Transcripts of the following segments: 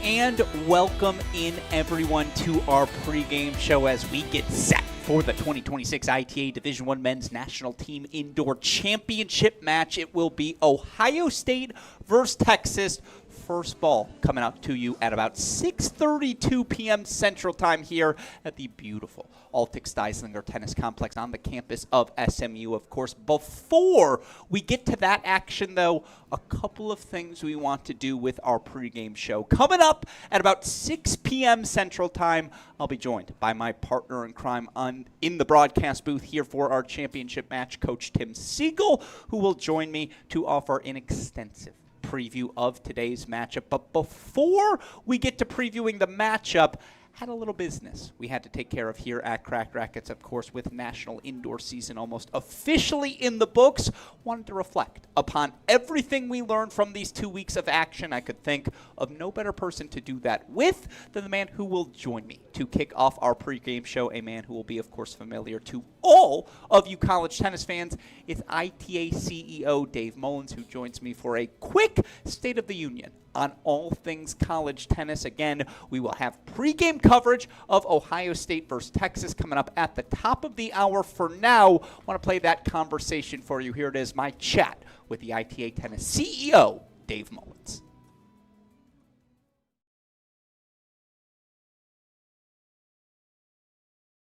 and welcome in everyone to our pregame show as we get set for the 2026 ITA Division I Men's National Team Indoor Championship match. It will be Ohio State versus Texas. First ball coming out to you at about 6:32 p.m. Central Time here at the beautiful Altix Deislinger Tennis Complex on the campus of SMU, of course. Before we get to that action, though, a couple of things we want to do with our pregame show. Coming up at about 6 p.m. Central Time, I'll be joined by my partner in crime in the broadcast booth here for our championship match, Coach Tim Siegel, who will join me to offer an extensive preview of today's matchup. But before we get to previewing the matchup, had a little business we had to take care of here at Cracked Racquets, of course, with National Indoor Season almost officially in the books. Wanted to reflect upon everything we learned from these 2 weeks of action. I could think of no better person to do that with than the man who will join me to kick off our pregame show, a man who will be, of course, familiar to all of you college tennis fans. It's ITA CEO Dave Mullins, who joins me for a quick State of the Union on all things college tennis. Again, we will have pregame coverage of Ohio State versus Texas coming up at the top of the hour. For now, I want to play that conversation for you. Here it is, my chat with the ITA Tennis CEO, Dave Mullins.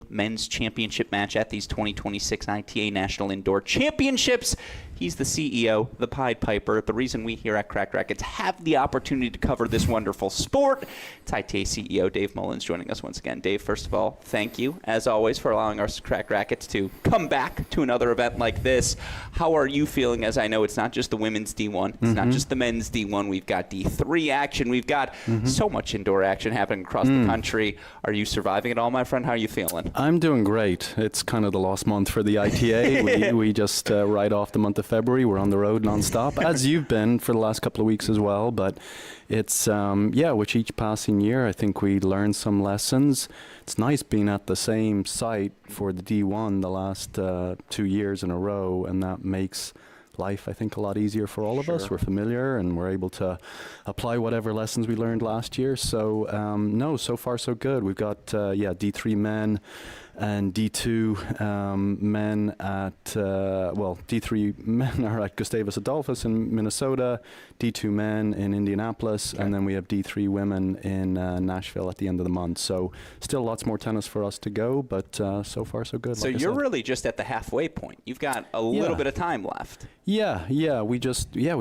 Men's championship match at these 2026 ITA National Indoor Championships. He's the CEO, the Pied Piper, the reason we here at Cracked Racquets have the opportunity to cover this wonderful sport. It's ITA CEO Dave Mullins joining us once again. Dave, first of all, thank you, as always, for allowing our Cracked Racquets to come back to another event like this. How are you feeling, as I know it's not just the women's D1, it's not just the men's D1, we've got D3 action, we've got so much indoor action happening across the country. Are you surviving it all, my friend? How are you feeling? I'm doing great. It's kind of the lost month for the ITA. we just right off the month of February, we're on the road nonstop, as you've been for the last couple of weeks as well. But it's, with each passing year, I think we learn some lessons. It's nice being at the same site for the D1 the last 2 years in a row, and that makes life, I think, a lot easier for all of us. We're familiar and we're able to apply whatever lessons we learned last year. So, no, so far so good. We've got, D3 men and D2 men at, D3 men are at Gustavus Adolphus in Minnesota, D2 men in Indianapolis, and then we have D3 women in Nashville at the end of the month. So still lots more tennis for us to go, but so far so good. So you're really just at the halfway point. You've got a little bit of time left. Yeah, we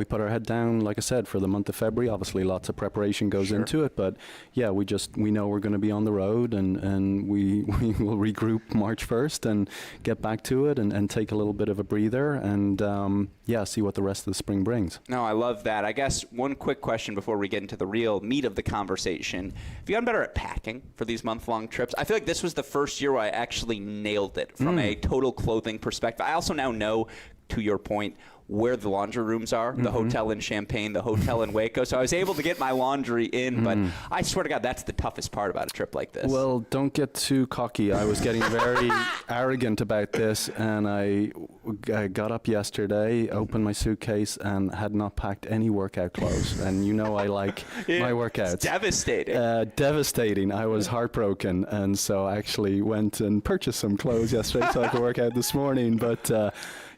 put our head down, like I said, for the month of February. Obviously lots of preparation goes into it, but yeah, we know we're going to be on the road, and we will regroup March 1st and get back to it and take a little bit of a breather and see what the rest of the spring brings. No, I love that. I guess one quick question before we get into the real meat of the conversation. Have you gotten better at packing for these month-long trips? I feel like this was the first year where I actually nailed it from a total clothing perspective. I also now know, to your point, where the laundry rooms are, the hotel in Champaign, the hotel in Waco. So I was able to get my laundry in, but I swear to God, that's the toughest part about a trip like this. Well, don't get too cocky. I was getting very arrogant about this, and I got up yesterday, opened my suitcase, and had not packed any workout clothes. And you know I like my workouts. It's devastating. Devastating. I was heartbroken, and so I actually went and purchased some clothes yesterday so I could work out this morning. But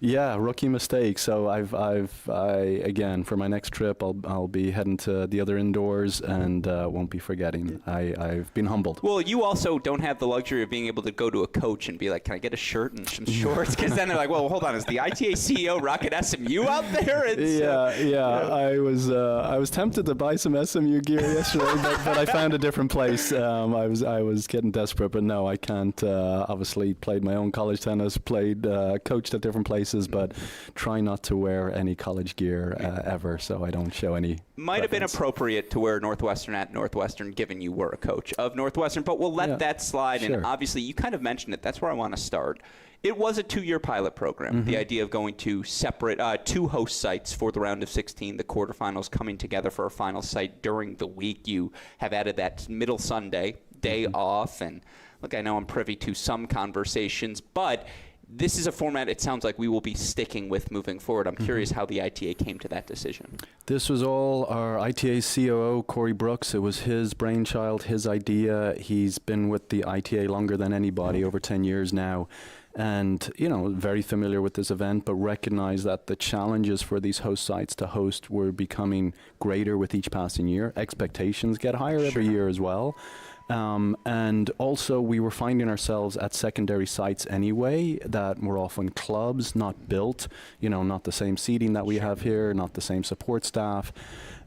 rookie mistake. So again, for my next trip, I'll be heading to the other indoors and won't be forgetting. I've been humbled. Well, you also don't have the luxury of being able to go to a coach and be like, can I get a shirt and some shorts? Because then they're like, well, hold on, is the ITA CEO rocking SMU out there? I was tempted to buy some SMU gear yesterday, but I found a different place. I was getting desperate, but no, I can't. Obviously, played my own college tennis, coached at different places, but try not to wear any college gear ever, so I don't show any. Might have been appropriate to wear Northwestern at Northwestern, given you were a coach of Northwestern, but we'll let that slide. Sure. And obviously, you kind of mentioned it. That's where I want to start. It was a 2-year pilot program, the idea of going to separate 2 host sites for the round of 16, the quarterfinals coming together for a final site during the week. You have added that middle Sunday day off, and look, I know I'm privy to some conversations, but this is a format it sounds like we will be sticking with moving forward. I'm curious how the ITA came to that decision. This was all our ITA COO, Corey Brooks. It was his brainchild, his idea. He's been with the ITA longer than anybody, over 10 years now. And, you know, very familiar with this event, but recognized that the challenges for these host sites to host were becoming greater with each passing year. Expectations get higher every year as well. And also we were finding ourselves at secondary sites anyway that were often clubs, not built, you know, not the same seating that we have here, not the same support staff.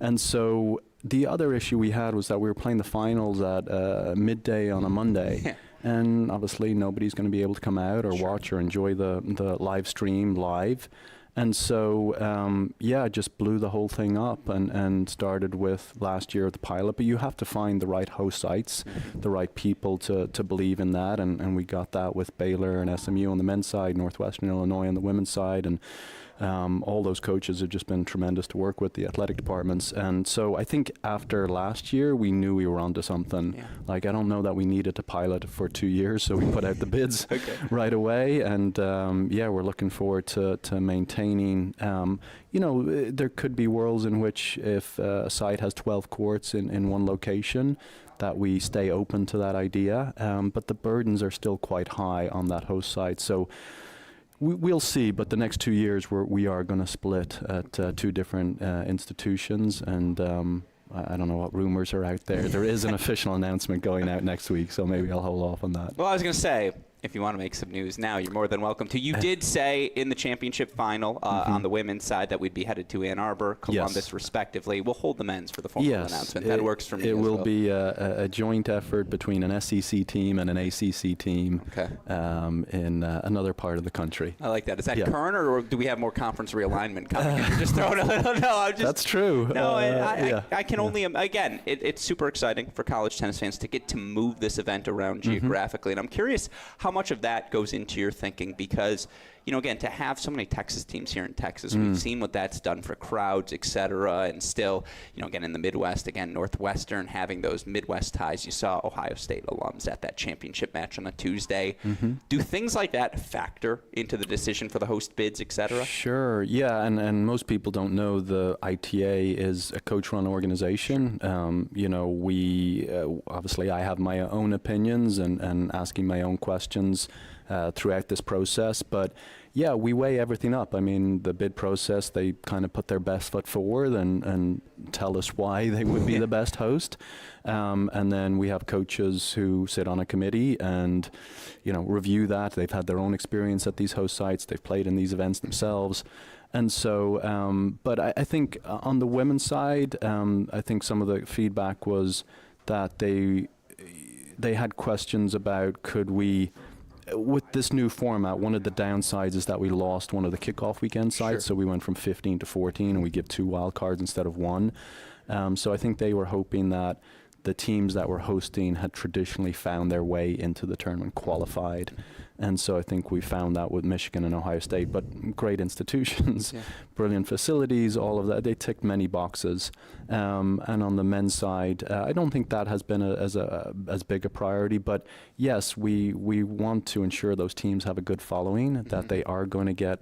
And so the other issue we had was that we were playing the finals at midday on a Monday. And obviously nobody's going to be able to come out or watch or enjoy the live stream live. And so, yeah, just blew the whole thing up and started with last year the pilot. But you have to find the right host sites, the right people to believe in that. And we got that with Baylor and SMU on the men's side, Northwestern Illinois on the women's side. And all those coaches have just been tremendous to work with, the athletic departments. And so I think after last year, we knew we were onto something. Yeah. Like, I don't know that we needed to pilot for 2 years, so we put out the bids right away. And yeah, we're looking forward to maintaining, you know, there could be worlds in which if a site has 12 courts in one location, that we stay open to that idea. But the burdens are still quite high on that host site. So we'll see, but the next 2 years we are going to split at two different institutions, and I don't know what rumors are out there. There is an official announcement going out next week, so maybe I'll hold off on that. Well, I was going to say, if you want to make some news now, you're more than welcome to. You did say in the championship final on the women's side that we'd be headed to Ann Arbor, Columbus, respectively. We'll hold the men's for the formal announcement. That works for me. It will be a joint effort between an SEC team and an ACC team in another part of the country. I like that. Is that current, or do we have more conference realignment coming in? Just throwing a little. No, I'm just. That's true. No, I can only. Again, it's super exciting for college tennis fans to get to move this event around geographically, and I'm curious how much of that goes into your thinking, because, you know, again, to have so many Texas teams here in Texas, we've seen what that's done for crowds, et cetera, and still, you know, again, in the Midwest, again, Northwestern having those Midwest ties. You saw Ohio State alums at that championship match on a Tuesday. Do things like that factor into the decision for the host bids, et cetera? Sure, yeah, and most people don't know the ITA is a coach-run organization. You know, we, obviously I have my own opinions and asking my own questions throughout this process, but yeah, we weigh everything up. I mean, the bid process, they kind of put their best foot forward and tell us why they would be the best host. And then we have coaches who sit on a committee and, you know, review that. They've had their own experience at these host sites. They've played in these events themselves. And so, but I think on the women's side, I think some of the feedback was that they had questions about, could we, with this new format, one of the downsides is that we lost one of the kickoff weekend sites, so we went from 15 to 14, and we give 2 wild cards instead of 1. So I think they were hoping that the teams that were hosting had traditionally found their way into the tournament, qualified. And so I think we found that with Michigan and Ohio State, but great institutions, brilliant facilities, all of that. They ticked many boxes. And on the men's side, I don't think that has been as big a priority, but yes, we want to ensure those teams have a good following, that they are going to get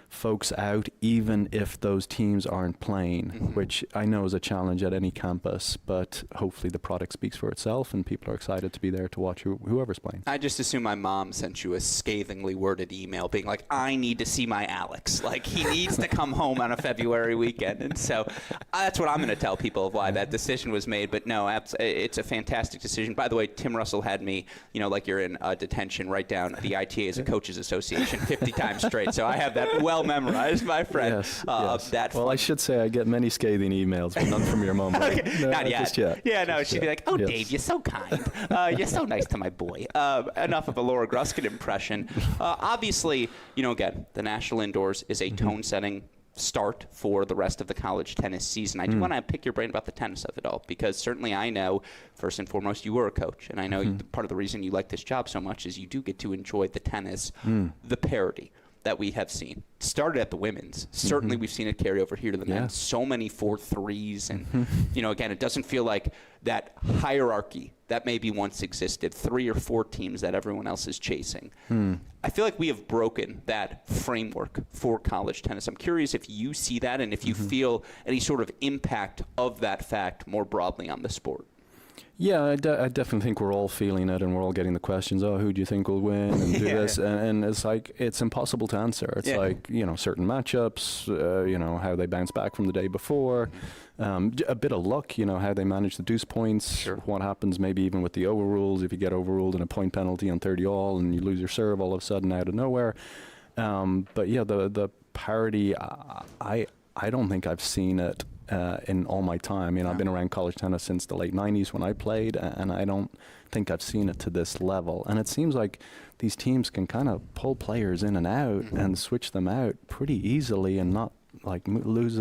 folks out even if those teams aren't playing, which I know is a challenge at any campus, but hopefully the product speaks for itself and people are excited to be there to watch whoever's playing. I just assume my mom sent you a scathingly worded email being like, I need to see my Alex. Like, he needs to come home on a February weekend. And so that's what I'm going to tell people of why that decision was made. But no, it's a fantastic decision. By the way, Tim Russell had me, you know, like you're in detention, write down the ITA as a coaches association 50 times straight. So I have that well memorized, my friend. Yes. That well, I should say I get many scathing emails, but none from your mom. Right? No, not yet. Just yet. Yeah, no, just she'd yet. be like, oh, Dave, you're so kind. You're so nice to my boy. Enough of a Laura Gruskin impression. Obviously, you know, again, the National Indoors is a tone-setting start for the rest of the college tennis season. I do want to pick your brain about the tennis of it all, because certainly I know, first and foremost, you were a coach, and I know part of the reason you like this job so much is you do get to enjoy the tennis, the parity, that we have seen started at the women's. Certainly we've seen it carry over here to the men. So many 4-3s. And, you know, again, it doesn't feel like that hierarchy that maybe once existed, 3 or 4 teams that everyone else is chasing. I feel like we have broken that framework for college tennis. I'm curious if you see that and if you feel any sort of impact of that fact more broadly on the sport. Yeah, I definitely think we're all feeling it, and we're all getting the questions, oh, who do you think will win, and do this, and it's like, it's impossible to answer. It's like, you know, certain matchups, you know, how they bounce back from the day before, a bit of luck, you know, how they manage the deuce points, what happens maybe even with the overrules, if you get overruled in a point penalty on 30 all, and you lose your serve all of a sudden out of nowhere. But yeah, the parity, I don't think I've seen it in all my time. I mean, I've been around college tennis since the late 90s when I played, and I don't think I've seen it to this level. And it seems like these teams can kind of pull players in and out and switch them out pretty easily and not like lose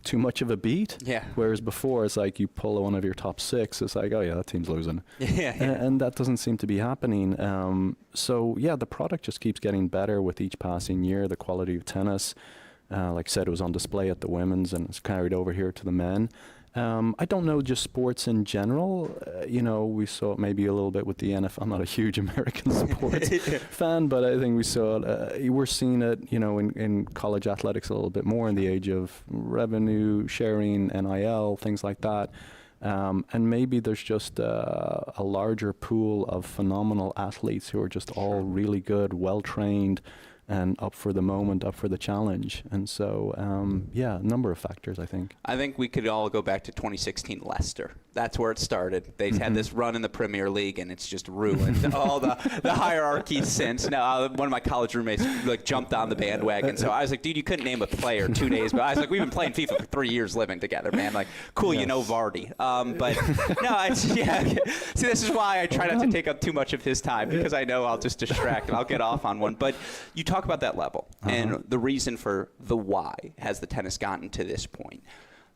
too much of a beat. Whereas before, it's like you pull one of your top 6, it's like, oh yeah, that team's losing. And that doesn't seem to be happening. So yeah, the product just keeps getting better with each passing year, the quality of tennis. Like I said, it was on display at the women's and it's carried over here to the men. I don't know, just sports in general. You know, we saw it maybe a little bit with the NFL. I'm not a huge American sports fan, but I think we saw it. We're seeing it, you know, in college athletics a little bit more in the age of revenue sharing, NIL, things like that. And maybe there's just a larger pool of phenomenal athletes who are just all really good, well-trained, and up for the moment, up for the challenge. And so, yeah, a number of factors, I think. I think we could all go back to 2016 Leicester. That's where it started. They've had this run in the Premier League, and it's just ruined all the hierarchies since. Now, one of my college roommates like jumped on the bandwagon. So I was like, dude, you couldn't name a player 2 days. But I was like, we've been playing FIFA for 3 years living together, man. Like, cool, you know Vardy. But no, it's, See, this is why I try not to take up too much of his time, because I know I'll just distract and I'll get off on one. But you talk about that level and the reason for the why has the tennis gotten to this point.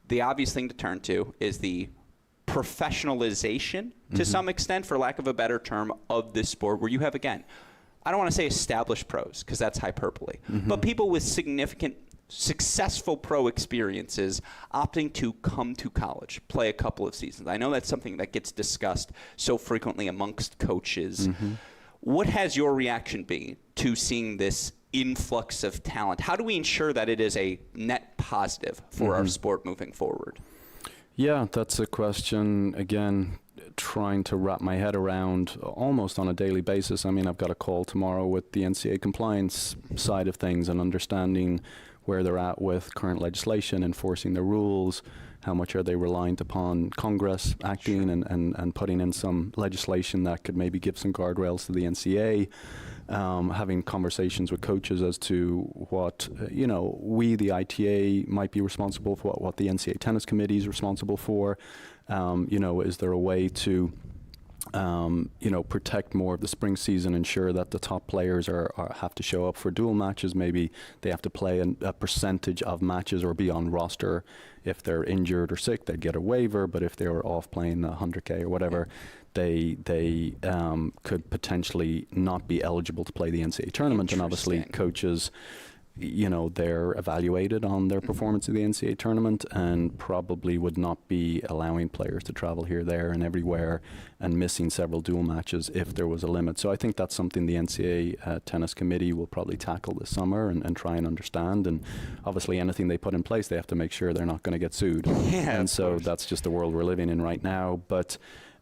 The obvious thing to turn to is the professionalization to some extent, for lack of a better term, of this sport, where you have, again, I don't want to say established pros because that's hyperbole, but people with significant successful pro experiences opting to come to college, play a couple of seasons. I know that's something that gets discussed so frequently amongst coaches. What has your reaction been to seeing this influx of talent? How do we ensure that it is a net positive for our sport moving forward? Yeah, that's a question, again, trying to wrap my head around almost on a daily basis. I mean, I've got a call tomorrow with the NCAA compliance side of things and understanding where they're at with current legislation, enforcing the rules, how much are they reliant upon Congress acting and putting in some legislation that could maybe give some guardrails to the NCAA, having conversations with coaches as to what, you know, we, the ITA, might be responsible for, what the NCAA Tennis Committee is responsible for. You know, is there a way to you know, protect more of the spring season, ensure that the top players have to show up for dual matches. Maybe they have to play a percentage of matches or be on roster. If they're injured or sick, they'd get a waiver, but if they were off playing 100K or whatever, they could potentially not be eligible to play the NCAA tournament. And obviously coaches, you know, they're evaluated on their performance of the NCAA tournament and probably would not be allowing players to travel here, there, and everywhere and missing several dual matches if there was a limit. So I think that's something the NCAA Tennis Committee will probably tackle this summer and try and understand. And obviously anything they put in place, they have to make sure they're not going to get sued. And so that's just the world we're living in right now. But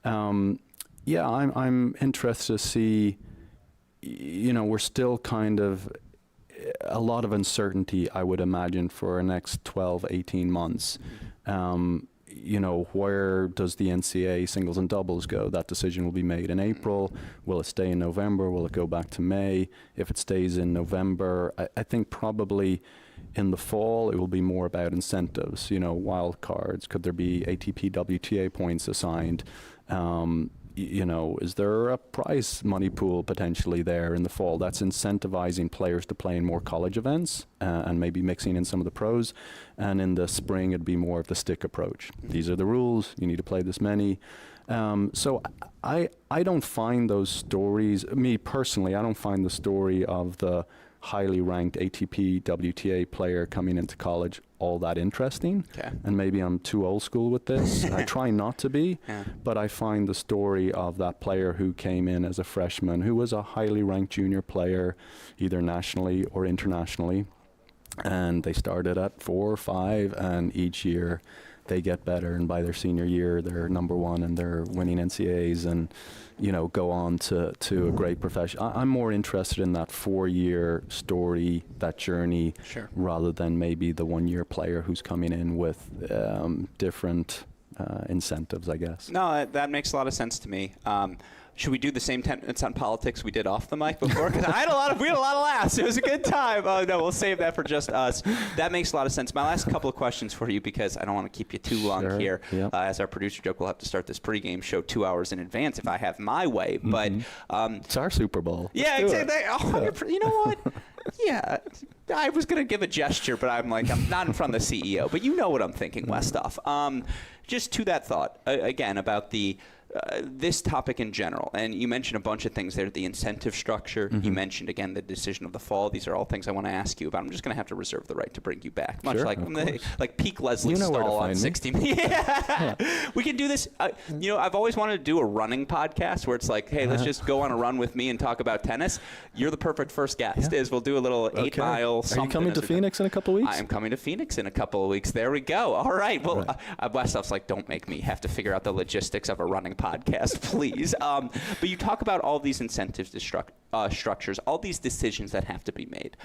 yeah, I'm interested to see, you know, we're still kind of a lot of uncertainty, I would imagine, for the next 12, 18 months. You know, where does the NCAA singles and doubles go? That decision will be made in April. Will it stay in November? Will it go back to May? If it stays in November, I think probably in the fall it will be more about incentives, you know, wild cards. Could there be ATP WTA points assigned? You know, is there a prize money pool potentially there in the fall that's incentivizing players to play in more college events and maybe mixing in some of the pros? And in the spring, it'd be more of the stick approach. These are the rules. You need to play this many. So I don't find those stories, me personally, I don't find the story of the highly ranked ATP, WTA player coming into college all that interesting. Okay. And maybe I'm too old school with this. I try not to be, but I find the story of that player who came in as a freshman, who was a highly ranked junior player, either nationally or internationally, and they started at 4 or 5, and each year they get better, and by their senior year they're number one and they're winning NCAAs and go on to a great profession. I'm more interested in that 4-year story, that journey, rather than maybe the 1-year player who's coming in with different incentives, I guess. No, that makes a lot of sense to me. Should we do the same 10 minutes on politics we did off the mic before? Because we had a lot of laughs. It was a good time. Oh, no, we'll save that for just us. That makes a lot of sense. My last couple of questions for you, because I don't want to keep you too long here. Yep. As our producer joke, we'll have to start this pregame show 2 hours in advance if I have my way. But it's our Super Bowl. Yeah, exactly. Oh, you know what? Yeah, I was going to give a gesture, but I'm not in front of the CEO. But you know what I'm thinking, Westhoff. Just to that thought, again, about this topic in general, and you mentioned a bunch of things there, the incentive structure, you mentioned, again, the decision of the fall. These are all things I want to ask you about. I'm just going to have to reserve the right to bring you back, much like peak Leslie Stahl on 60 Minutes. Yeah. We can do this. I've always wanted to do a running podcast where it's like, hey, let's just go on a run with me and talk about tennis. You're the perfect first guest. We'll do a little 8-mile something. Are you coming to Phoenix in a couple of weeks? I am coming to Phoenix in a couple of weeks. There we go. All right. Well, Westhoff's like, don't make me have to figure out the logistics of a running podcast, please. But you talk about all these incentives structures, all these decisions that have to be made.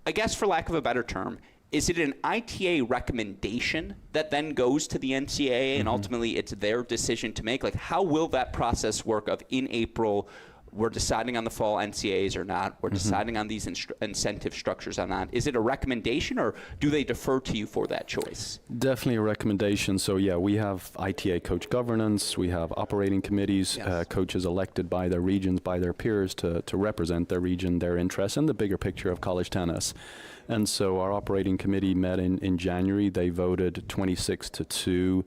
I guess, for lack of a better term, is it an ITA recommendation that then goes to the NCAA and ultimately it's their decision to make? Like, how will that process work of in April, we're deciding on the fall NCAAs or not, we're deciding on these incentive structures or not? Is it a recommendation, or do they defer to you for that choice? Definitely a recommendation. So yeah, we have ITA coach governance, we have operating committees, coaches elected by their regions, by their peers to represent their region, their interests, and the bigger picture of college tennis. And so our operating committee met in January. They voted 26-2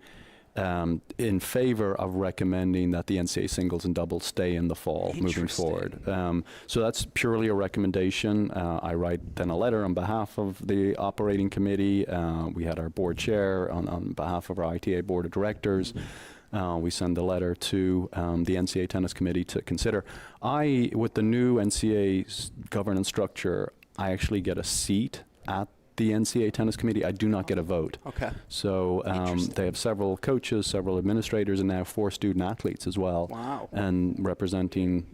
in favor of recommending that the NCAA singles and doubles stay in the fall moving forward. So that's purely a recommendation. I write then a letter on behalf of the operating committee. We had our board chair on behalf of our ITA board of directors. We send a letter to the NCAA tennis committee to consider. With the new NCAA governance structure, I actually get a seat at the NCAA tennis committee. I do not get a vote. Okay. So they have several coaches, several administrators, and now 4 student athletes as well. Wow. And representing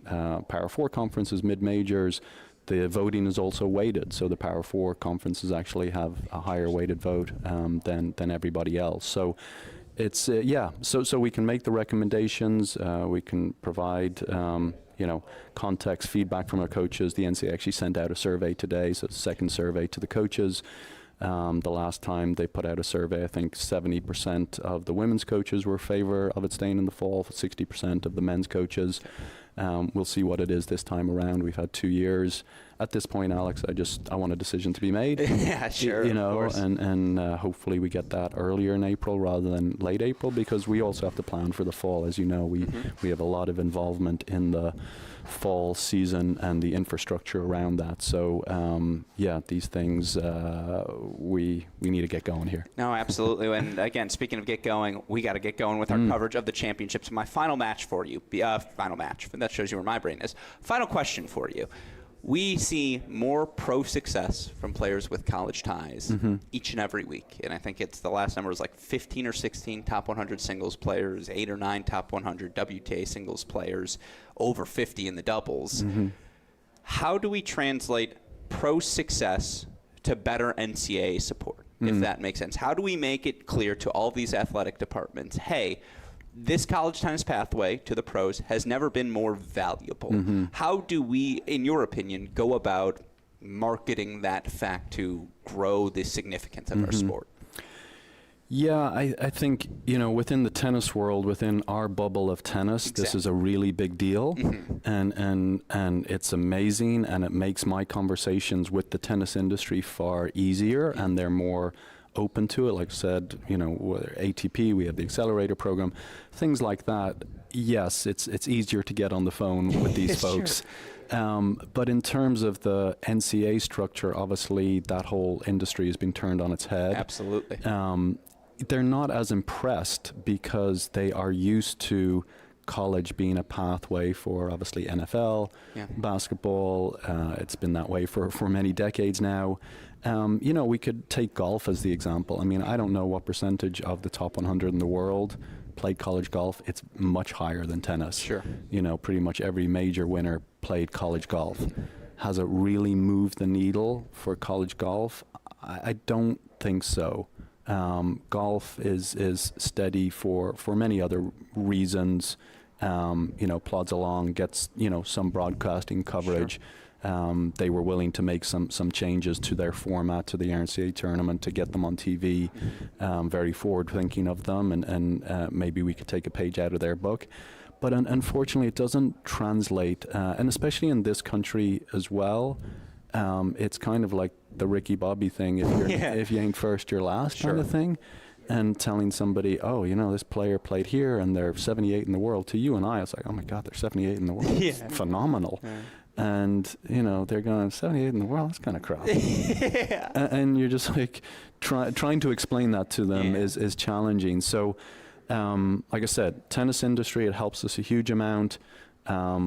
Power 4 conferences, mid-majors. The voting is also weighted, so the Power 4 conferences actually have a higher weighted vote than everybody else. So it's so we can make the recommendations, we can provide context, feedback from our coaches. The NCAA actually sent out a survey today, so it's a second survey to the coaches. The last time they put out a survey, I think 70% of the women's coaches were in favor of it staying in the fall, 60% of the men's coaches. We'll see what it is this time around. We've had 2 years. At this point, Alex, I want a decision to be made. Yeah, sure. Of course. And hopefully we get that earlier in April rather than late April, because we also have to plan for the fall. As you know, we have a lot of involvement in the fall season and the infrastructure around that. So these things we need to get going here. No, absolutely. And again, speaking of get going, we got to get going with our coverage of the championships. My final match for you, final match. That shows you where my brain is. Final question for you. We see more pro success from players with college ties each and every week. And I think it's the last number was like 15 or 16 top 100 singles players, 8 or 9 top 100 WTA singles players, over 50 in the doubles. How do we translate pro success to better NCAA support, if that makes sense? How do we make it clear to all these athletic departments, hey, this college tennis pathway to the pros has never been more valuable? How do we, in your opinion, go about marketing that fact to grow the significance of our sport? Yeah, I think, within the tennis world, within our bubble of tennis, this is a really big deal. And it's amazing, and it makes my conversations with the tennis industry far easier, and they're more open to it. Like I said, whether ATP, we have the accelerator program, things like that. Yes, it's easier to get on the phone with these folks. But in terms of the NCA structure, obviously that whole industry has been turned on its head. Absolutely. They're not as impressed because they are used to college being a pathway for obviously NFL, basketball. It's been that way for many decades now. We could take golf as the example. I mean, I don't know what percentage of the top 100 in the world played college golf. It's much higher than tennis. Sure. Pretty much every major winner played college golf. Has it really moved the needle for college golf? I don't think so. Golf is steady for many other reasons. Plods along, gets some broadcasting coverage. Sure. They were willing to make some changes to their format, to the RNCA tournament, to get them on TV. Very forward thinking of them, and maybe we could take a page out of their book. But unfortunately, it doesn't translate, and especially in this country as well. It's kind of like the Ricky Bobby thing. If you ain't first, you're last, kind of thing. And telling somebody, this player played here and they're 78 in the world. To you and I, it's like, oh my God, they're 78 in the world. It's phenomenal. Yeah. And, they're going, 78 in the world, that's kind of crap. And you're just like, trying to explain that to them is challenging. So, like I said, tennis industry, it helps us a huge amount.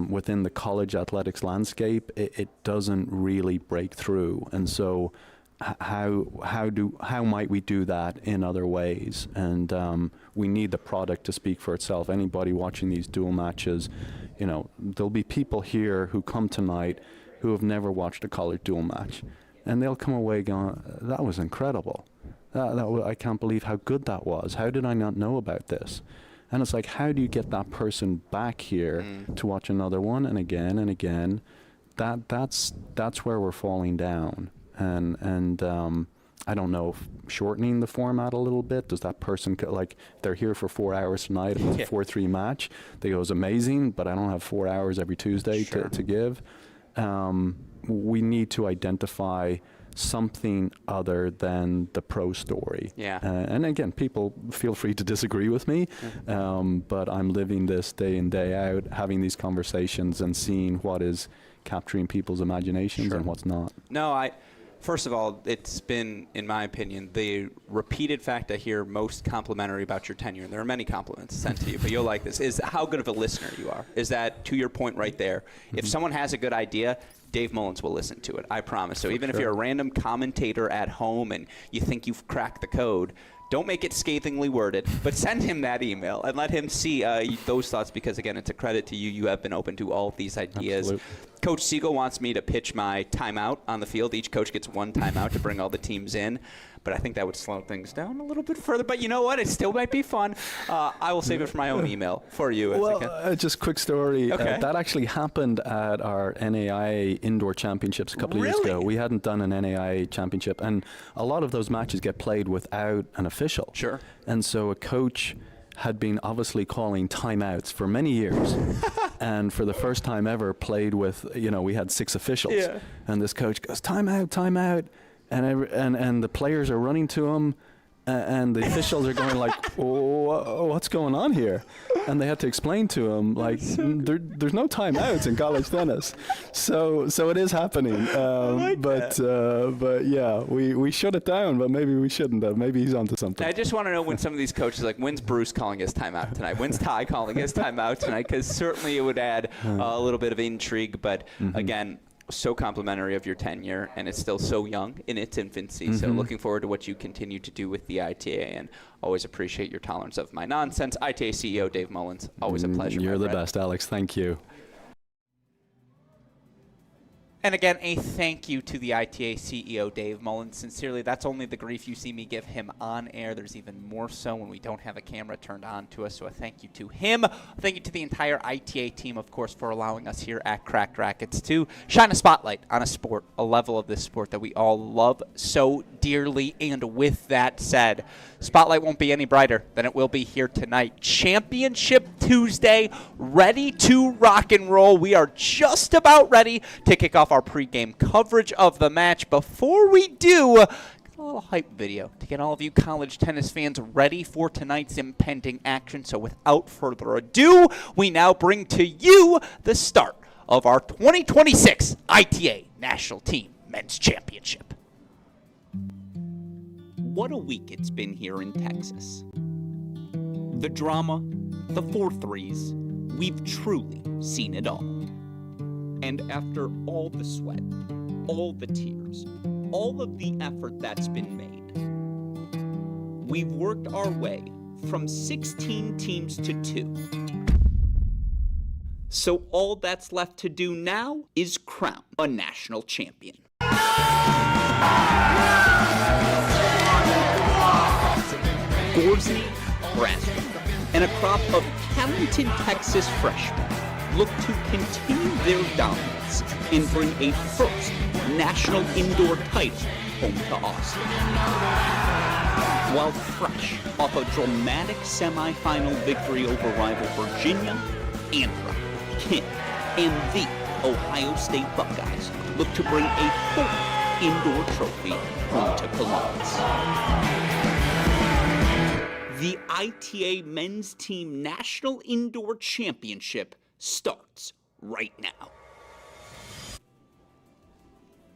Within the college athletics landscape, it doesn't really break through. And so how might we do that in other ways? And we need the product to speak for itself. Anybody watching these dual matches, there'll be people here who come tonight who have never watched a college dual match, and they'll come away going, that was incredible. I can't believe how good that was. How did I not know about this? And it's like, how do you get that person back here to watch another one and again and again? That's where we're falling down. And I don't know if shortening the format a little bit, does that person, they're here for 4 hours tonight, it's a 4-3 match, they go, it's amazing, but I don't have 4 hours every Tuesday to give. We need to identify something other than the pro story. And again, people feel free to disagree with me, but I'm living this day in, day out, having these conversations and seeing what is capturing people's imaginations and what's not. First of all, it's been, in my opinion, the repeated fact I hear most complimentary about your tenure, and there are many compliments sent to you, but you'll like this, is how good of a listener you are. Is that, to your point right there, if someone has a good idea, Dave Mullins will listen to it, I promise. So even if you're a random commentator at home and you think you've cracked the code, don't make it scathingly worded, but send him that email and let him see those thoughts, because, again, it's a credit to you. You have been open to all of these ideas. Absolutely. Coach Siegel wants me to pitch my timeout on the field. Each coach gets one timeout to bring all the teams in. But I think that would slow things down a little bit further. But you know what? It still might be fun. I will save it for my own email for you. Well, just quick story. That actually happened at our NAIA indoor championships a couple of years ago. We hadn't done an NAIA championship. And a lot of those matches get played without an official. Sure. And so a coach had been obviously calling timeouts for many years. And for the first time ever played with, we had 6 officials. Yeah. And this coach goes, timeout, timeout. And the players are running to him, and the officials are going like, what's going on here? And they had to explain to him, like, there's no timeouts in college tennis. So it is happening. But yeah, we shut it down, but maybe we shouldn't have. Maybe he's onto something. I just want to know when some of these coaches, like, when's Bruce calling his timeout tonight? When's Ty calling his timeout tonight? Because certainly it would add a little bit of intrigue. But again, so complimentary of your tenure, and it's still so young in its infancy. So looking forward to what you continue to do with the ITA, and always appreciate your tolerance of my nonsense. ITA CEO Dave Mullins, always a pleasure. You're the best, Alex. Thank you. And again, a thank you to the ITA CEO, Dave Mullins. Sincerely, that's only the grief you see me give him on air. There's even more so when we don't have a camera turned on to us. So a thank you to him. Thank you to the entire ITA team, of course, for allowing us here at Cracked Racquets to shine a spotlight on a sport, a level of this sport that we all love so dearly. And with that said, spotlight won't be any brighter than it will be here tonight. Championship Tuesday, ready to rock and roll. We are just about ready to kick off our pregame coverage of the match. Before we do, a little hype video to get all of you college tennis fans ready for tonight's impending action. So without further ado, we now bring to you the start of our 2026 ITA National Team Men's Championship. What a week it's been here in Texas. The drama, the 4-3s, we've truly seen it all. And after all the sweat, all the tears, all of the effort that's been made, we've worked our way from 16 teams to 2. So all that's left to do now is crown a national champion. Gorsney, Braswell, and a crop of talented Texas freshmen look to continue their dominance and bring a first national indoor title home to Austin. While fresh off a dramatic semifinal victory over rival Virginia, Anthem, King, and the Ohio State Buckeyes look to bring a fourth indoor trophy home to Columbus. The ITA Men's Team National Indoor Championship starts right now.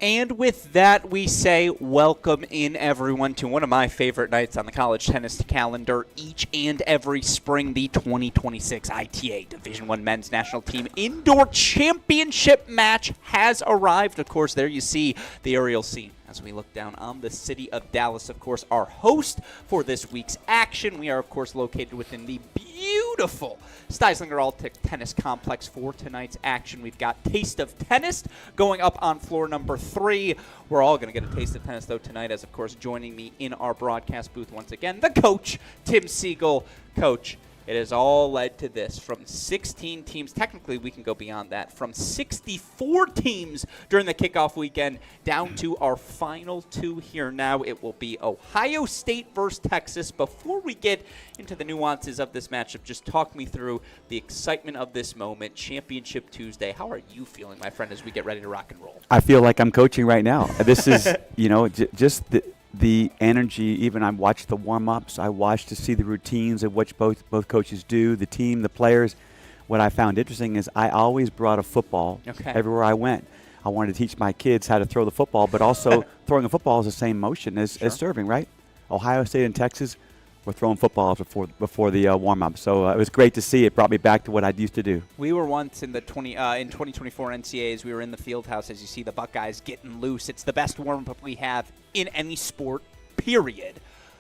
And with that, we say welcome in, everyone, to one of my favorite nights on the college tennis calendar each and every spring, the 2026 ITA Division I Men's National Team Indoor Championship match has arrived. Of course, there you see the aerial scene as we look down on the city of Dallas, of course, our host for this week's action. We are, of course, located within the beautiful Steislinger Altic Tennis Complex for tonight's action. We've got Taste of Tennis going up on floor number 3. We're all going to get a taste of tennis, though, tonight, as, of course, joining me in our broadcast booth once again, the coach, Tim Siegel. Coach, it has all led to this. From 16 teams, technically we can go beyond that, from 64 teams during the kickoff weekend down to our final 2 here now. It will be Ohio State versus Texas. Before we get into the nuances of this matchup, just talk me through the excitement of this moment, Championship Tuesday. How are you feeling, my friend, as we get ready to rock and roll? I feel like I'm coaching right now. This is, just the energy. Even I watched the warm-ups. I watched to see the routines of which both coaches do, the team, the players. What I found interesting is I always brought a football everywhere I went. I wanted to teach my kids how to throw the football, but also throwing a football is the same motion as serving, right? Ohio State and Texas were throwing footballs before the warm-up. So it was great to see. It brought me back to what I used to do. We were once in the 2024 NCAAs. We were in the field house as you see the Buckeyes getting loose. It's the best warm-up we have in any sport, period.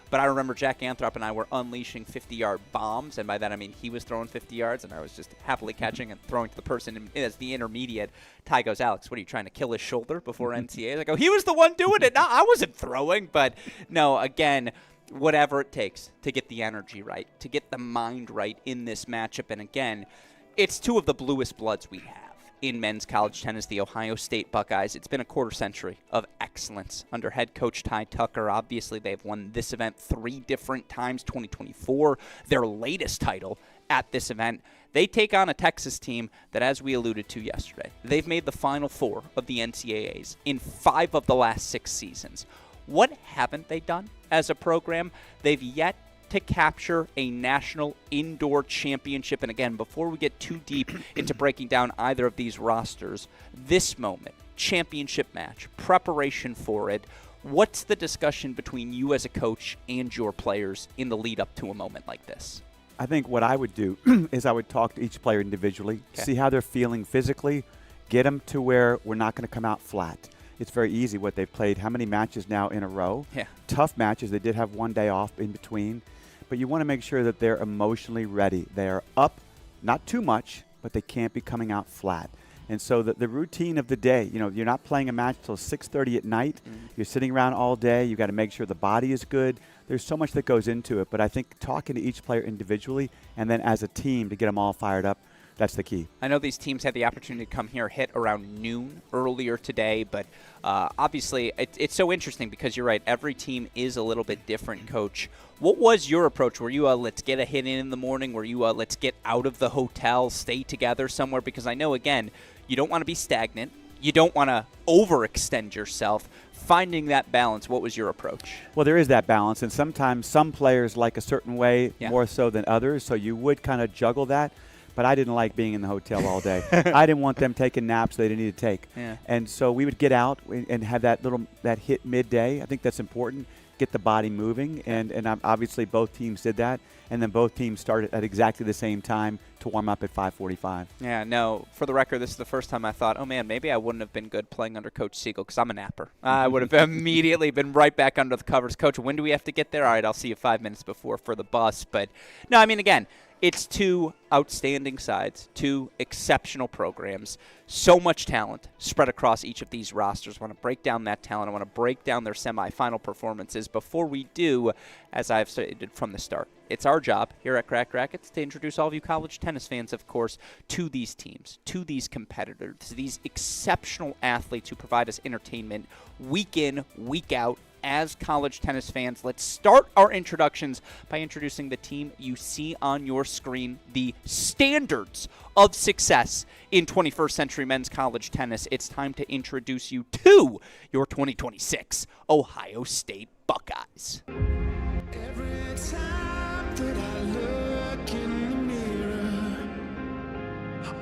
But I remember Jack Anthrop and I were unleashing 50-yard bombs, and by that I mean he was throwing 50 yards, and I was just happily catching and throwing to the person as the intermediate. Ty goes, Alex, what are you trying to kill his shoulder before NCAAs? I go, he was the one doing it. No, I wasn't throwing. But no, again, whatever it takes to get the energy right, to get the mind right in this matchup. And again, it's 2 of the bluest bloods we have in men's college tennis, the Ohio State Buckeyes. It's been a quarter century of excellence under head coach Ty Tucker. Obviously, they've won this event 3 different times, 2024, their latest title at this event. They take on a Texas team that, as we alluded to yesterday, they've made the Final 4 of the NCAAs in 5 of the last 6 seasons. What haven't they done as a program? They've yet to capture a national indoor championship. And again, before we get too deep into breaking down either of these rosters, this moment, championship match, preparation for it, what's the discussion between you as a coach and your players in the lead up to a moment like this? I think what I would do is I would talk to each player individually, see how they're feeling physically, get them to where we're not going to come out flat. It's very easy what they've played. How many matches now in a row? Yeah. Tough matches. They did have one day off in between. But you want to make sure that they're emotionally ready. They're up, not too much, but they can't be coming out flat. And so the routine of the day, you're not playing a match till 6:30 at night. You're sitting around all day. You got to make sure the body is good. There's so much that goes into it. But I think talking to each player individually and then as a team to get them all fired up, that's the key. I know these teams had the opportunity to come here, hit around noon earlier today, but obviously it's so interesting because you're right, every team is a little bit different, Coach. What was your approach? Were you let's get a hit in the morning? Were you let's get out of the hotel, stay together somewhere? Because I know, again, you don't want to be stagnant. you don't want to overextend yourself. Finding that balance, what was your approach? Well, there is that balance, and sometimes some players like a certain way more so than others, so you would kind of juggle that. But I didn't like being in the hotel all day. I didn't want them taking naps they didn't need to take. Yeah. And so we would get out and have that hit midday. I think that's important. Get the body moving, and obviously both teams did that, and then both teams started at exactly the same time to warm up at 5:45. Yeah, no, for the record, this is the first time I thought, oh man, maybe I wouldn't have been good playing under Coach Siegel because I'm a napper. I would have immediately been right back under the covers. Coach, when do we have to get there? All right, I'll see you 5 minutes before for the bus. But no, I mean, again, it's two outstanding sides, two exceptional programs, so much talent spread across each of these rosters. I want to break down that talent. I want to break down their semifinal performances. Before we do, as I've stated from the start, it's our job here at Crack Racquets to introduce all of you college tennis fans, of course, to these teams, to these competitors, these exceptional athletes who provide us entertainment week in, week out. As college tennis fans, let's start our introductions by introducing the team you see on your screen, the standards of success in 21st century men's college tennis. It's time to introduce you to your 2026 Ohio State Buckeyes. Every time that I look in the mirror,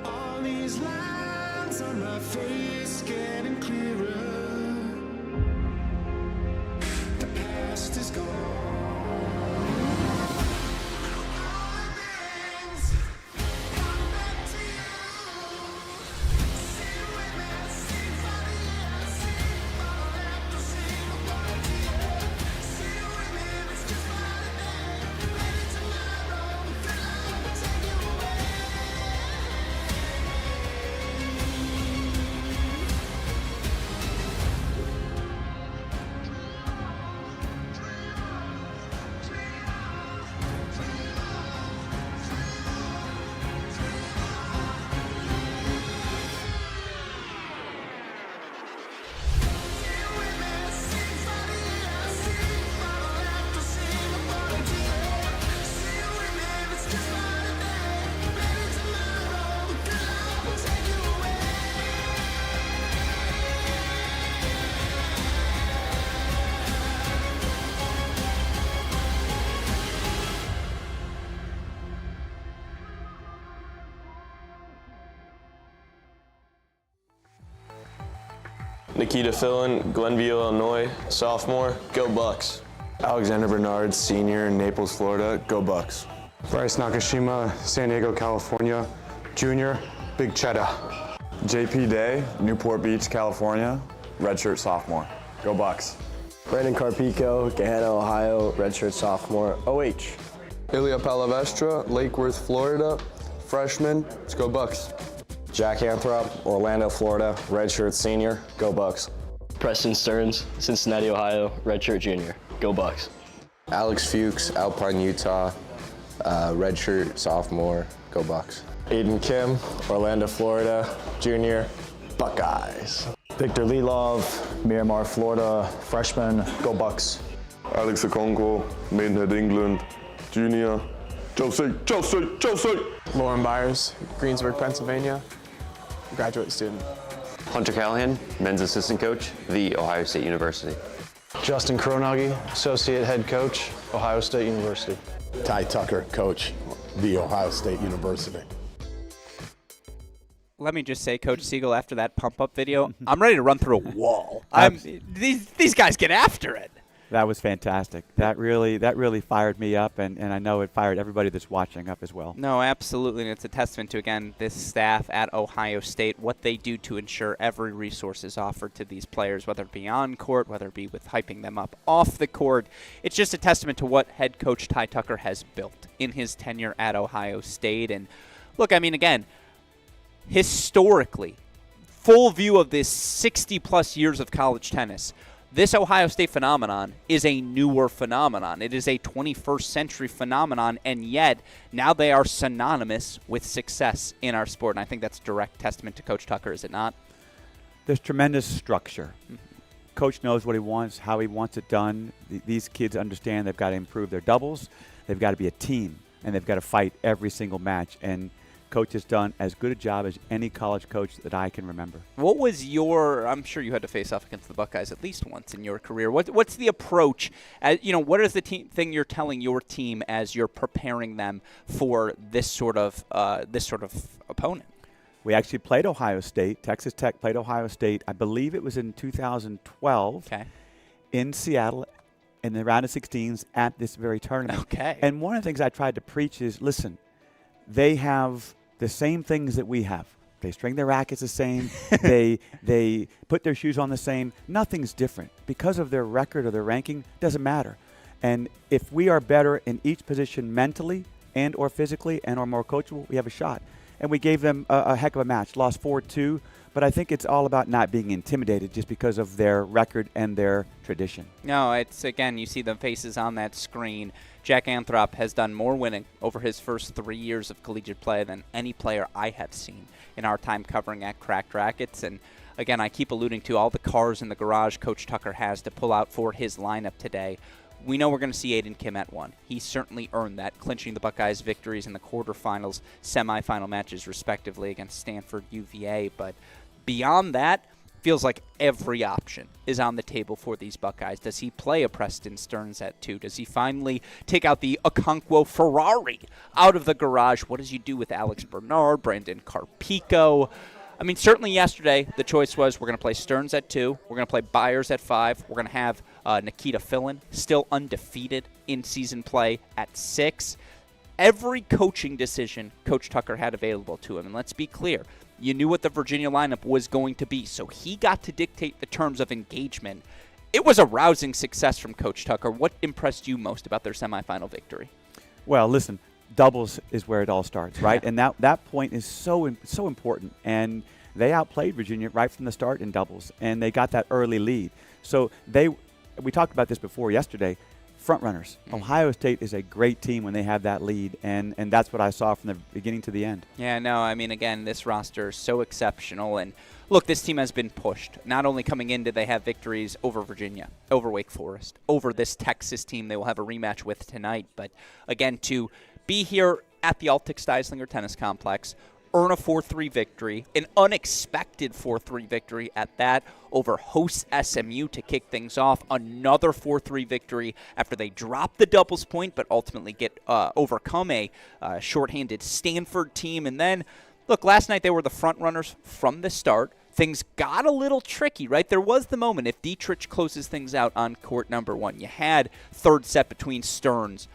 all these lines on my face getting clearer. The past is gone. All things come back to you. Sing with me, sing for the years, sing for the laughter, sing about it. Sing with me, it's just one day. Maybe tomorrow, the light will take you away. Nikita Fillin, Glenview, Illinois, sophomore, go Bucks. Alexander Bernard, senior, Naples, Florida, go Bucks. Bryce Nakashima, San Diego, California, junior, Big Cheddar. JP Day, Newport Beach, California, redshirt sophomore, go Bucks. Brandon Carpico, Gahanna, Ohio, redshirt sophomore, OH. Ilya Palavestra, Lake Worth, Florida, freshman, let's go Bucks. Jack Anthrop, Orlando, Florida, redshirt senior, go Bucks. Preston Stearns, Cincinnati, Ohio, redshirt junior, go Bucks. Alex Fuchs, Alpine, Utah, redshirt sophomore, go Bucks. Aiden Kim, Orlando, Florida, junior, Buckeyes. Victor Lilov, Miramar, Florida, freshman, go Bucks. Alex Okonkwo, Maidenhead, England, junior, Chelsea. Lauren Byers, Greensburg, Pennsylvania, graduate student. Hunter Callahan, men's assistant coach, The Ohio State University. Justin Kronagi, associate head coach, Ohio State University. Ty Tucker, coach, The Ohio State University. Let me just say, Coach Siegel, after that pump-up video, I'm ready to run through a wall. These guys get after it. That was fantastic. That really fired me up, and I know it fired everybody that's watching up as well. No, absolutely, and it's a testament to, again, this staff at Ohio State, what they do to ensure every resource is offered to these players, whether it be on court, whether it be with hyping them up off the court. It's just a testament to what head coach Ty Tucker has built in his tenure at Ohio State. And look, I mean, again, historically, full view of this 60-plus years of college tennis, this Ohio State phenomenon is a newer phenomenon. It is a 21st century phenomenon, and yet now they are synonymous with success in our sport. And I think that's direct testament to Coach Tucker, is it not? There's tremendous structure. Coach knows what he wants, how he wants it done. These kids understand they've got to improve their doubles. They've got to be a team, and they've got to fight every single match. And Coach has done as good a job as any college coach that I can remember. What was I'm sure you had to face off against the Buckeyes at least once in your career. What's the approach? What is the thing you're telling your team as you're preparing them for this sort of opponent? We actually played Ohio State. Texas Tech played Ohio State. I believe it was in 2012 in Seattle in the round of 16s at this very tournament. Okay. And one of the things I tried to preach is, listen, they have the same things that we have. They string their rackets the same. they put their shoes on the same. Nothing's different. Because of their record or their ranking, doesn't matter. And if we are better in each position mentally and or physically and or more coachable, we have a shot. And we gave them a heck of a match. Lost 4-2. But I think it's all about not being intimidated just because of their record and their tradition. No, it's, again, you see the faces on that screen. Jack Anthrop has done more winning over his first 3 years of collegiate play than any player I have seen in our time covering at Cracked Racquets. And, again, I keep alluding to all the cars in the garage Coach Tucker has to pull out for his lineup today. We know we're going to see Aiden Kim at 1. He certainly earned that, clinching the Buckeyes' victories in the quarterfinals, semifinal matches, respectively, against Stanford, UVA. But beyond that, feels like every option is on the table for these Buckeyes. Does he play a Preston Stearns at 2? Does he finally take out the Okonkwo Ferrari out of the garage? What does he do with Alex Bernard, Brandon Carpico? I mean, certainly yesterday the choice was we're going to play Stearns at 2, we're going to play Byers at 5, we're going to have Nikita Fillin, still undefeated in season play, at 6. Every coaching decision Coach Tucker had available to him, and let's be clear, you knew what the Virginia lineup was going to be, so he got to dictate the terms of engagement. It was a rousing success from Coach Tucker. What impressed you most about their semifinal victory? Well, listen, doubles is where it all starts, right? And that point is so important. And they outplayed Virginia right from the start in doubles, and they got that early lead. So we talked about this before yesterday, front runners. Ohio State is a great team when they have that lead, and that's what I saw from the beginning to the end. Yeah, no, I mean, again, this roster is so exceptional. And look, this team has been pushed. Not only coming in did they have victories over Virginia, over Wake Forest, over this Texas team they will have a rematch with tonight, but again, to be here at the Altix-Steislinger Tennis Complex, earn a 4-3 victory, an unexpected 4-3 victory at that, over host SMU to kick things off, another 4-3 victory after they dropped the doubles point but ultimately overcome a shorthanded Stanford team. And then, look, last night they were the front runners from the start. Things got a little tricky, right? There was the moment, if Dietrich closes things out on court number 1, you had third set between Stearns,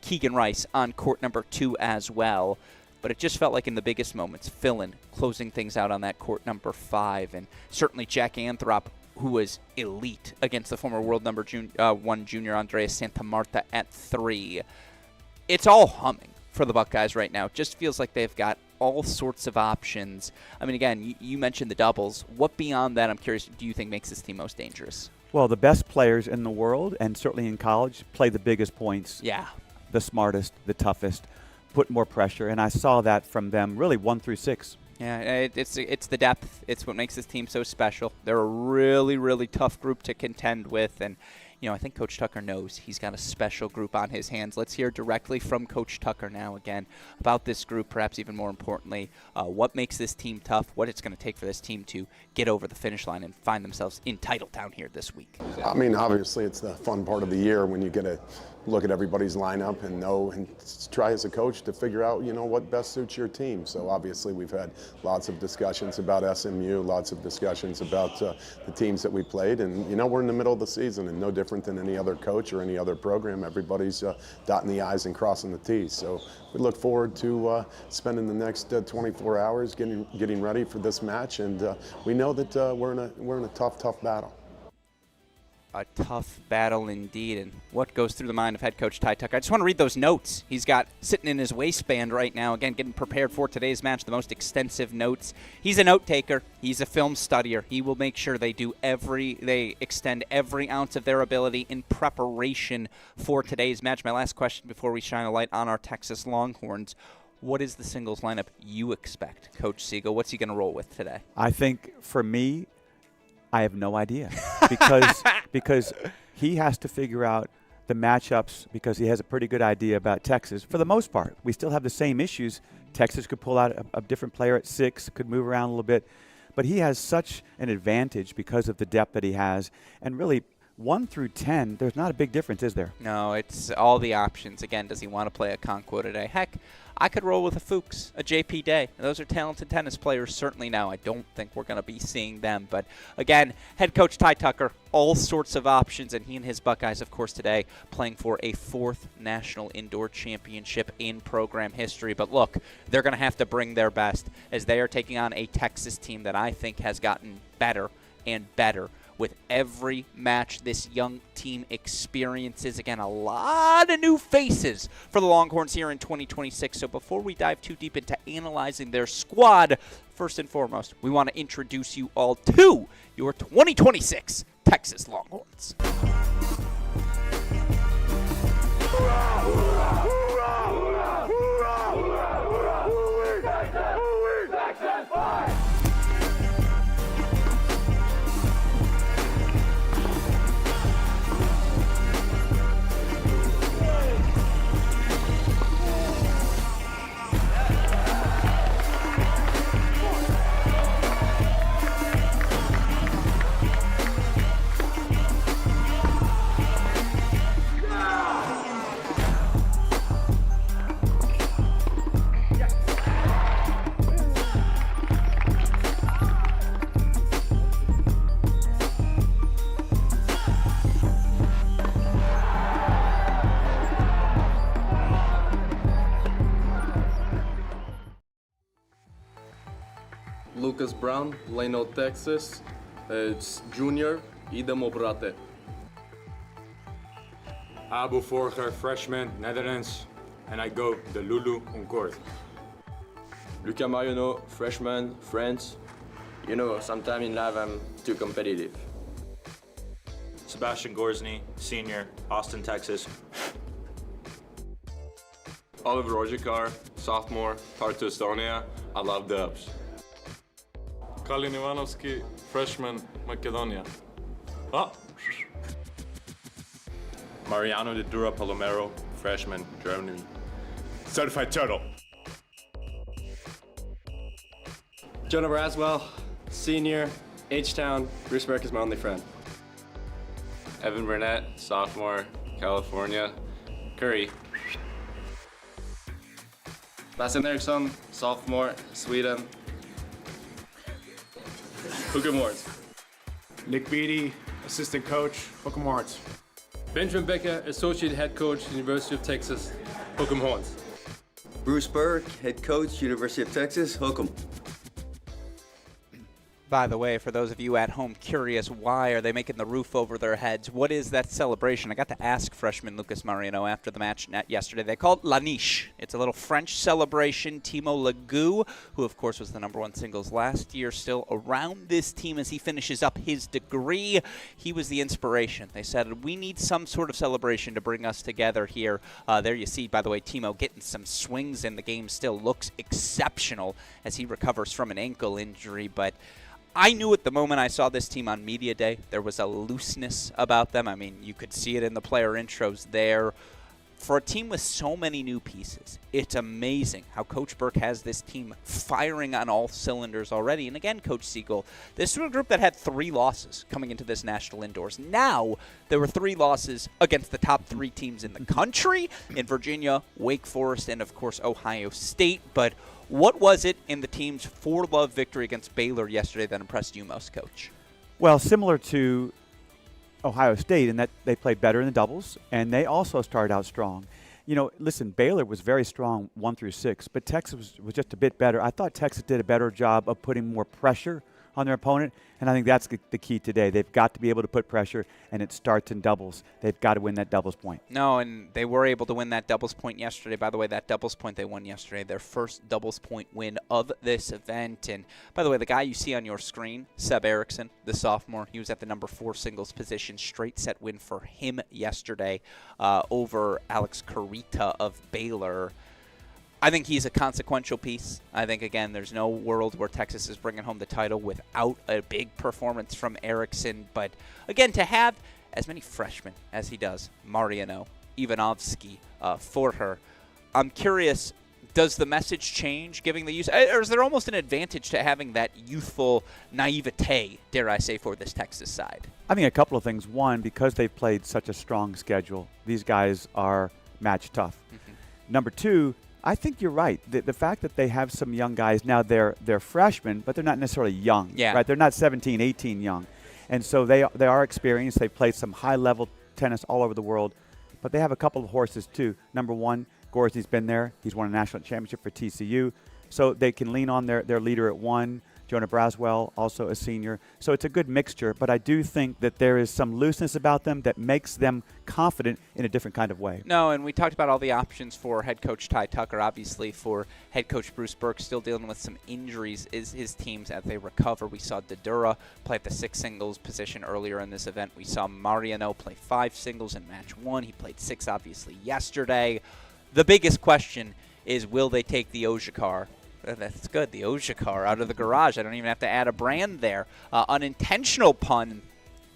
Keegan Rice on court number 2 as well. But it just felt like in the biggest moments, Fillin closing things out on that court number 5, and certainly Jack Anthrop, who was elite against the former world number 1 junior Andreas Santamarta at 3. It's all humming for the Buckeyes right now. It just feels like they've got all sorts of options. I mean, again, you mentioned the doubles. What beyond that, I'm curious, do you think makes this team most dangerous? Well, the best players in the world, and certainly in college, play the biggest points. Yeah. The smartest, the toughest, put more pressure, and I saw that from them really 1 through 6. Yeah, it's the depth. It's what makes this team so special. They're a really, really tough group to contend with, and I think Coach Tucker knows he's got a special group on his hands. Let's hear directly from Coach Tucker now again about this group, perhaps even more importantly, what makes this team tough, what it's going to take for this team to get over the finish line and find themselves in Titletown here this week. I mean, obviously it's the fun part of the year when you get to look at everybody's lineup and know and try as a coach to figure out, what best suits your team. So obviously we've had lots of discussions about SMU, lots of discussions about the teams that we played, and we're in the middle of the season and no different than any other coach or any other program. Everybody's dotting the I's and crossing the T's. So we look forward to spending the next 24 hours getting ready for this match, and we know that we're in a tough battle. A tough battle indeed. And what goes through the mind of head coach Ty Tucker? I just want to read those notes he's got sitting in his waistband right now. Again, getting prepared for today's match, the most extensive notes. He's a note taker. He's a film studier. He will make sure they extend every ounce of their ability in preparation for today's match. My last question before we shine a light on our Texas Longhorns. What is the singles lineup you expect, Coach Siegel? What's he going to roll with today? I think for me, I have no idea because he has to figure out the matchups because he has a pretty good idea about Texas. For the most part, we still have the same issues. Texas could pull out a different player at 6, could move around a little bit. But he has such an advantage because of the depth that he has. And really, 1 through 10, there's not a big difference, is there? No, it's all the options. Again, does he want to play a Conquo today? Heck, I could roll with a Fuchs, a JP Day. Those are talented tennis players certainly now. I don't think we're going to be seeing them. But again, head coach Ty Tucker, all sorts of options. And he and his Buckeyes, of course, today playing for a 4th national indoor championship in program history. But look, they're going to have to bring their best as they are taking on a Texas team that I think has gotten better and better with every match this young team experiences. Again, a lot of new faces for the Longhorns here in 2026. So before we dive too deep into analyzing their squad, first and foremost, we want to introduce you all to your 2026 Texas Longhorns. Lucas Brown, Plano, Texas. It's junior, idemo brate. Abu Forger, freshman, Netherlands, and I go the Lulu on court. Luca Mariono, freshman, France. You know, sometime in life I'm too competitive. Sebastian Gorsny, senior, Austin, Texas. Oliver Ojikar, sophomore, Tartu, Estonia. I love dubs. Kalin Ivanovski, freshman, Macedonia. Oh. Mariano de Dura Palomero, freshman, Germany. Certified turtle. Jonah Braswell, senior, H-Town. Bruce Burke is my only friend. Evan Burnett, sophomore, California. Curry. Bastian Eriksson, sophomore, Sweden. Hook'em Horns. Nick Beattie, assistant coach, Hook'em Horns. Benjamin Becker, associate head coach, University of Texas, Hook'em Horns. Bruce Burke, head coach, University of Texas, Hook'em. By the way, for those of you at home curious, why are they making the roof over their heads? What is that celebration? I got to ask freshman Lucas Mariano after the match yesterday. They call it La Niche. It's a little French celebration. Timo Legou, who of course was the #1 singles last year, still around this team as he finishes up his degree. He was the inspiration. They said, we need some sort of celebration to bring us together here. There you see, by the way, Timo getting some swings in the game. Still looks exceptional as he recovers from an ankle injury, but I knew at the moment I saw this team on Media Day, there was a looseness about them. I mean, you could see it in the player intros there. For a team with so many new pieces, it's amazing how Coach Burke has this team firing on all cylinders already. And again, Coach Siegel, this was a group that had 3 losses coming into this national indoors. Now, there were 3 losses against the top 3 teams in the country, in Virginia, Wake Forest, and of course, Ohio State. But what was it in the team's 4-love victory against Baylor yesterday that impressed you most, Coach? Well, similar to Ohio State in that they played better in the doubles, and they also started out strong. You know, listen, Baylor was very strong 1 through 6, but Texas was just a bit better. I thought Texas did a better job of putting more pressure on their opponent, and I think that's the key today. They've got to be able to put pressure, and it starts in doubles. They've got to win that doubles point. No, and they were able to win that doubles point yesterday. By the way, that doubles point they won yesterday, their first doubles point win of this event. And by the way, the guy you see on your screen, Seb Erickson, the sophomore, he was at the #4 singles position. Straight set win for him yesterday over Alex Carita of Baylor. I think he's a consequential piece. I think, again, there's no world where Texas is bringing home the title without a big performance from Erickson. But, again, to have as many freshmen as he does, Mariano, Ivanovsky, for her. I'm curious, does the message change giving the use, or is there almost an advantage to having that youthful naivete, dare I say, for this Texas side? I think a couple of things. One, because they've played such a strong schedule, these guys are match tough. Number two, I think you're right. The fact that they have some young guys, now they're freshmen, but they're not necessarily young. Yeah. Right? They're not 17, 18 young. And so they are experienced. They've played some high-level tennis all over the world. But they have a couple of horses, too. Number one, Gorsny's been there. He's won a national championship for TCU. So they can lean on their leader at one. Jonah Braswell, also a senior. So it's a good mixture, but I do think that there is some looseness about them that makes them confident in a different kind of way. No, and we talked about all the options for head coach Ty Tucker. Obviously, for head coach Bruce Burke, still dealing with some injuries is his teams as they recover. We saw Dedura play at the 6 singles position earlier in this event. We saw Mariano play 5 singles in match 1. He played 6, obviously, yesterday. The biggest question is, will they take the Ojikar? That's good, the Ojikar, out of the garage. I don't even have to add a brand there. Unintentional pun.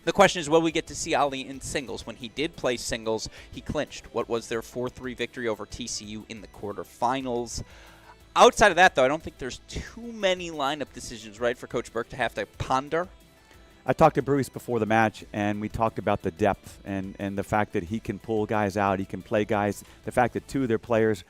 The question is, will we get to see Ali in singles? When he did play singles, he clinched what was their 4-3 victory over TCU in the quarterfinals. Outside of that, though, I don't think there's too many lineup decisions, right, for Coach Burke to have to ponder. I talked to Bruce before the match, and we talked about the depth and the fact that he can pull guys out, he can play guys, the fact that 2 of their players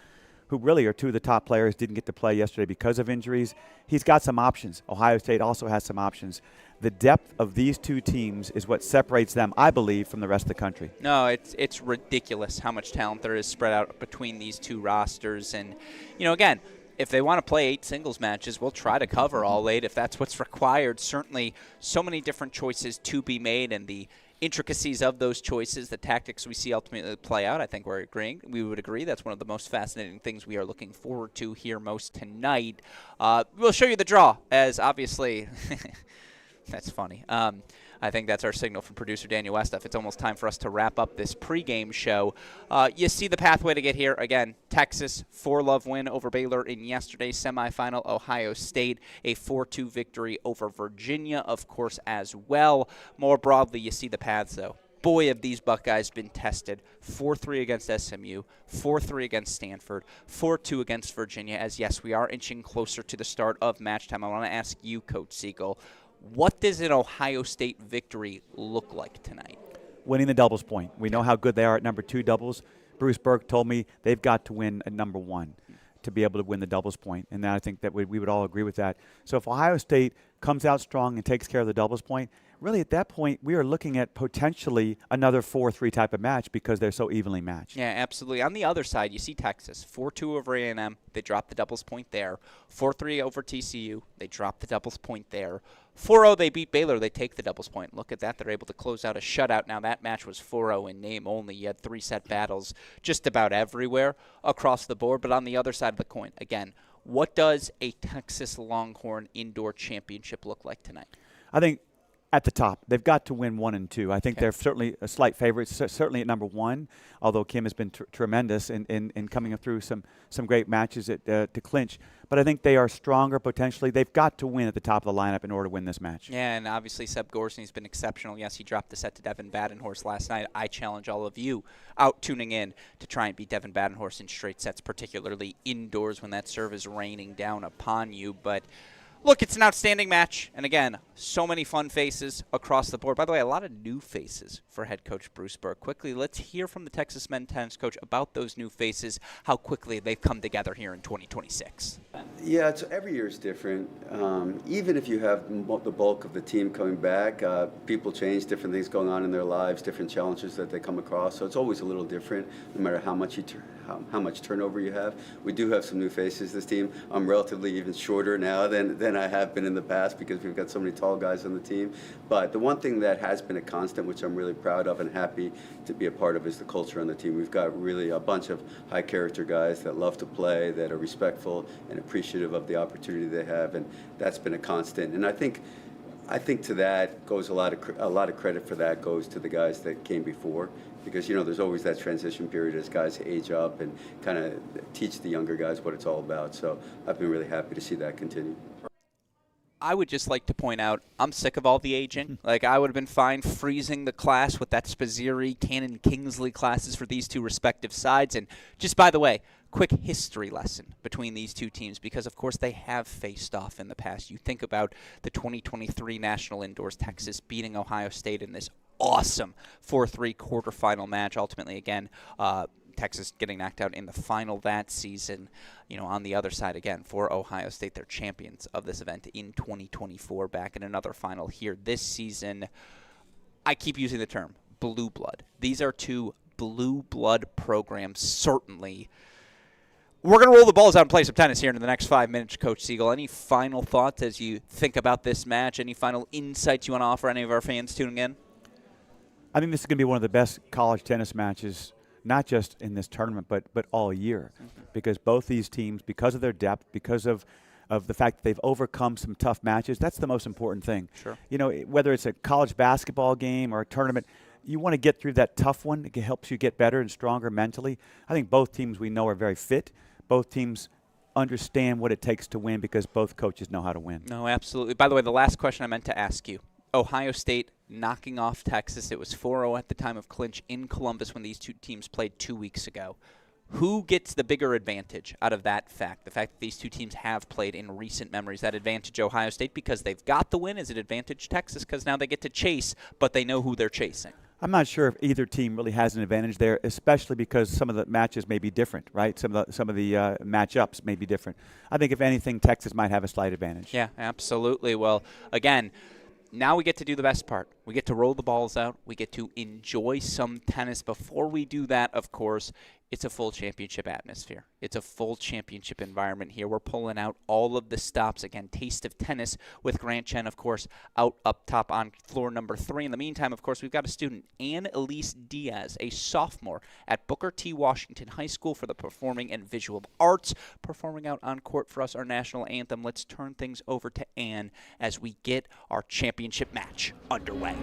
who really are 2 of the top players didn't get to play yesterday because of injuries. He's got some options. Ohio State also has some options. The depth of these 2 teams is what separates them, I believe, from the rest of the country. No, it's ridiculous how much talent there is spread out between these 2 rosters. And, you know, again, if they want to play 8 singles matches, we'll try to cover all 8 if that's what's required. Certainly so many different choices to be made, and the intricacies of those choices, the tactics we see ultimately play out, I think we would agree that's one of the most fascinating things we are looking forward to here most tonight. We'll show you the draw, as obviously that's funny. I think that's our signal from producer Daniel Westhoff. It's almost time for us to wrap up this pregame show. You see the pathway to get here. Again, Texas, 4-love win over Baylor in yesterday's semifinal. Ohio State, a 4-2 victory over Virginia, of course, as well. More broadly, you see the paths, though. Boy, have these Buckeyes been tested. 4-3 against SMU, 4-3 against Stanford, 4-2 against Virginia, as, yes, we are inching closer to the start of match time. I want to ask you, Coach Siegel, what does an Ohio State victory look like tonight? Winning the doubles point. We know how good they are at number 2 doubles. Bruce Burke told me they've got to win at number 1 to be able to win the doubles point, and I think that we would all agree with that. So if Ohio State comes out strong and takes care of the doubles point, really at that point we are looking at potentially another 4-3 type of match because they're so evenly matched. Yeah, absolutely. On the other side, you see Texas, 4-2 over A&M. They dropped the doubles point there. 4-3 over TCU. They dropped the doubles point there. 4-0, they beat Baylor. They take the doubles point. Look at that. They're able to close out a shutout. Now, that match was 4-0 in name only. You had 3-set battles just about everywhere across the board. But on the other side of the coin, again, what does a Texas Longhorn Indoor Championship look like tonight? I think at the top, they've got to win 1 and 2. I think they're certainly a slight favorite, certainly at number 1, although Kim has been tremendous in coming through some great matches to clinch. But I think they are stronger potentially. They've got to win at the top of the lineup in order to win this match. Yeah, and obviously Seb Gorsny's been exceptional. Yes, he dropped the set to Devin Badenhorst last night. I challenge all of you out tuning in to try and beat Devin Badenhorst in straight sets, particularly indoors when that serve is raining down upon you. But look, it's an outstanding match. And again, so many fun faces across the board. By the way, a lot of new faces for head coach Bruce Burke. Quickly, let's hear from the Texas men's tennis coach about those new faces, how quickly they've come together here in 2026. Yeah, every year is different. Even if you have the bulk of the team coming back, people change, different things going on in their lives, different challenges that they come across. So it's always a little different, no matter how much how much turnover you have. We do have some new faces this team. I'm relatively even shorter now than I have been in the past because we've got so many tall guys on the team. But the one thing that has been a constant, which I'm really proud of and happy to be a part of, is the culture on the team. We've got really a bunch of high character guys that love to play, that are respectful and appreciative of the opportunity they have, and that's been a constant. And I think to that goes a lot of credit for that goes to the guys that came before, because there's always that transition period as guys age up and kind of teach the younger guys what it's all about. So I've been really happy to see that continue. I would just like to point out, I'm sick of all the aging. Like, I would have been fine freezing the class with that Spazzeri, Cannon, Kingsley classes for these two respective sides. And just by the way, quick history lesson between these two teams, because, of course, they have faced off in the past. You think about the 2023 National Indoors, Texas beating Ohio State in this awesome 4-3 quarterfinal match. Ultimately, again, Texas getting knocked out in the final that season. You know, on the other side, again, for Ohio State, they're champions of this event in 2024, back in another final here this season. I keep using the term blue blood. These are two blue blood programs, certainly. We're going to roll the balls out and play some tennis here in the next 5 minutes, Coach Siegel. Any final thoughts as you think about this match? Any final insights you want to offer any of our fans tuning in? I think this is going to be one of the best college tennis matches, not just in this tournament, but all year, because both these teams, because of their depth, because of the fact that they've overcome some tough matches, that's the most important thing. Sure. You know, whether it's a college basketball game or a tournament, you want to get through that tough one. It helps you get better and stronger mentally. I think both teams we know are very fit. Both teams understand what it takes to win because both coaches know how to win. No, absolutely. By the way, the last question I meant to ask you, Ohio State knocking off Texas. It was 4-0 at the time of clinch in Columbus when these two teams played 2 weeks ago. Who gets the bigger advantage out of that fact? The fact that these two teams have played in recent memories. That advantage Ohio State because they've got the win? Is it advantage Texas because now they get to chase, but they know who they're chasing? I'm not sure if either team really has an advantage there, especially because some of the matches may be different, right? Some of the matchups may be different. I think if anything, Texas might have a slight advantage. Yeah, absolutely. Well, again, now we get to do the best part. We get to roll the balls out. We get to enjoy some tennis. Before we do that, of course, it's a full championship atmosphere. It's a full championship environment here. We're pulling out all of the stops. Again, Taste of Tennis with Grant Chen, of course, out up top on floor number 3. In the meantime, of course, we've got a student, Ann Elise Diaz, a sophomore at Booker T. Washington High School for the Performing and Visual Arts, performing out on court for us our national anthem. Let's turn things over to Ann as we get our championship match underway.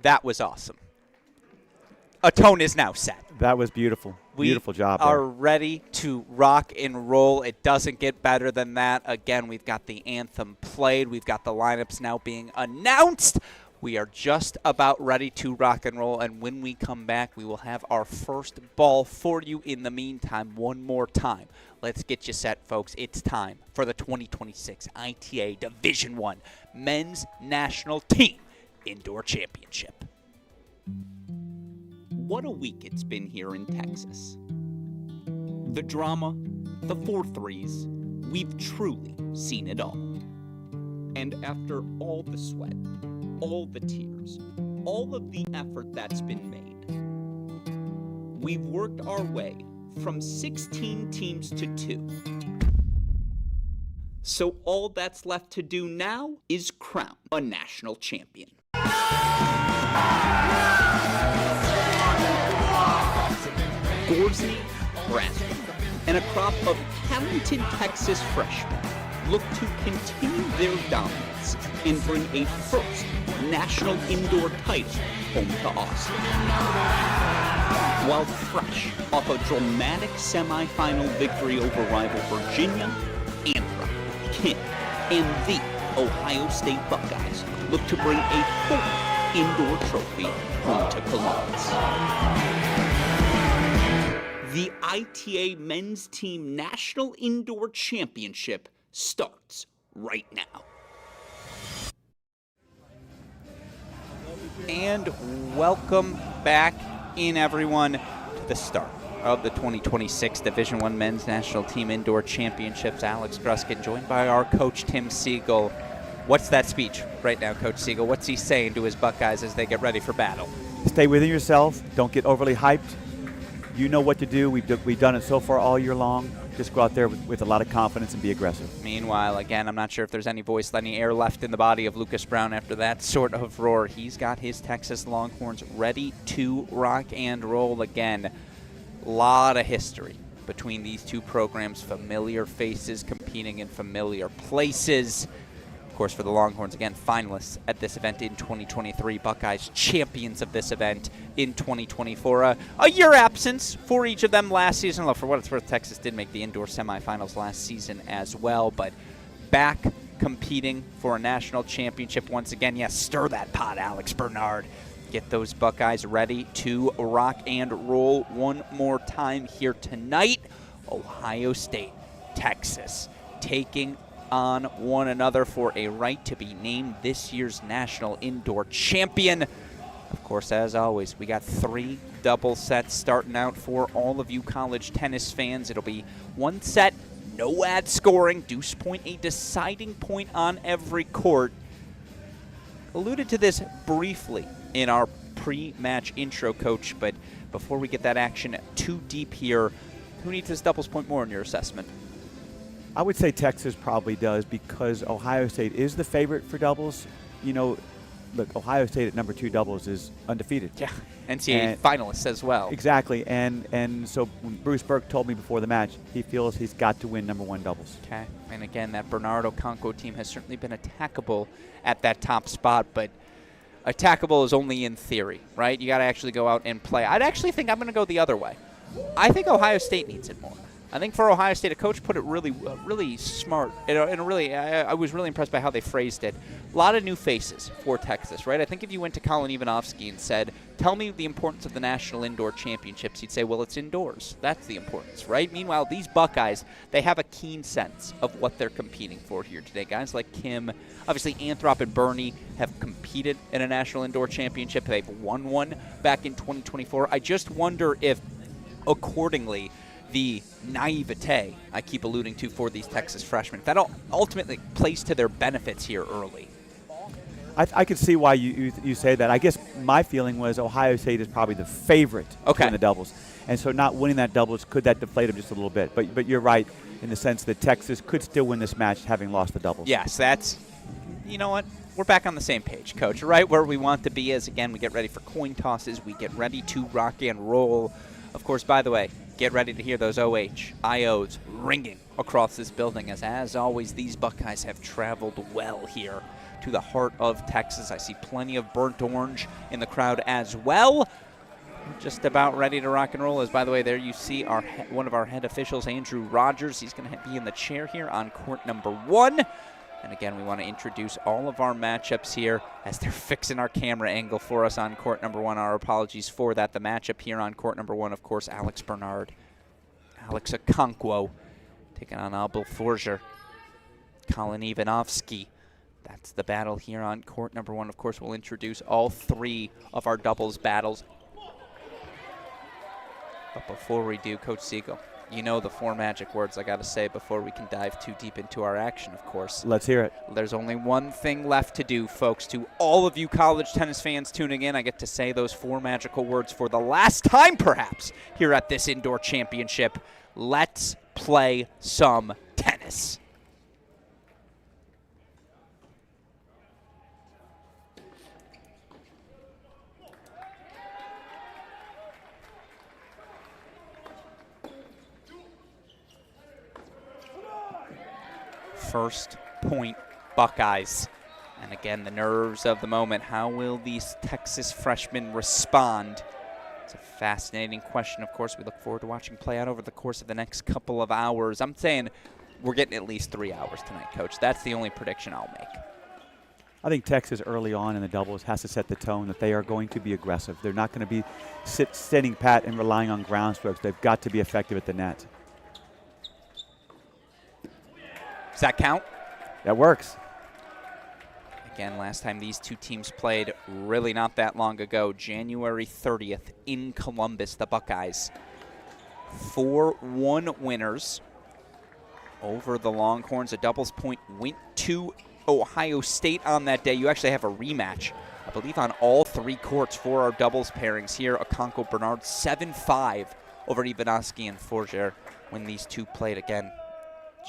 That was awesome. A tone is now set. That was beautiful. Beautiful job. We are ready to rock and roll. It doesn't get better than that. Again, we've got the anthem played. We've got the lineups now being announced. We are just about ready to rock and roll, and when we come back, we will have our first ball for you. In the meantime, one more time, let's get you set, folks. It's time for the 2026 ITA Division I Men's National Team Indoor Championship. What a week it's been here in Texas. The drama, the 4-3s, we've truly seen it all. And after all the sweat, all the tears, all of the effort that's been made, we've worked our way from 16 teams to 2. So all that's left to do now is crown a national champion. Gorsny, Braswell, and a crop of talented Texas freshmen look to continue their dominance and bring a first national indoor title home to Austin. While fresh off a dramatic semifinal victory over rival Virginia, Anthem, Kim, and the Ohio State Buckeyes look to bring a fourth indoor trophy home to Columbus. The ITA Men's Team National Indoor Championship starts right now. And welcome back in, everyone, to the start of the 2026 Division I Men's National Team Indoor Championships. Alex Gruskin, joined by our coach, Tim Siegel. What's that speech right now, Coach Siegel? What's he saying to his Buckeyes as they get ready for battle? Stay within yourself. Don't get overly hyped. You know what to do. We've done it so far all year long. Just go out there with a lot of confidence and be aggressive. Meanwhile, again, I'm not sure if there's any voice, any air left in the body of Lucas Brown after that sort of roar. He's got his Texas Longhorns ready to rock and roll again. A lot of history between these two programs. Familiar faces competing in familiar places. Of course, for the Longhorns, again, finalists at this event in 2023. Buckeyes champions of this event in 2024. A year absence for each of them last season. Although for what it's worth, Texas did make the indoor semifinals last season as well. But back competing for a national championship once again. Yes, stir that pot, Alex Bernard. Get those Buckeyes ready to rock and roll one more time here tonight. Ohio State, Texas, taking on one another for a right to be named this year's national indoor champion. Of course, as always, we got 3 double sets starting out for all of you college tennis fans. It'll be 1 set, no ad scoring, deuce point, a deciding point on every court. Alluded to this briefly in our pre-match intro, Coach, but before we get that action too deep here, who needs this doubles point more in your assessment? I would say Texas probably does, because Ohio State is the favorite for doubles. You know, look, Ohio State at number 2 doubles is undefeated. Yeah, NCAA finalists as well. Exactly, and so when Bruce Burke told me before the match, he feels he's got to win number 1 doubles. Okay, and again, that Bernardo Conco team has certainly been attackable at that top spot, but attackable is only in theory, right? You got to actually go out and play. I'd actually think I'm going to go the other way. I think Ohio State needs it more. I think for Ohio State, a coach put it really smart. I was really impressed by how they phrased it. A lot of new faces for Texas, right? I think if you went to Colin Ivanovsky and said, tell me the importance of the National Indoor Championships, he'd say, well, it's indoors. That's the importance, right? Meanwhile, these Buckeyes, they have a keen sense of what they're competing for here today. Guys like Kim, obviously Anthrop and Bernie have competed in a National Indoor Championship. They've won one back in 2024. I just wonder if, accordingly, the naivete I keep alluding to for these Texas freshmen, that ultimately plays to their benefits here early. I could see why you say that. I guess my feeling was Ohio State is probably the favorite to win the doubles. And so not winning that doubles, could that deflate them just a little bit? But you're right in the sense that Texas could still win this match having lost the doubles. Yes, that's, you know what? We're back on the same page, Coach. Right where we want to be as, again, we get ready for coin tosses. We get ready to rock and roll. Of course, by the way, get ready to hear those IOs ringing across this building as always, these Buckeyes have traveled well here to the heart of Texas. I see plenty of burnt orange in the crowd as well. Just about ready to rock and roll. As, by the way, there you see one of our head officials, Andrew Rogers. He's going to be in the chair here on court number 1. And again, we want to introduce all of our matchups here as they're fixing our camera angle for us on court number 1. Our apologies for that. The matchup here on court number 1, of course, Alex Bernard, Alex Okonkwo taking on Abel Forger, Colin Ivanovsky. That's the battle here on court number 1. Of course, we'll introduce all 3 of our doubles battles. But before we do, Coach Siegel, you know the 4 magic words I got to say before we can dive too deep into our action, of course. Let's hear it. There's only one thing left to do, folks. To all of you college tennis fans tuning in, I get to say those 4 magical words for the last time, perhaps, here at this indoor championship. Let's play some tennis. First point, Buckeyes. And again, the nerves of the moment. How will these Texas freshmen respond? It's a fascinating question, of course. We look forward to watching play out over the course of the next couple of hours. I'm saying we're getting at least 3 hours tonight, Coach. That's the only prediction I'll make. I think Texas early on in the doubles has to set the tone that they are going to be aggressive. They're not going to be sitting pat and relying on ground strokes. They've got to be effective at the net. Does that count? That works. Again, last time these two teams played, really not that long ago, January 30th in Columbus, the Buckeyes. 4-1 winners over the Longhorns. A doubles point went to Ohio State on that day. You actually have a rematch, I believe, on all 3 courts for our doubles pairings here. Okonkwo Bernard 7-5 over Ivanovsky and Forger when these two played again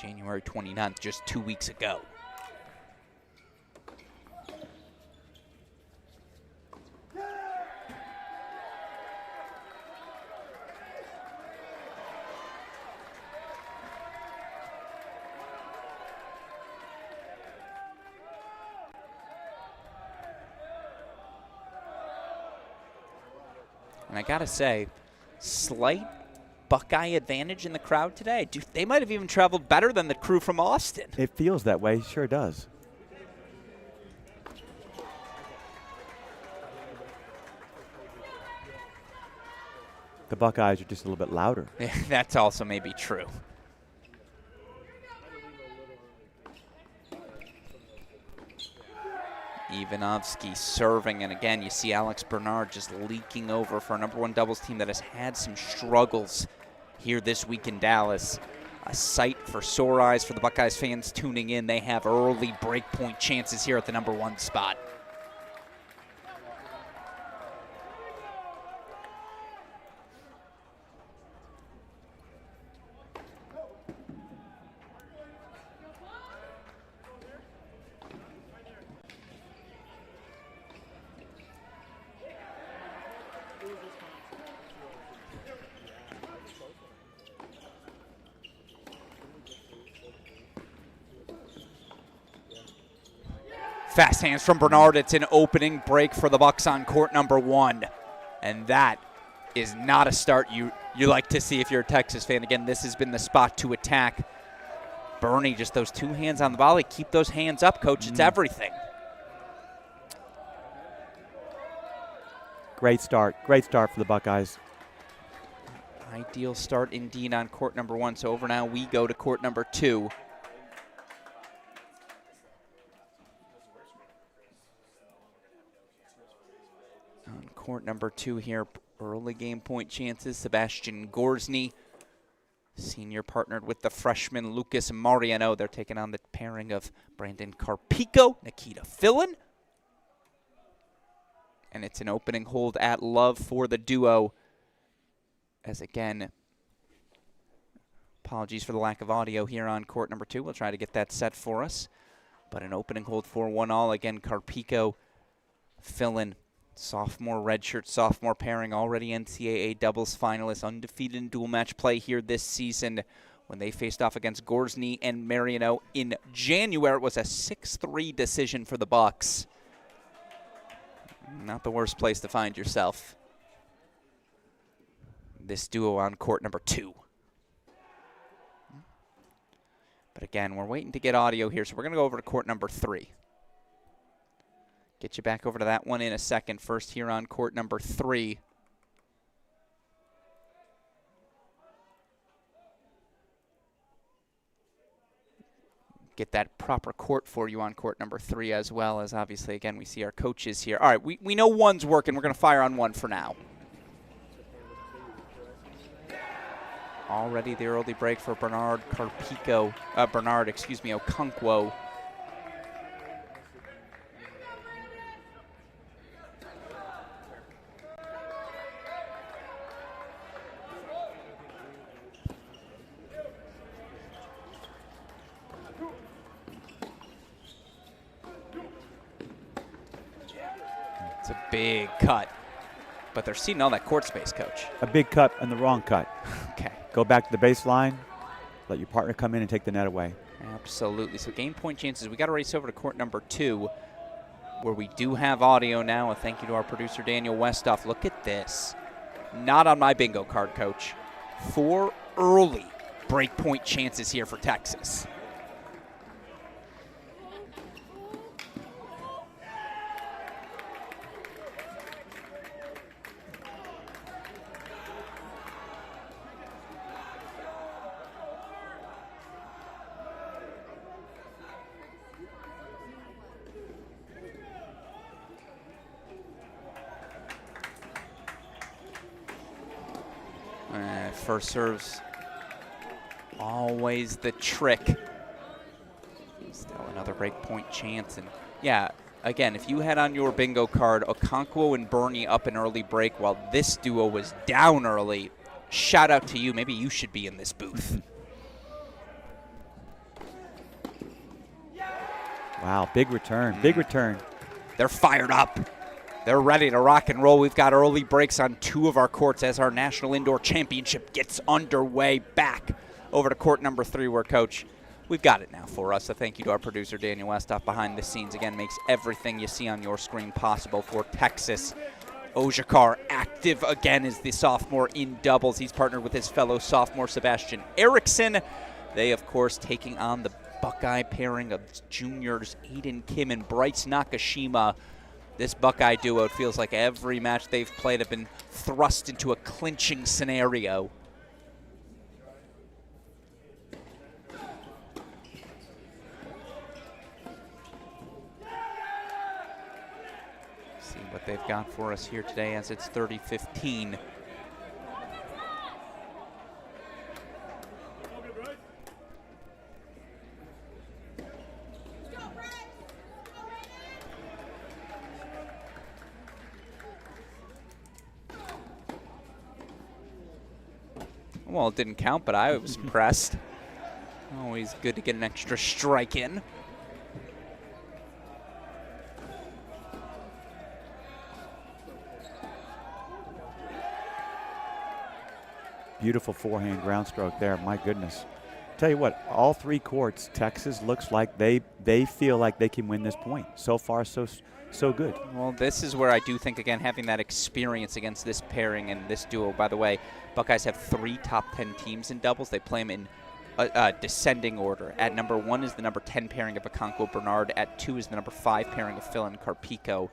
January 29th, just 2 weeks ago. And I gotta say, slight Buckeye advantage in the crowd today. They might have even traveled better than the crew from Austin. It feels that way, sure does. The Buckeyes are just a little bit louder. Yeah, that's also maybe true. Ivanovsky serving, and again, you see Alex Bernard just leaking over for a #1 doubles team that has had some struggles here this week in Dallas. A sight for sore eyes for the Buckeyes fans tuning in. They have early breakpoint chances here at the #1 spot. Fast hands from Bernard. It's an opening break for the Bucks on court #1. And that is not a start you like to see if you're a Texas fan. Again, this has been the spot to attack. Bernie, just those 2 hands on the volley. Keep those hands up, Coach. It's everything. Great start for the Buckeyes. Ideal start indeed on court #1. So over now we go to court #2. On court #2 here, early game point chances. Sebastian Gorsny, senior, partnered with the freshman Lucas Mariano. They're taking on the pairing of Brandon Carpico, Nikita Fillin. And it's an opening hold at love for the duo. As again, apologies for the lack of audio here on court #2. We'll try to get that set for us. But an opening hold for 1-all. Again, Carpico, Fillin, sophomore, redshirt sophomore pairing, already NCAA doubles finalists, undefeated in dual match play here this season. When they faced off against Gorsny and Mariano in January, it was a 6-3 decision for the Bucks. Not the worst place to find yourself. This duo on court #2. But again, we're waiting to get audio here, so we're going to go over to court #3. Get you back over to that one in a second. First here on court #3. Get that proper court for you on court #3 as well, as obviously, again, we see our coaches here. All right, we know one's working. We're going to fire on one for now. Already the early break for Okonkwo. It's a big cut, but they're seeing all that court space, Coach. A big cut and the wrong cut. Okay. Go back to the baseline. Let your partner come in and take the net away. Absolutely. So game point chances. We got to race over to court number 2, where we do have audio now. A thank you to our producer, Daniel Westoff. Look at this. Not on my bingo card, Coach. 4 early break point chances here for Texas. First serves always the trick. Still another break point chance. And yeah, again, if you had on your bingo card Okonkwo and Bernie up an early break while this duo was down early, shout out to you. Maybe you should be in this booth. Wow, big return, big return. They're fired up. They're ready to rock and roll. We've got early breaks on 2 of our courts as our National Indoor Championship gets underway. Back over to court number 3 where, Coach, we've got it now for us. So thank you to our producer, Daniel Westoff, behind the scenes. Again, makes everything you see on your screen possible for Texas. Ojakar active again as the sophomore in doubles. He's partnered with his fellow sophomore, Sebastian Erickson. They, of course, taking on the Buckeye pairing of juniors Aiden Kim and Bryce Nakashima. This Buckeye duo, it feels like every match they've played have been thrust into a clinching scenario. See what they've got for us here today as it's 30-15. Well, it didn't count, but I was impressed. Always good to get an extra strike in. Beautiful forehand ground stroke there. My goodness. Tell you what, all 3 courts, Texas looks like they feel like they can win this point. So far, so good. Well, this is where I do think, again, having that experience against this pairing and this duo. By the way, Buckeyes have 3 top 10 teams in doubles. They play them in descending order. At number 1 is the number 10 pairing of Okonkwo Bernard. At 2 is the number 5 pairing of Phil and Carpico.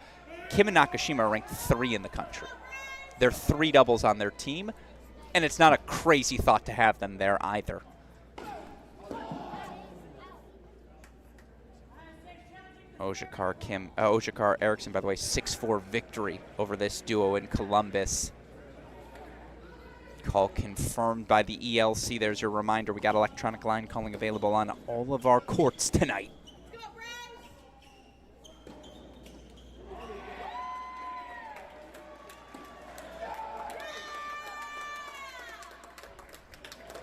Kim and Nakashima are ranked 3 in the country. There are 3 doubles on their team, and it's not a crazy thought to have them there either. Ojakar Erickson, by the way, 6-4 victory over this duo in Columbus. Call confirmed by the ELC. There's your reminder. We got electronic line calling available on all of our courts tonight.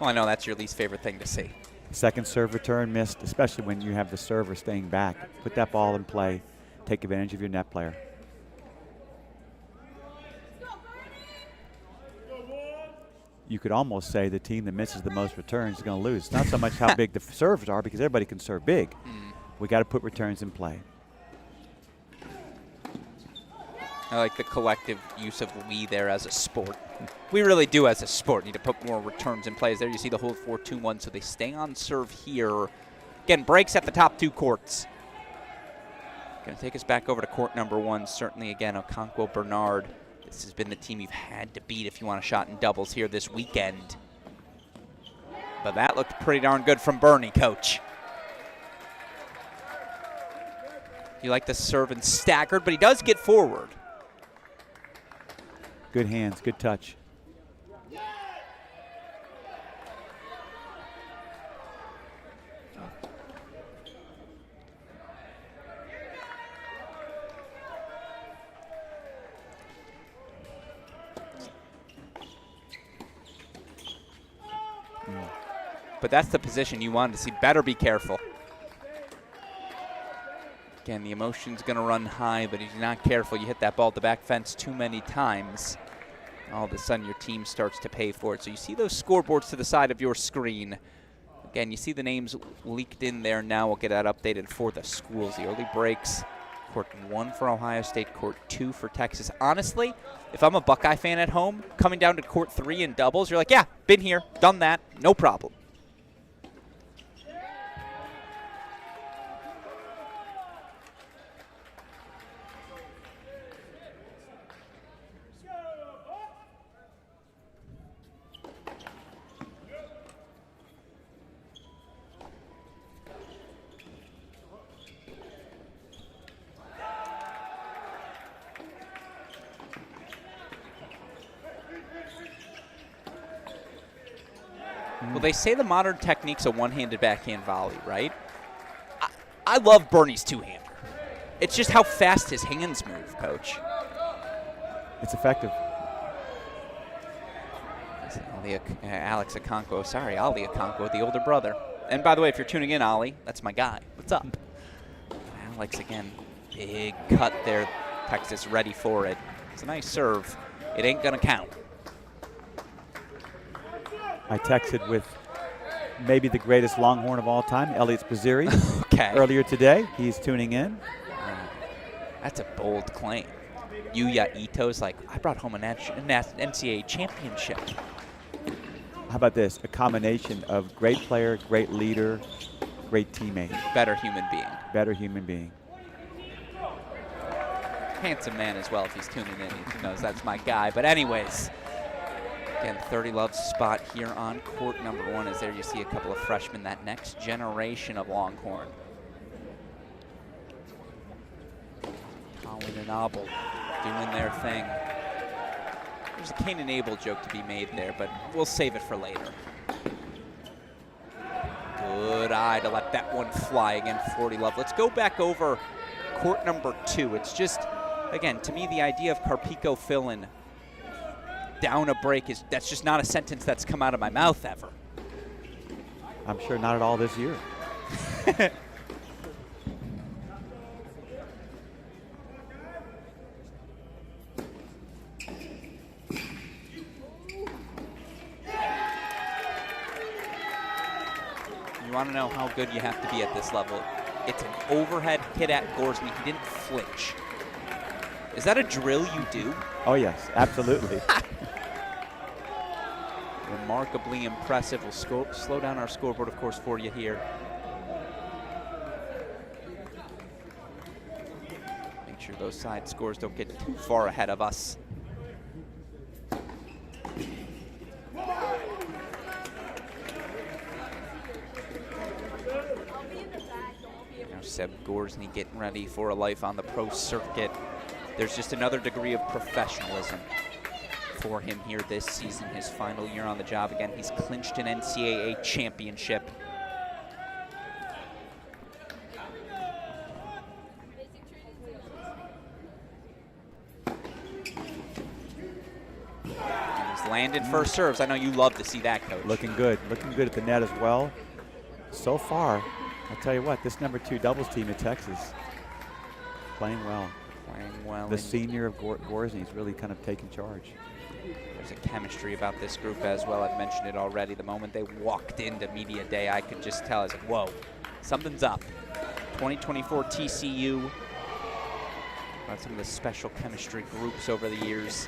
Well, I know that's your least favorite thing to see. Second serve return missed, especially when you have the server staying back. Put that ball in play. Take advantage of your net player. You could almost say the team that misses the most returns is going to lose. It's not so much how big the serves are, because everybody can serve big. We got to put returns in play. I like the collective use of we there as a sport. We really do, as a sport, need to put more returns in plays. There you see the whole 4-2-1, so they stay on serve here. Again, breaks at the top 2 courts. Going to take us back over to court number 1. Certainly, again, Okonkwo Bernard. This has been the team you've had to beat if you want a shot in doubles here this weekend. But that looked pretty darn good from Bernie, Coach. You like the serve and staggered, but he does get forward. Good hands, good touch. But that's the position you wanted to see. Better be careful. Again, the emotion's going to run high, but if you're not careful, you hit that ball at the back fence too many times, all of a sudden your team starts to pay for it. So you see those scoreboards to the side of your screen. Again, you see the names leaked in there now. We'll get that updated for the schools. The early breaks, court 1 for Ohio State, court 2 for Texas. Honestly, if I'm a Buckeye fan at home, coming down to court 3 in doubles, you're like, yeah, been here, done that, no problem. Well, they say the modern technique's a one-handed backhand volley, right? I love Bernie's two-hander. It's just how fast his hands move, Coach. It's effective. Alex Okonkwo, sorry, Ali Okonkwo, the older brother. And by the way, if you're tuning in, Ali, that's my guy. What's up? Alex again, big cut there. Texas ready for it. It's a nice serve. It ain't gonna count. I texted with maybe the greatest Longhorn of all time, Elliot Spizzirri, earlier today. He's tuning in. That's a bold claim. Yuya Ito's like, I brought home an NCAA championship. How about this? A combination of great player, great leader, great teammate. Better human being. Better human being. Handsome man as well if he's tuning in. He knows that's my guy. But anyways, again, 30 Love's spot here on court number 1 is there you see a couple of freshmen, that next generation of Longhorn. Colin and Abel doing their thing. There's a Cain and Abel joke to be made there, but we'll save it for later. Good eye to let that one fly again, 40 Love. Let's go back over court number 2. It's just, again, to me, the idea of Carpico filling down a break that's just not a sentence that's come out of my mouth ever. I'm sure not at all this year. You want to know how good you have to be at this level. It's an overhead hit at Gorsny. He didn't flinch. Is that a drill you do? Oh, yes, absolutely. Remarkably impressive. We'll slow down our scoreboard, of course, for you here. Make sure those side scores don't get too far ahead of us. Seb Gorsny getting ready for a life on the pro circuit. There's just another degree of professionalism for him here this season, his final year on the job. Again, he's clinched an NCAA championship. And he's landing first serves. I know you love to see that, Coach. Looking good at the net as well. So far, I'll tell you what, this number 2 doubles team at Texas, playing well. Playing well. The senior of Gorsny's really kind of taking charge. There's a chemistry about this group as well. I've mentioned it already. The moment they walked into media day, I could just tell. I was like, whoa, something's up. 2024 TCU. About some of the special chemistry groups over the years.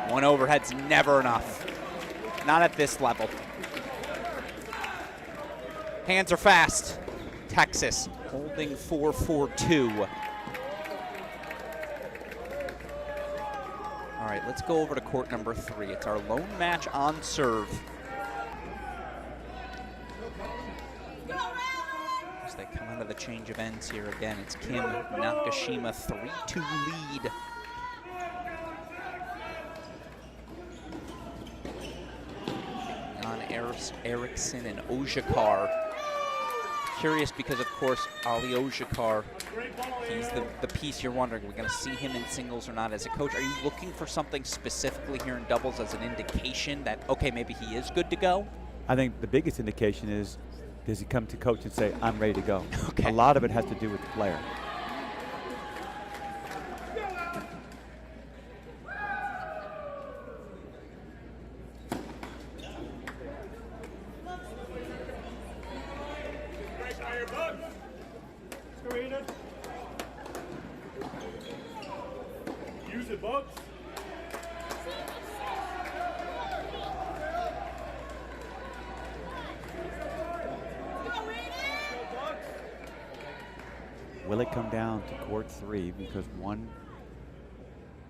One overhead's never enough. Not at this level. Hands are fast. Texas holding 4-4-2. All right, let's go over to court number 3. It's our lone match on serve. As they come out of the change of ends here again, it's Kim Nakashima, 3-2 lead. Erickson and Ojakar. Curious because, of course, Ali Ojakar, he's the piece you're wondering, we're going to see him in singles or not as a coach. Are you looking for something specifically here in doubles as an indication that, okay, maybe he is good to go? I think the biggest indication is, does he come to coach and say, I'm ready to go? Okay. A lot of it has to do with the player. Use it, Bucks. Will it come down to court 3 because 1,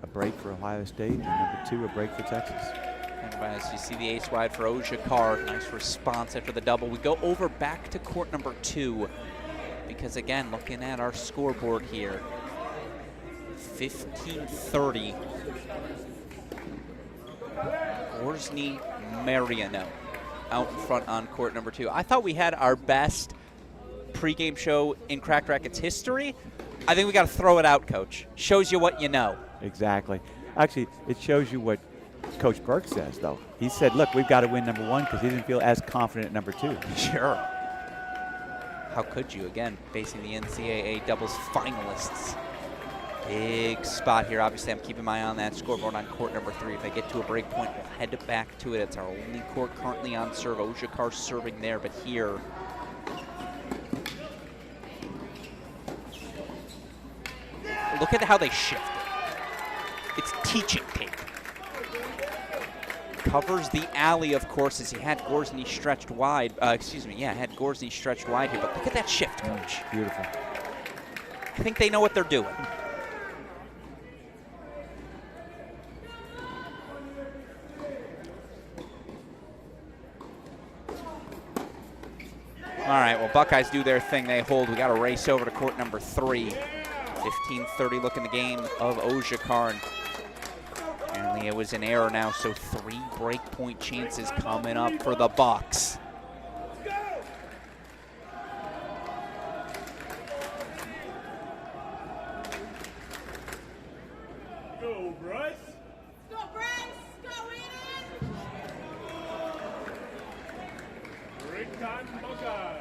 a break for Ohio State, and number 2, a break for Texas? And as you see the ace wide for Ojakar, nice response after the double. We go over back to court number 2 because, again, looking at our scoreboard here, 15:30. Gorsny Mariano out in front on court number 2. I thought we had our best pregame show in Cracked Racquets history. I think we got to throw it out, Coach. Shows you what you know. Exactly. Actually, it shows you what Coach Burke says, though. He said, look, we've got to win number 1 because he didn't feel as confident at number 2. Sure. How could you, again, facing the NCAA doubles finalists? Big spot here. Obviously, I'm keeping my eye on that scoreboard on court number 3. If I get to a break point, we'll head back to it. It's our only court currently on serve. Ojakar serving there, but here, look at how they shifted. It's teaching tape. Covers the alley, of course, as he had Gorsny stretched wide. Had Gorsny stretched wide here. But look at that shift, Coach. Beautiful. I think they know what they're doing. All right, well, Buckeyes do their thing. They hold. We got to race over to court number 3. 15:30 look in the game of Ojakar. Apparently it was an error now, so 3 breakpoint chances coming up for the Bucks. Go, Bryce. Go, Bryce. Go, Eden. Break time, Buckeyes.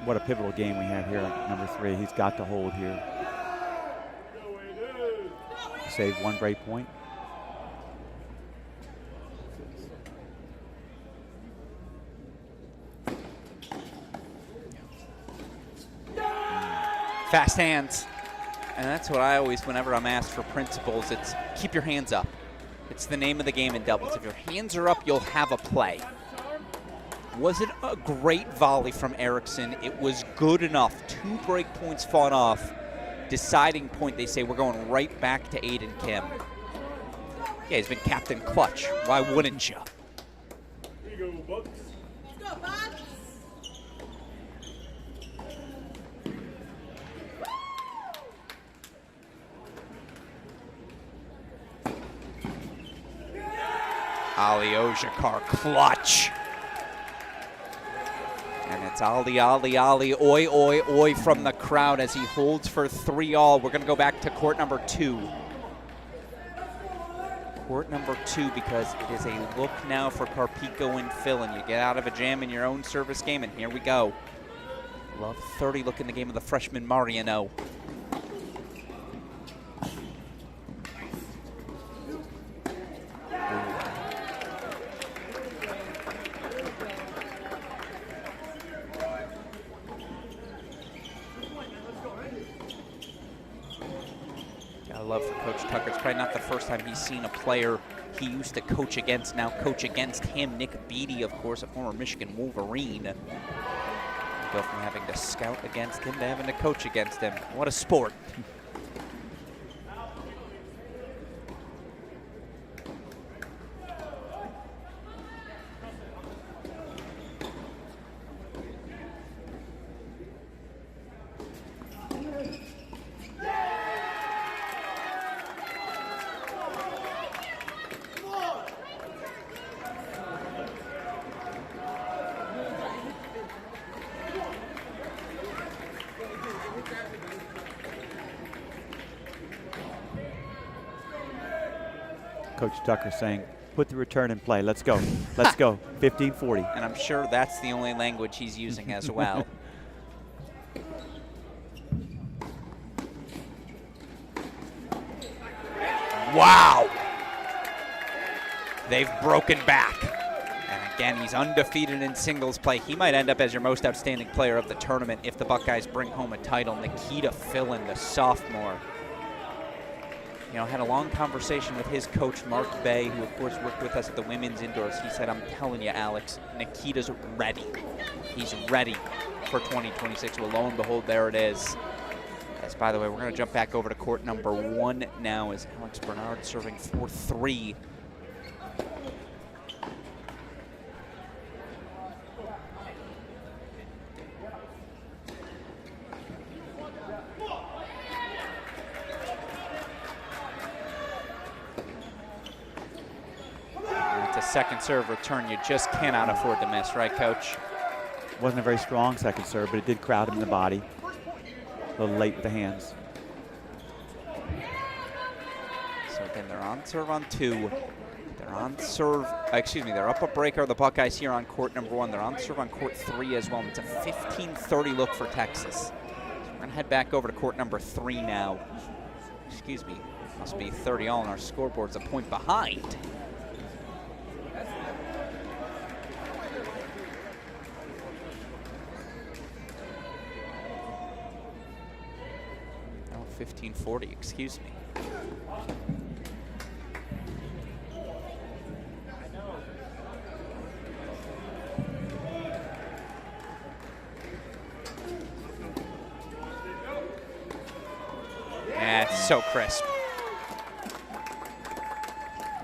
What a pivotal game we have here at number 3. He's got to hold here. Save 1 break point. Fast hands. And that's what I always, whenever I'm asked for principles, it's keep your hands up. It's the name of the game in doubles. If your hands are up, you'll have a play. Was it a great volley from Erickson? It was good enough. 2 break points fought off. Deciding point, they say we're going right back to Aiden Kim. Yeah, he's been captain clutch. Why wouldn't you? Here you go, Bucks. Let's go, Bucks. Ali Ojakar clutch. And it's Ali, Ali, Ali, oi, oi, oi from the crowd as he holds for 3-all. We're going to go back to court number 2. Court number 2 because it is a look now for Carpico and Phil, and you get out of a jam in your own service game, and here we go. Love 30 look in the game of the freshman Mariano. Love for Coach Tucker. It's probably not the first time he's seen a player he used to coach against, now coach against him. Nick Beatty, of course, a former Michigan Wolverine. Go from having to scout against him to having to coach against him. What a sport. Coach Tucker saying, put the return in play. Let's go. Let's go. 15-40. And I'm sure that's the only language he's using as well. Wow. They've broken back. And again, he's undefeated in singles play. He might end up as your most outstanding player of the tournament if the Buckeyes bring home a title. Nikita Fillin, the sophomore. You know, had a long conversation with his coach, Mark Bay, who of course worked with us at the women's indoors. He said, I'm telling you, Alex, Nikita's ready. He's ready for 2026. Well, lo and behold, there it is. Yes, by the way, we're going to jump back over to court number 1 now as Alex Bernard serving 4-3. Second serve return you just cannot afford to miss, right, Coach? Wasn't a very strong second serve, but it did crowd him in the body. A little late with the hands. So again, they're on serve on 2. They're on serve, they're up a breaker. The Buckeyes here on court number 1. They're on serve on court 3 as well. And it's a 15-30 look for Texas. So we're going to head back over to court number 3 now. Excuse me, must be 30 all, and our scoreboard's a point behind. Oh, 15-40, excuse me. It's so crisp.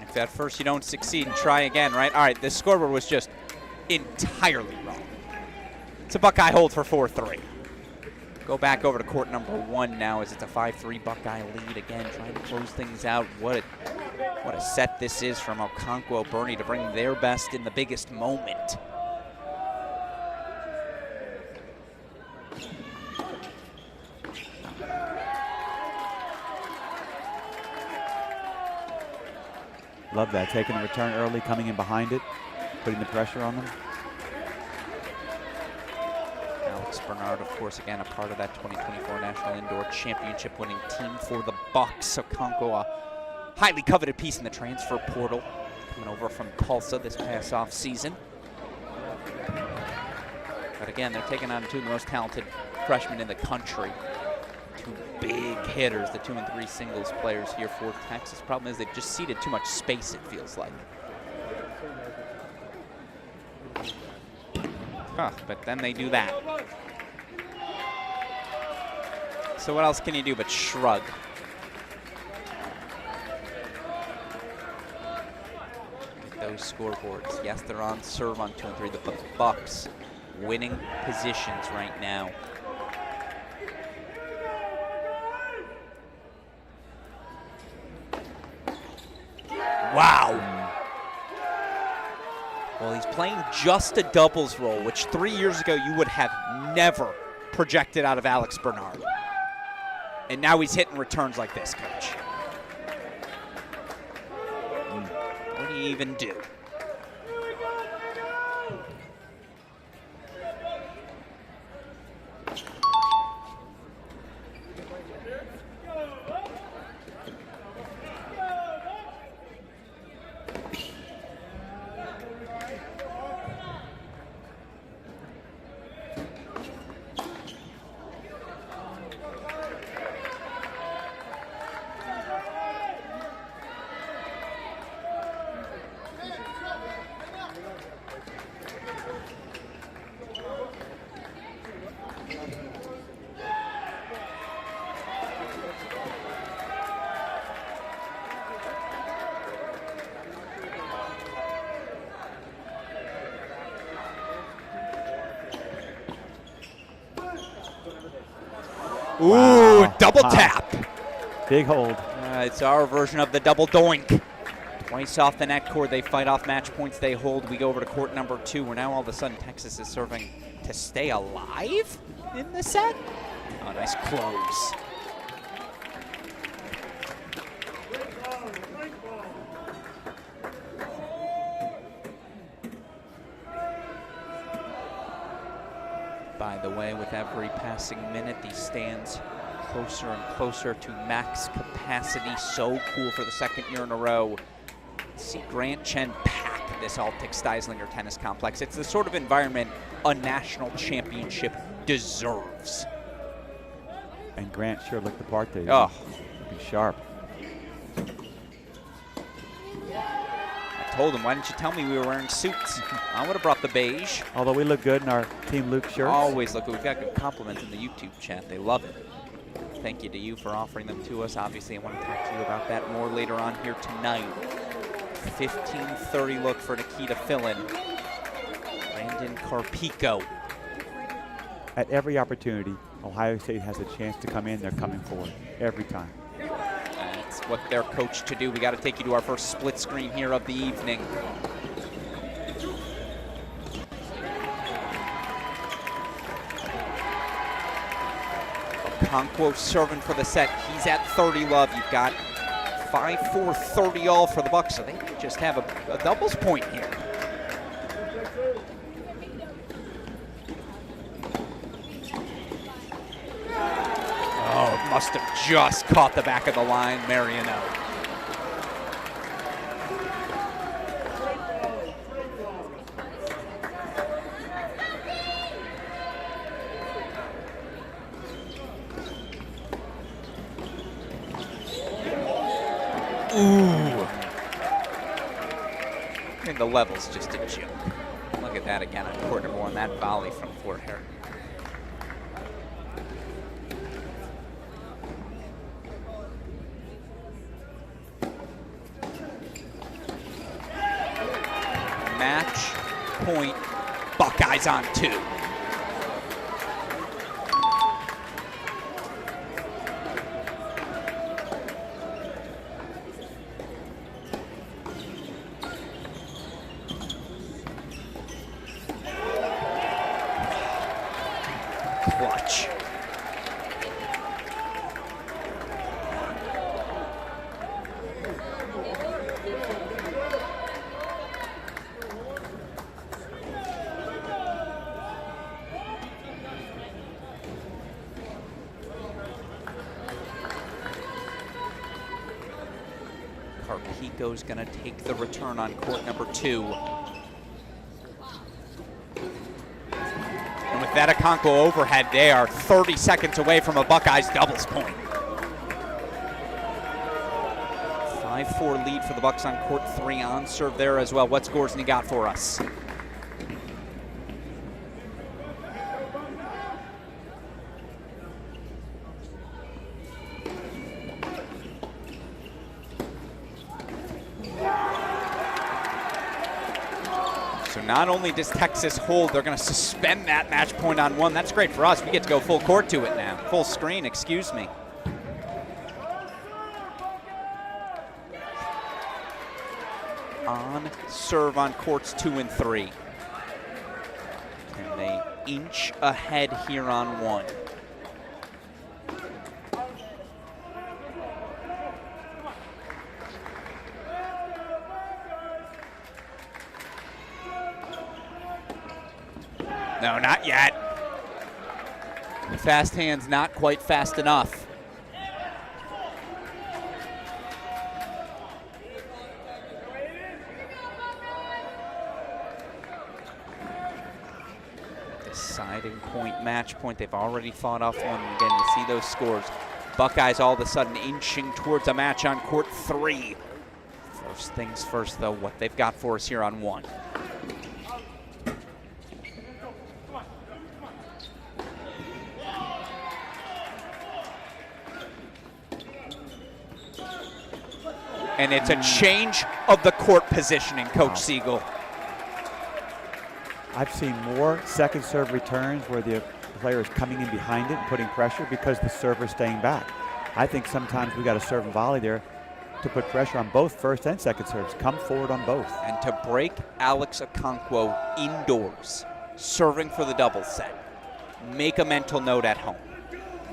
If at first you don't succeed, and try again, right? All right, this scoreboard was just entirely wrong. It's a Buckeye hold for 4-3. Go back over to court number 1 now as it's a 5-3 Buckeye lead. Again, trying to close things out. What a set this is from Okonkwo Bernie to bring their best in the biggest moment. Love that, taking the return early, coming in behind it, putting the pressure on them. Alex Bernard, of course, again, a part of that 2024 National Indoor Championship winning team for the Bucks. Okonkwo, a highly coveted piece in the transfer portal, coming over from Tulsa this past off season. But again, they're taking on 2 of the most talented freshmen in the country. 2 big hitters, the 2 and 3 singles players here for Texas. Problem is they've just ceded too much space, it feels like. But then they do that. So what else can you do but shrug? Those scoreboards. Yes, they're on serve on 2 and 3. The Bucks winning positions right now. Wow. Well, he's playing just a doubles role, which 3 years ago you would have never projected out of Alex Bernard. And now he's hitting returns like this, Coach. What do you even do? Ooh, wow. Double tap. Big hold. It's our version of the double doink. Twice off the net cord, they fight off match points, they hold. We go over to court number 2, where now all of a sudden Texas is serving to stay alive in the set. Oh, nice close. By the way, with every passing minute, these stands closer and closer to max capacity. So cool for the second year in a row. See Grant Chen pack this Altic Steislinger Tennis Complex. It's the sort of environment a national championship deserves. And Grant sure looked the part there. Oh. Looking sharp. I told him, why didn't you tell me we were wearing suits? I would have brought the beige. Although we look good in our Team Luke shirts. Always look good. We've got good compliments in the YouTube chat. They love it. Thank you to you for offering them to us. Obviously, I want to talk to you about that more later on here tonight. 15:30 look for Nikita Fillin. Brandon Carpico. At every opportunity, Ohio State has a chance to come in. They're coming forward every time. That's what they're coached to do. We got to take you to our first split screen here of the evening. Okonkwo serving for the set. He's at 30 love. You've got 5-4, 30 all for the Bucks, so they just have a doubles point here. Oh, must have just caught the back of the line, Mariano. Ooh. I mean, the level's just a joke. Look at that again on court number one, that volley from Fort Hare. Match point, Buckeyes on 2. Clutch. Carpico's going to take the return on court number 2. And with that Okonkwo overhead, they are 30 seconds away from a Buckeyes doubles point. 5-4 lead for the Bucks on court 3 on serve there as well. What scores he got for us? So not only does Texas hold, they're going to suspend that match point on 1. That's great for us. We get to go full court to it now. Full screen, excuse me. On serve on courts 2 and 3. And they inch ahead here on 1. No, not yet. Fast hands, not quite fast enough. Deciding point, match point. They've already fought off one. Again, you see those scores. Buckeyes all of a sudden inching towards a match on court 3. First things first, though, what they've got for us here on 1. And it's a change of the court positioning, Coach Siegel. I've seen more second serve returns where the player is coming in behind it and putting pressure because the server is staying back. I think sometimes we got to serve and volley there to put pressure on both first and second serves. Come forward on both. And to break Alex Okonkwo indoors, serving for the double set, make a mental note at home.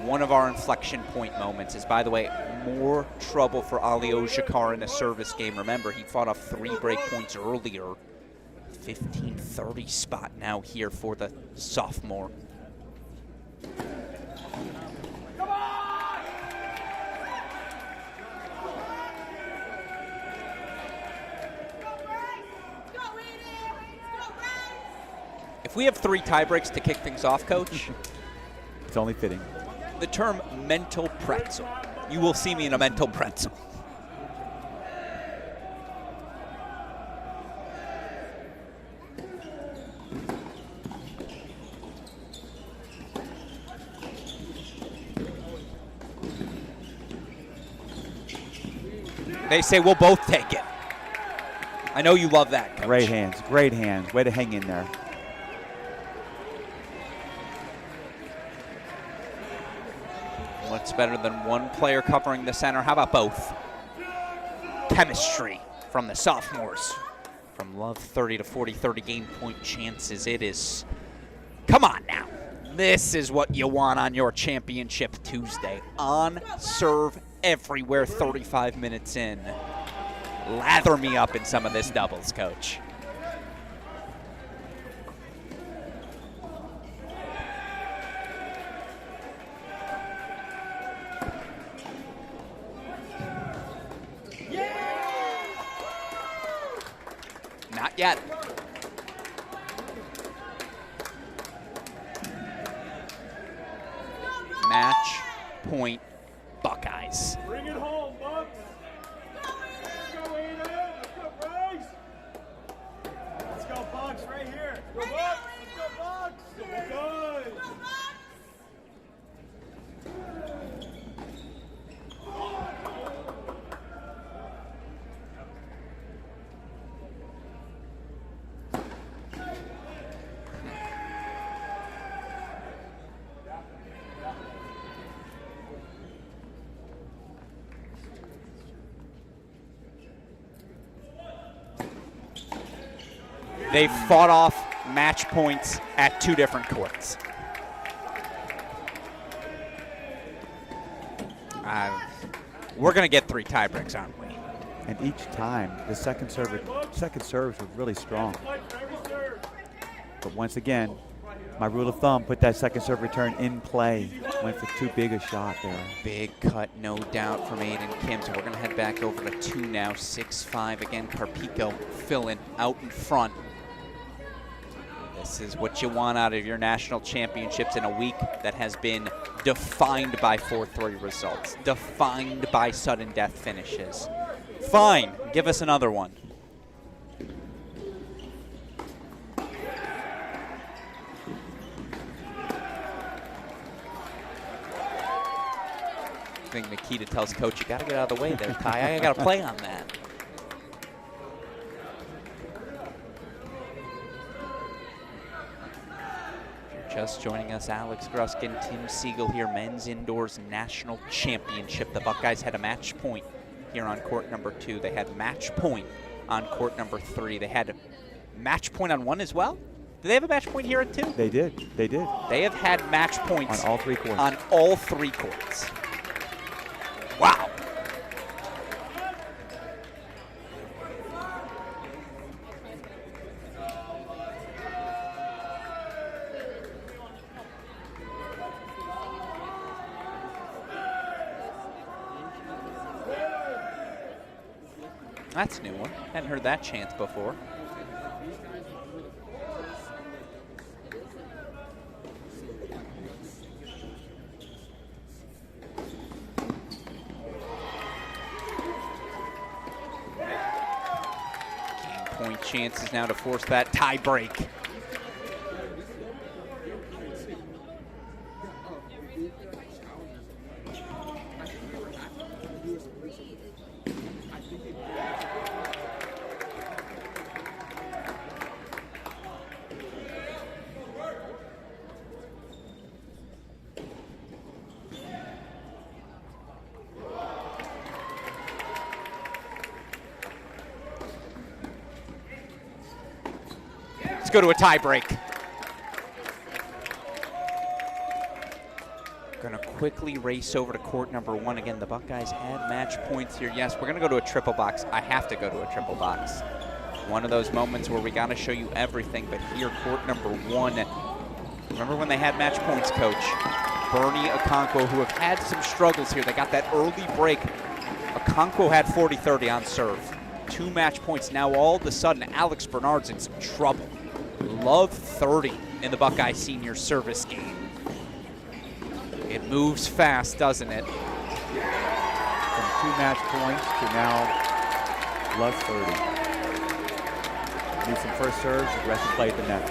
One of our inflection point moments is, by the way, more trouble for Ali Ojakar in a service game. Remember, he fought off 3 break points earlier. 15-30 spot now here for the sophomore. If we have 3 tiebreaks to kick things off, Coach, it's only fitting. The term mental pretzel. You will see me in a mental pretzel. They say we'll both take it. I know you love that, Coach. Great hands, great hands. Way to hang in there. What's better than one player covering the center? How about both? Chemistry from the sophomores. From love 30 to 40, 30 game point chances. It is, come on now. This is what you want on your championship Tuesday. On, serve, everywhere, 35 minutes in. Lather me up in some of this doubles, Coach. Not yet. Match point Buckeyes. Bring it home, Bucks. Let's go, Aiden. Let's go, Bryce. Let's go, Bucks, right here. Go, Bucks. Let's go, Bucks. Go, Bucks. They fought off match points at 2 different courts. We're going to get 3 tiebreaks, aren't we? And each time, the second serves were really strong. But once again, my rule of thumb, put that second serve return in play. Went for too big a shot there. Big cut, no doubt, from Aiden Kim. So we're going to head back over to 2 now. 6-5 again. Carpico filling out in front. This is what you want out of your national championships in a week that has been defined by 4-3 results, defined by sudden death finishes. Fine, give us another one. I think Nikita tells Coach, you got to get out of the way there, Ty. I got to play on that. Just joining us, Alex Gruskin, Tim Siegel here, Men's Indoors National Championship. The Buckeyes had a match point here on court number 2. They had match point on court number 3. They had a match point on 1 as well. Did they have a match point here at 2? They did. They did. They have had match points on all 3 courts. On all 3 courts. Wow. That's a new one. Hadn't heard that chant before. Game point chances now to force that tie break. Let's go to a tie break. Going to quickly race over to court number 1. Again, the Buckeyes had match points here. Yes, we're going to go to a triple box. I have to go to a triple box. One of those moments where we got to show you everything, but here, court number 1. Remember when they had match points, Coach? Bernie Okonkwo, who have had some struggles here. They got that early break. Okonkwo had 40-30 on serve. 2 match points. Now all of a sudden, Alex Bernard's in some trouble. Love 30 in the Buckeye senior service game. It moves fast, doesn't it? From 2 match points to now Love 30. Need some first serves, aggressive play at the net.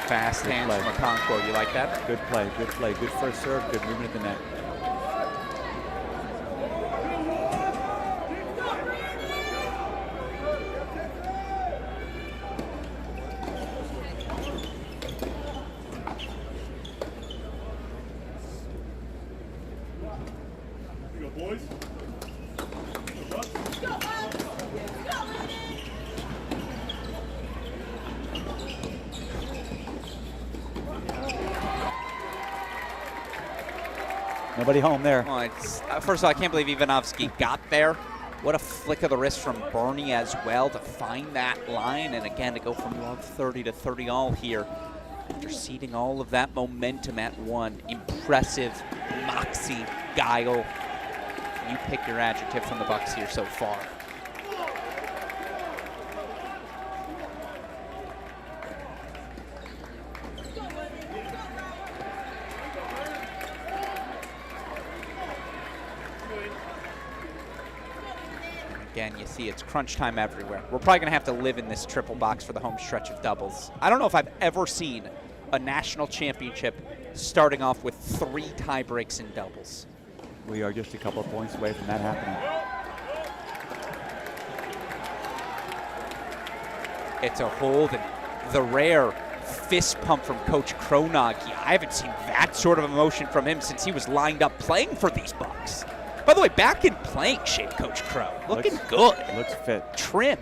Fast hands from Okonkwo. You like that? Good play, good play. Good first serve, good movement at the net. Nobody home there. Well, it's, first of all, I can't believe Ivanovsky got there. What a flick of the wrist from Bernie as well to find that line. And again, to go from Love 30 to 30 all here after ceding all of that momentum at 1. Impressive moxie, guile. You pick your adjective from the Bucks here so far. Again, you see it's crunch time everywhere. We're probably going to have to live in this triple box for the home stretch of doubles. I don't know if I've ever seen a national championship starting off with 3 tie breaks in doubles. We are just a couple of points away from that happening. It's a hold, and the rare fist pump from Coach Kronog. I haven't seen that sort of emotion from him since he was lined up playing for these Bucks. By the way, back in playing shape, Coach Crow. Looking good. Looks fit. Trim.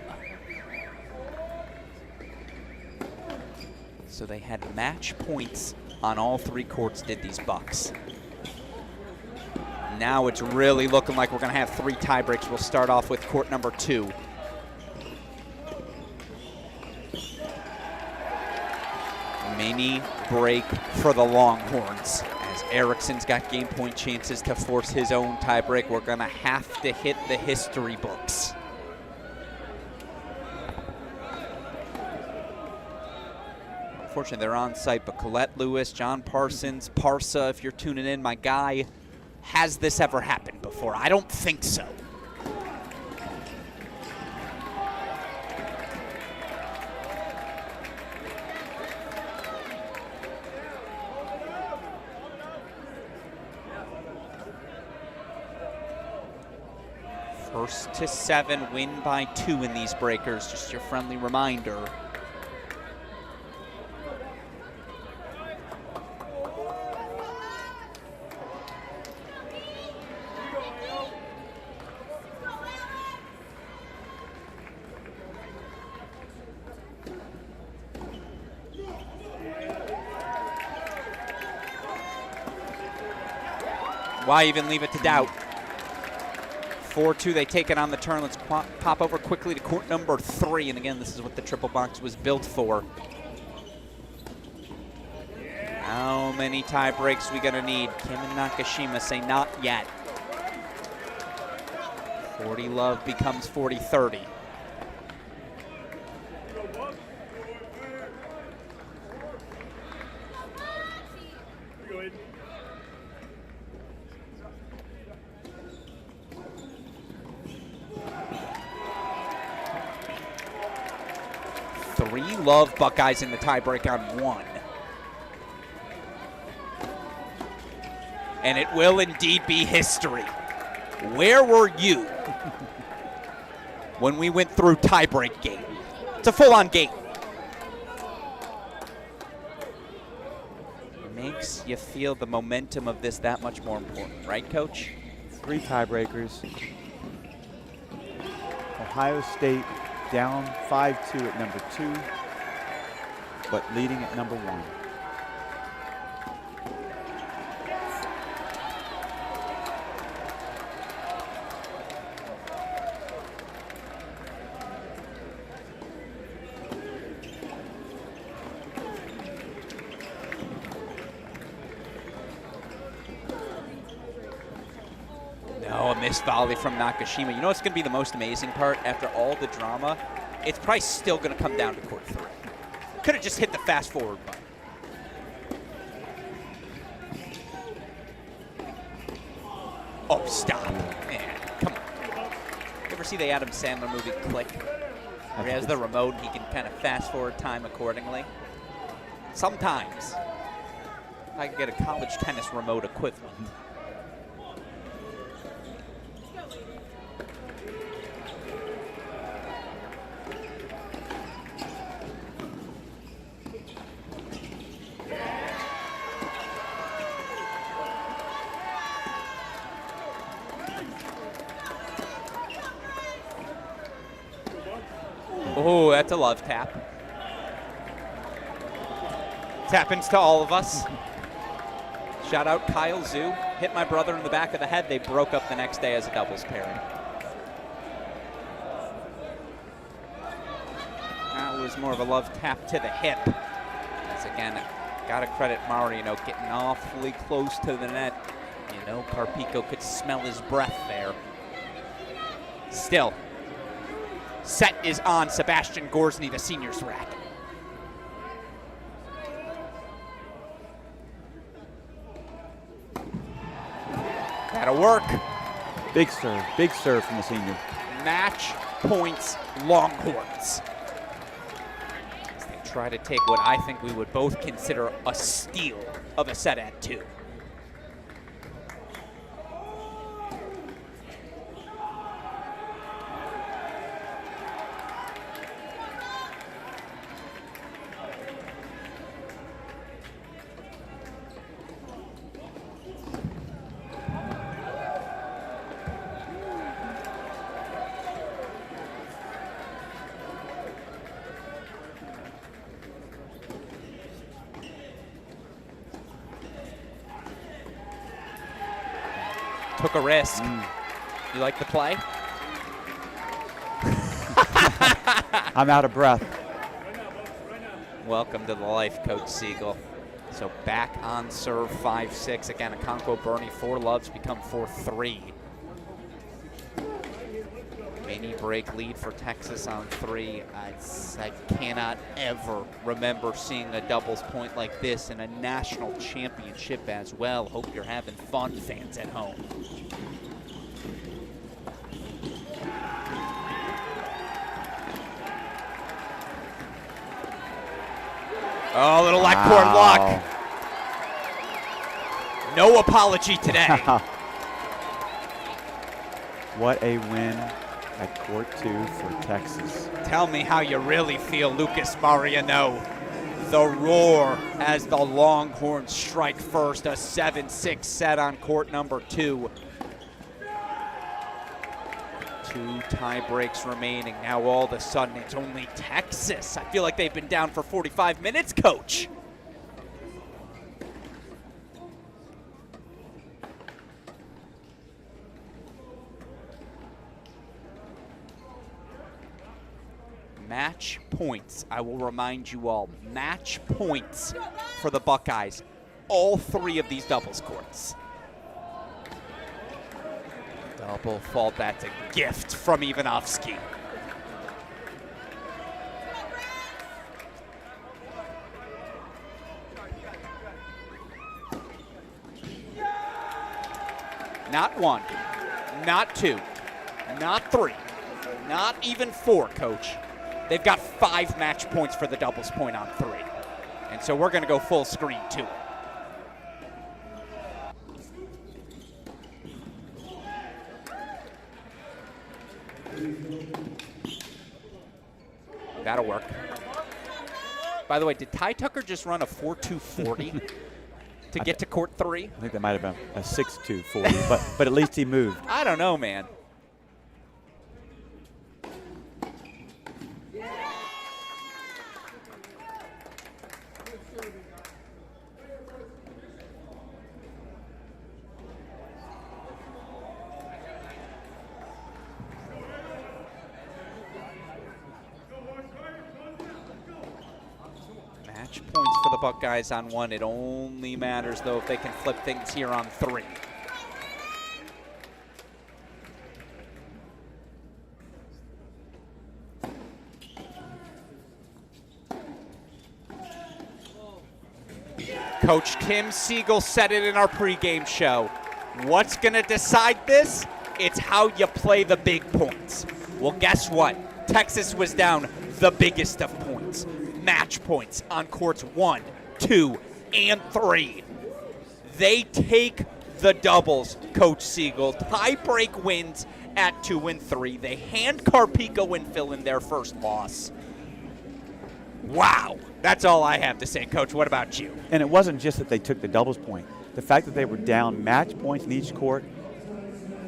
So they had match points on all 3 courts, did these Bucks. Now it's really looking like we're going to have 3 tie breaks. We'll start off with court number 2. Mini break for the Longhorns. As Erickson's got game point chances to force his own tiebreak, we're going to have to hit the history books. Unfortunately, they're on site, but Colette Lewis, John Parsons, Parsa, if you're tuning in, my guy, has this ever happened before? I don't think so. First to 7, win by 2 in these breakers. Just your friendly reminder. Why even leave it to doubt? 4-2, they take it on the turn. Let's pop over quickly to court number 3. And again, this is what the triple box was built for. How many tie breaks we gonna need? Kim and Nakashima say not yet. 40 love becomes 40-30. Love Buckeyes in the tiebreak on 1. And it will indeed be history. Where were you when we went through tiebreak game? It's a full-on game. It makes you feel the momentum of this that much more important, right, Coach? 3 tiebreakers. Ohio State down 5-2 at number 2. But leading at number 1. missed volley from Nakashima. You know what's going to be the most amazing part? After all the drama, it's probably still going to come down to court 3. Could have just hit the fast forward button. Oh, stop. Man, come on. You ever see the Adam Sandler movie Click? Where he has the remote, he can kind of fast forward time accordingly. Sometimes I can get a college tennis remote equivalent. Oh, that's a love tap. This happens to all of us. Shout out Kyle Zhu. Hit my brother in the back of the head. They broke up the next day as a doubles pairing. That was more of a love tap to the hip. Once again, gotta credit Marino getting awfully close to the net. You know, Carpico could smell his breath there. Still, set is on Sebastian Gorsny, the seniors racket. That'll work. Big serve from the senior. Match points Longhorns. As they try to take what I think we would both consider a steal of a set at 2. Took a risk. You like the play? I'm out of breath. Welcome to the life, Coach Siegel. So back on serve 5-6. Again, Okonkwo Bernie, 4 loves become 4-3. Mini break lead for Texas on 3. I cannot ever remember seeing a doubles point like this in a national championship as well. Hope you're having fun, fans at home. Oh, little leg court luck. No apology today. What a win at court 2 for Texas. Tell me how you really feel, Lucas Mariano. The roar as the Longhorns strike first, a 7-6 set on court number 2. 2 tie breaks remaining. Now all of a sudden it's only Texas. I feel like they've been down for 45 minutes, Coach. Match points. I will remind you all, match points for the Buckeyes. All 3 of these doubles courts. Double fault, that's a gift from Ivanovsky. Not 1, not 2, not 3, not even 4, Coach. They've got 5 match points for the doubles point on 3. And so we're going to go full screen to it. That'll work. By the way, did Ty Tucker just run a 4.240 to get to court 3? I think that might have been a 6.240, but at least he moved. I don't know, man. Match points for the Buckeyes on 1. It only matters, though, if they can flip things here on 3. Coach Tim Siegel said it in our pregame show. What's going to decide this? It's how you play the big points. Well, guess what? Texas was down the biggest of points. Match points on courts 1, 2, and 3. They take the doubles, Coach Siegel. Tie-break wins at 2 and 3. They hand Carpico and Phil in their first loss. Wow. That's all I have to say, Coach. What about you? And it wasn't just that they took the doubles point. The fact that they were down match points in each court,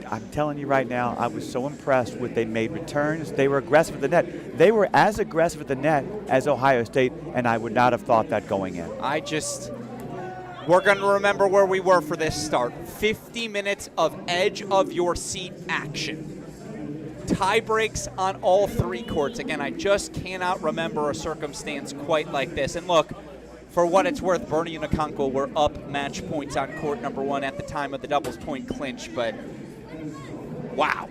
I'm telling you right now, I was so impressed with they made returns. They were aggressive at the net. They were as aggressive at the net as Ohio State, and I would not have thought that going in. We're going to remember where we were for this start. 50 minutes of edge of your seat action. Tie breaks on all 3 courts. Again, I just cannot remember a circumstance quite like this. And look, for what it's worth, Bernie and Okonkwo were up match points on court number 1 at the time of the doubles point clinch, but wow,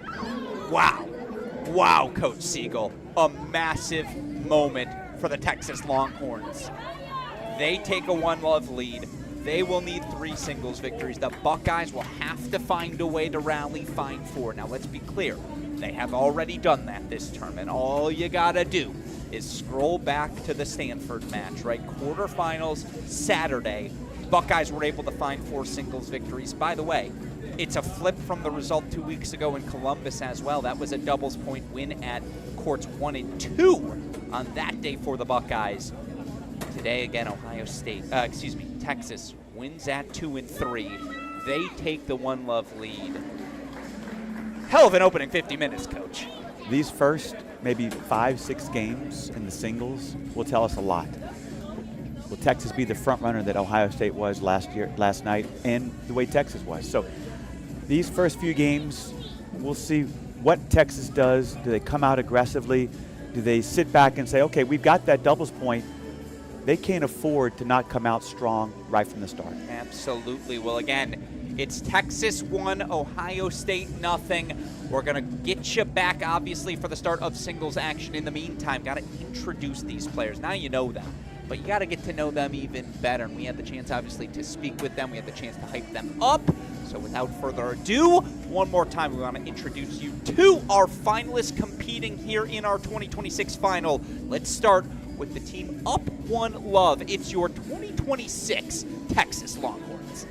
Coach Siegel. A massive moment for the Texas Longhorns. They take a 1-love lead. They will need 3 singles victories. The Buckeyes will have to find a way to rally, find 4. Now, let's be clear. They have already done that this tournament. All you got to do is scroll back to the Stanford match, right? Quarterfinals Saturday. Buckeyes were able to find 4 singles victories. By the way, it's a flip from the result 2 weeks ago in Columbus as well. That was a doubles point win at courts 1 and 2 on that day for the Buckeyes. Today, again, Texas wins at 2 and 3. They take the 1-love lead. Hell of an opening 50 minutes, Coach. These first maybe 5-6 games in the singles will tell us a lot. Will Texas be the front runner that Ohio State was last night, and the way Texas was? So these first few games, we'll see what Texas does. Do they come out aggressively? Do they sit back and say, okay, we've got that doubles point? They can't afford to not come out strong right from the start. Absolutely. Well, again, it's Texas 1, Ohio State nothing. We're going to get you back, obviously, for the start of singles action. In the meantime, got to introduce these players. Now you know them, but you got to get to know them even better. And we had the chance, obviously, to speak with them. We had the chance to hype them up. So without further ado, one more time, we want to introduce you to our finalists competing here in our 2026 final. Let's start with the team up 1-love. It's your 2026 Texas Longhorns.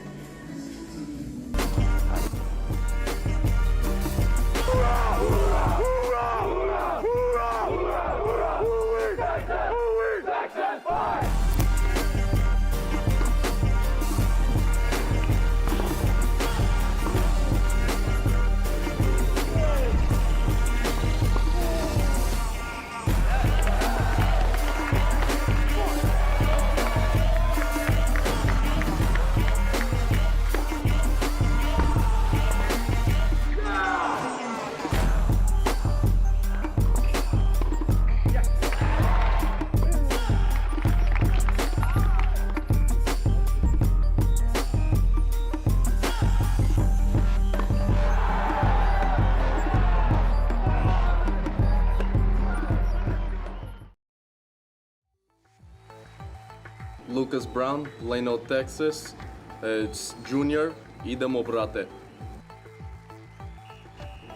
Lucas Brown, Plano, Texas. It's junior, idemo brate.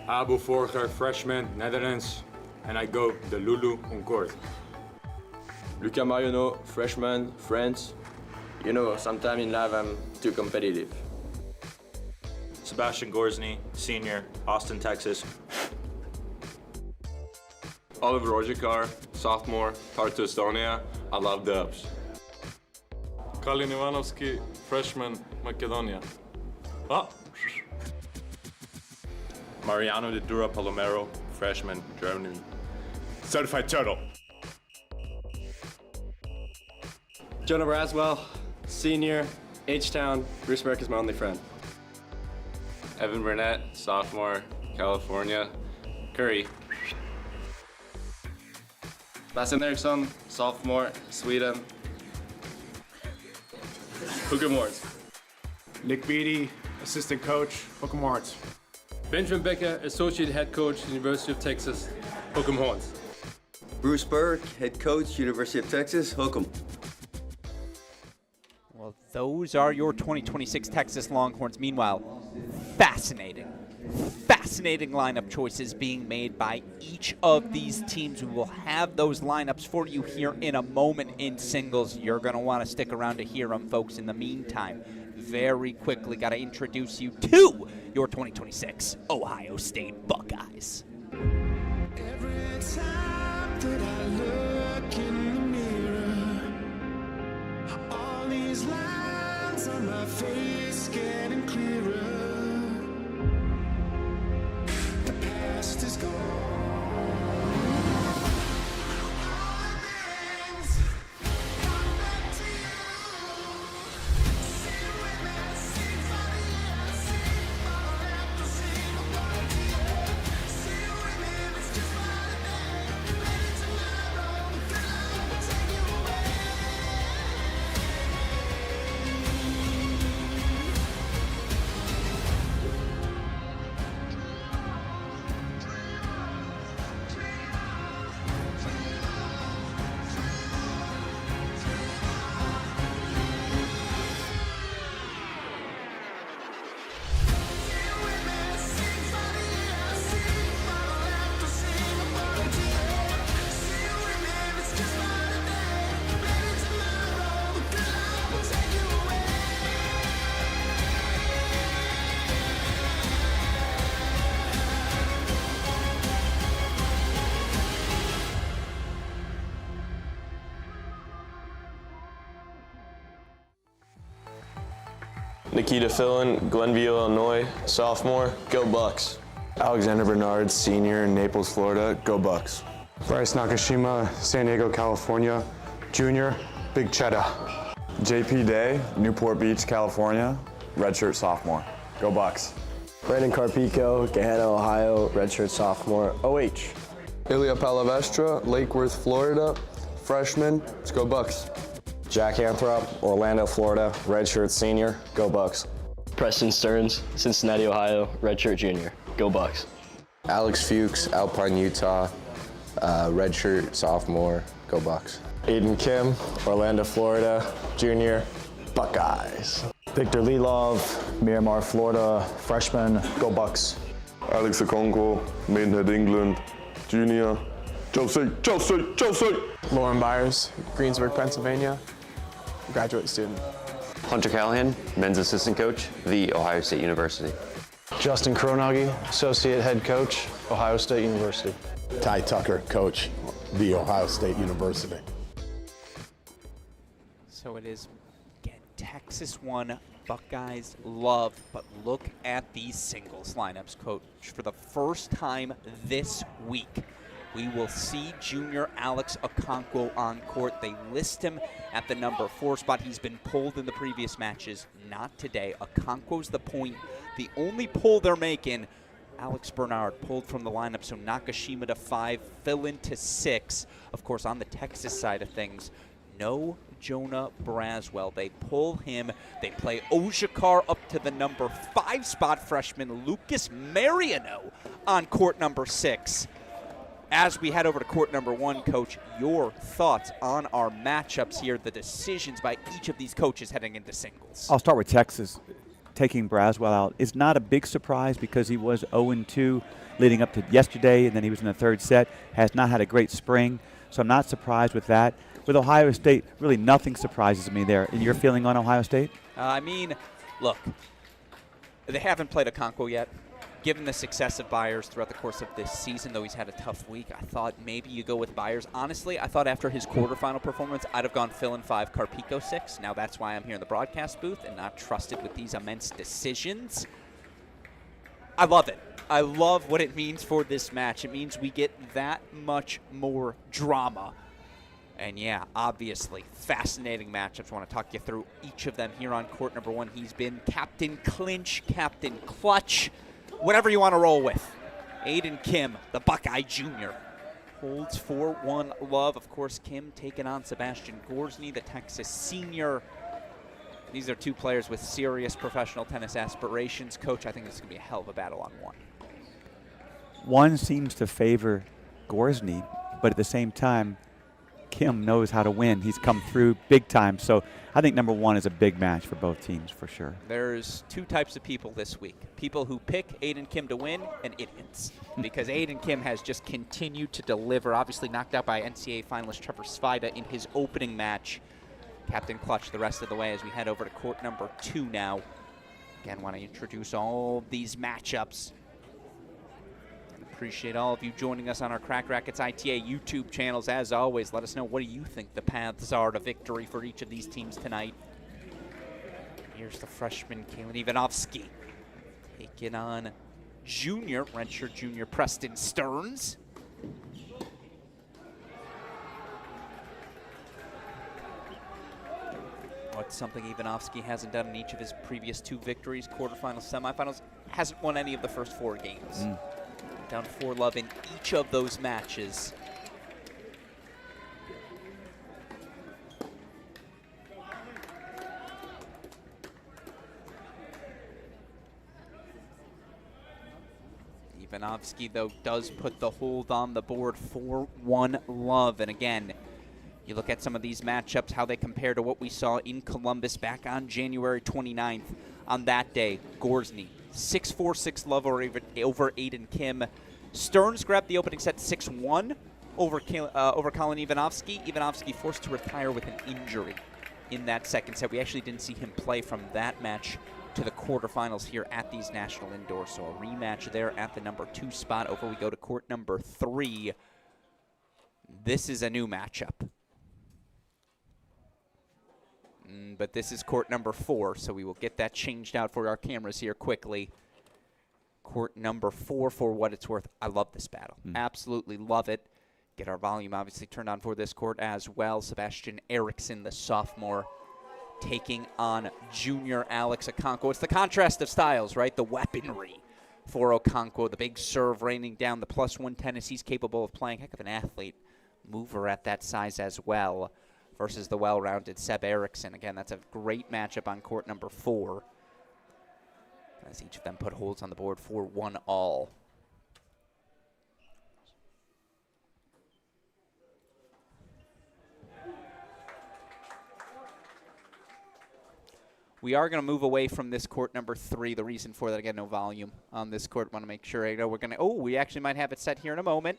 Abu Forger, freshman, Netherlands. And I go the Lulu on court. Luca Marino, freshman, France. You know, sometimes in life I'm too competitive. Sebastian Gorsny, senior, Austin, Texas. Oliver Ojikar, sophomore, Tartu, Estonia. I love dubs. Kalin Ivanovski, freshman, Macedonia. Ah. Mariano de Dura Palomero, freshman, Germany. Certified turtle. Jonah Braswell, senior, H-Town. Bruce Burke is my only friend. Evan Burnett, sophomore, California. Curry. Bastian Eriksson, sophomore, Sweden. Hook'em Horns. Nick Beatty, assistant coach, Hook'em Horns. Benjamin Becker, associate head coach, University of Texas. Hook'em Horns. Bruce Burke, head coach, University of Texas. Hook'em. Well, those are your 2026 Texas Longhorns. Meanwhile, fascinating lineup choices being made by each of these teams. We will have those lineups for you here in a moment in singles. You're going to want to stick around to hear them, folks. In the meantime, very quickly, got to introduce you to your 2026 Ohio State Buckeyes. Every time that I look in the mirror, all these lines on my face getting clearer. The past is gone. Nikita Fillin, Glenview, Illinois, sophomore, go Bucks. Alexander Bernard, senior, Naples, Florida, go Bucks. Bryce Nakashima, San Diego, California, junior, Big Cheddar. JP Day, Newport Beach, California, redshirt sophomore, go Bucks. Brandon Carpico, Gahanna, Ohio, redshirt sophomore, OH. Ilya Palavestra, Lake Worth, Florida, freshman, let's go Bucks. Jack Anthrop, Orlando, Florida, redshirt senior, go Bucks. Preston Stearns, Cincinnati, Ohio, redshirt junior, go Bucks. Alex Fuchs, Alpine, Utah, redshirt sophomore, go Bucks. Aiden Kim, Orlando, Florida, junior, Buckeyes. Victor Lelov, Miramar, Florida, freshman, go Bucks. Alex Okonkwo, Maidenhead, England, junior, Chelsea. Lauren Byers, Greensburg, Pennsylvania, graduate student. Hunter Callahan, men's assistant coach, The Ohio State University. Justin Kronagi, associate head coach, Ohio State University. Ty Tucker, coach, The Ohio State University. So it is, again, Texas won, Buckeyes love, but look at these singles lineups, coach. For the first time this week, we will see junior Alex Okonkwo on court. They list him at the number 4 spot. He's been pulled in the previous matches, not today. Okonkwo's the point. The only pull they're making, Alex Bernard pulled from the lineup, so Nakashima to 5, Fillin to 6. Of course, on the Texas side of things, no Jonah Braswell. They pull him. They play Ojakar up to the number 5 spot, freshman Lucas Mariano on court number 6. As we head over to court number 1, Coach, your thoughts on our matchups here, the decisions by each of these coaches heading into singles. I'll start with Texas. Taking Braswell out is not a big surprise because he was 0-2 leading up to yesterday, and then he was in the 3rd set. Has not had a great spring, so I'm not surprised with that. With Ohio State, really nothing surprises me there. And your feeling on Ohio State? I mean, look, they haven't played Okonkwo yet. Given the success of Byers throughout the course of this season, though he's had a tough week, I thought maybe you go with Byers. Honestly, I thought after his quarterfinal performance, I'd have gone Fillin 5, Carpico 6. Now that's why I'm here in the broadcast booth and not trusted with these immense decisions. I love it. I love what it means for this match. It means we get that much more drama. And yeah, obviously, fascinating matchups. I want to talk you through each of them here on court number 1. He's been Captain Clinch, Captain Clutch, whatever you want to roll with. Aiden Kim, the Buckeye Jr., holds 4-1 love. Of course, Kim taking on Sebastian Gorsny, the Texas senior. These are two players with serious professional tennis aspirations. Coach, I think this is going to be a hell of a battle on 1. One seems to favor Gorsny, but at the same time, Kim knows how to win. He's come through big time. So I think number 1 is a big match for both teams for sure. There's 2 types of people this week. People who pick Aiden Kim to win and idiots. Because Aiden Kim has just continued to deliver. Obviously knocked out by NCAA finalist Trevor Svida in his opening match. Captain Clutch the rest of the way as we head over to court number 2 now. Again, want to introduce all of these matchups. Appreciate all of you joining us on our Crack Racquets ITA YouTube channels. As always, let us know, what do you think the paths are to victory for each of these teams tonight? Here's the freshman, Kaylin Ivanovsky, taking on redshirt junior Preston Stearns. What's something Ivanovsky hasn't done in each of his previous 2 victories, quarterfinals, semifinals, hasn't won any of the first 4 games. Down 4-love in each of those matches. Ivanovsky, though, does put the hold on the board for 1-love. And again, you look at some of these matchups, how they compare to what we saw in Columbus back on January 29th. On that day, Gorsny, 6-4, 6-love over Aiden Kim. Stearns grabbed the opening set 6-1 over Colin Ivanovsky. Ivanovsky forced to retire with an injury in that second set. We actually didn't see him play from that match to the quarterfinals here at these national indoors. So a rematch there at the number 2 spot. Over we go to court number 3. This is a new matchup. But this is court number 4, so we will get that changed out for our cameras here quickly. Court number 4, for what it's worth. I love this battle. Absolutely love it. Get our volume obviously turned on for this court as well. Sebastian Eriksson, the sophomore, taking on junior Alex Okonkwo. It's the contrast of styles, right? The weaponry for Okonkwo, the big serve raining down, the +1 tennis he's capable of playing. Heck of an athlete. Mover at that size as well, versus the well-rounded Seb Eriksson. Again, that's a great matchup on court number 4, as each of them put holds on the board for 1-all. We are going to move away from this court number 3. The reason for that, again, no volume on this court. Want to make sure, you know, we're going to, we actually might have it set here in a moment.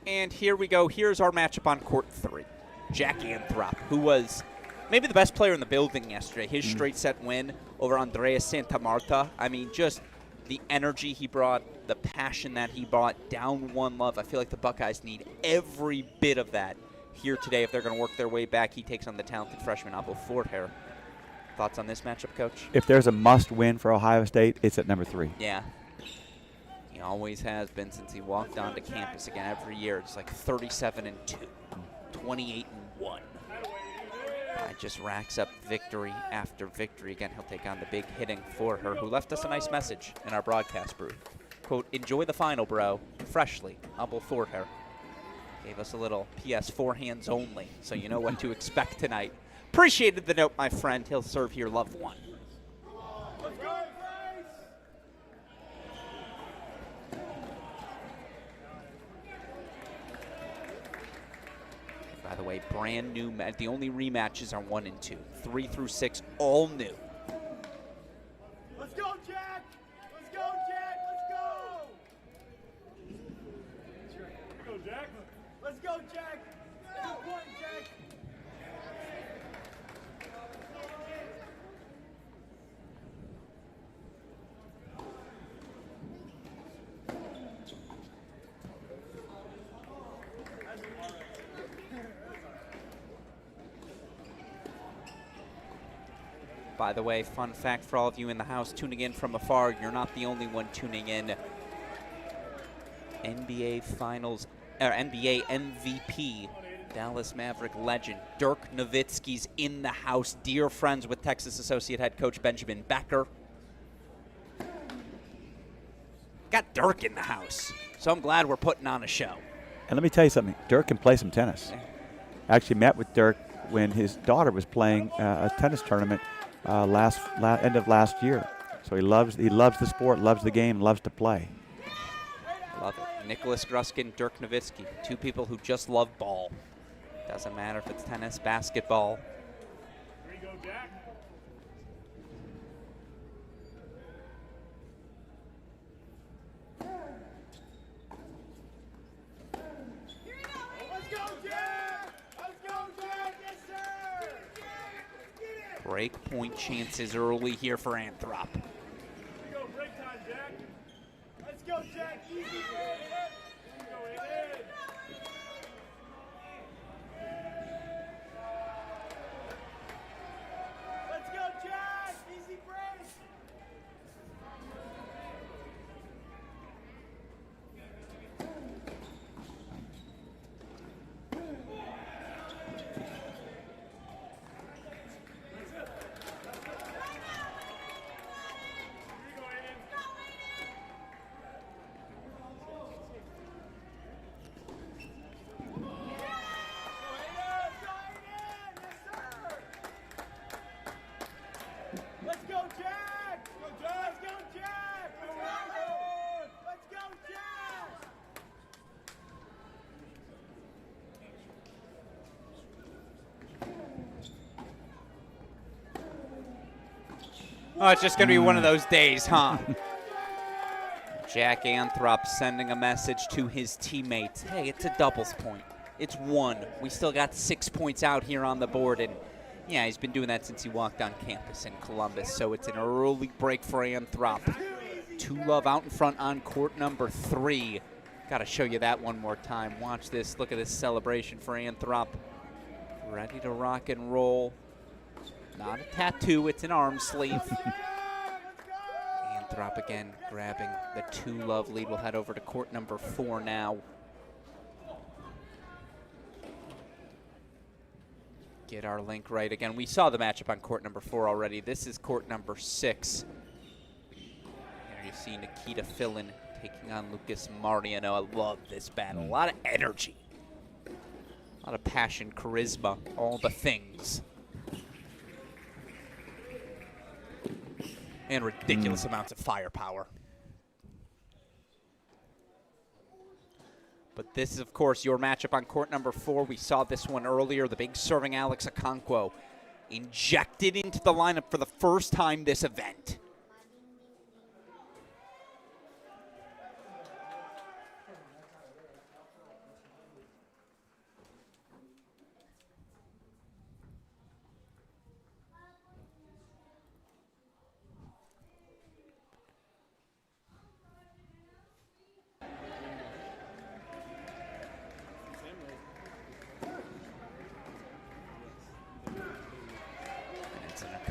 And here we go. Here's our matchup on court 3. Jack Anthrop, who was maybe the best player in the building yesterday. His straight set win over Andreas Santamarta. I mean, just the energy he brought, the passion that he brought, down 1-love. I feel like the Buckeyes need every bit of that here today if they're going to work their way back. He takes on the talented freshman Abel Forther. Thoughts on this matchup, Coach? If there's a must-win for Ohio State, it's at number 3. Yeah. He always has been since he walked onto campus again every year. It's like 37-2, 28-1. Just racks up victory after victory. Again, he'll take on the big hitting Forther, who left us a nice message in our broadcast booth. Quote, "Enjoy the final, bro. Freshly, Abel Forther." Gave us a little PS 4 hands only, so you know what to expect tonight. Appreciated the note, my friend. He'll serve here, love 1. Let's go, By the way, brand new. The only rematches are 1 and 2. 3 through 6, all new. Let's go, Jack! Let's go, Jack! Let's go! Let's go, Jack! Let's go, Jack! Good point, Jack! By the way, fun fact for all of you in the house tuning in from afar, you're not the only one tuning in. NBA MVP, Dallas Maverick legend, Dirk Nowitzki's in the house. Dear friends with Texas Associate Head Coach Benjamin Becker. Got Dirk in the house, so I'm glad we're putting on a show. And let me tell you something. Dirk can play some tennis. I actually met with Dirk when his daughter was playing a tennis tournament end of last year. So he loves the sport, loves the game, loves to play. Love it. Nicholas Gruskin, Dirk Nowitzki, two people who just love ball. Doesn't matter if it's tennis, basketball. Here you go, Jack. Let's go, Jack! Let's go, Jack! Yes, sir! Break point chances early here for Anthrop. Here we go, break time, Jack. Let's go, Jack. Easy, man. Go in. Let's go, Jack. Easy break. Let's go, Jack! Let's go, Jack! Let's go, Jack! Oh, it's just going to be one of those days, huh? Jack Anthrop sending a message to his teammates. Hey, it's a doubles point. It's one. We still got 6 points out here on the board. And, yeah, he's been doing that since he walked on campus in Columbus. So it's an early break for Anthrop. 2-love out in front on court number 3. Got to show you that one more time. Watch this. Look at this celebration for Anthrop. Ready to rock and roll. Not a tattoo, it's an arm sleeve. Anthrop again grabbing the 2-love lead. We'll head over to court number 4 now. Get our link right again. We saw the matchup on court number 4 already. This is court number 6. Here you see Nikita Fillin taking on Lucas Mariano. I love this battle. A lot of energy. A lot of passion, charisma, all the things. And ridiculous amounts of firepower. But this is, of course, your matchup on court number 4. We saw this one earlier. The big serving Alex Okonkwo injected into the lineup for the first time this event.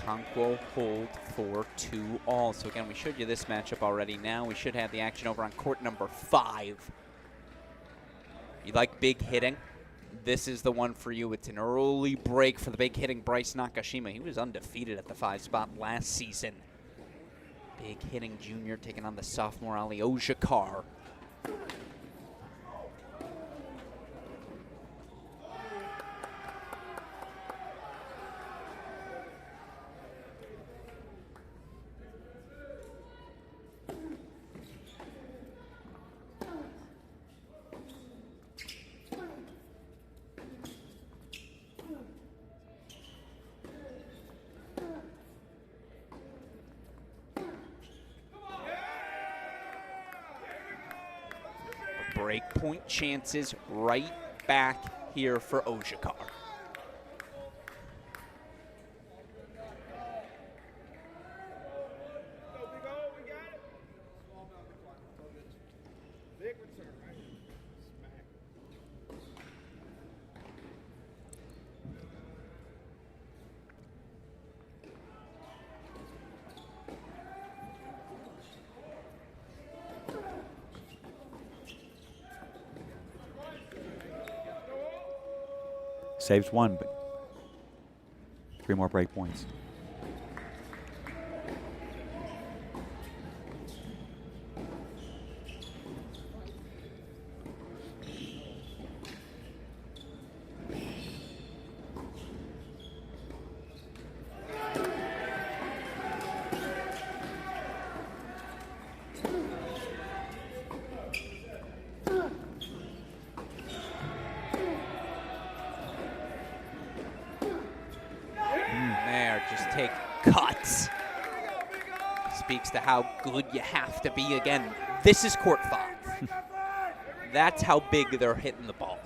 Okonkwo hold for 2-all. So again, we showed you this matchup already. Now we should have the action over on court number 5. You like big hitting? This is the one for you. It's an early break for the big hitting Bryce Nakashima. He was undefeated at the 5 spot last season. Big hitting junior taking on the sophomore Ali Ojakar. Break point chances right back here for Ojakar. Saves 1, but 3 more break points. take cuts. Speaks to how good you have to be. Again, this is court 5. That's how big they're hitting the ball.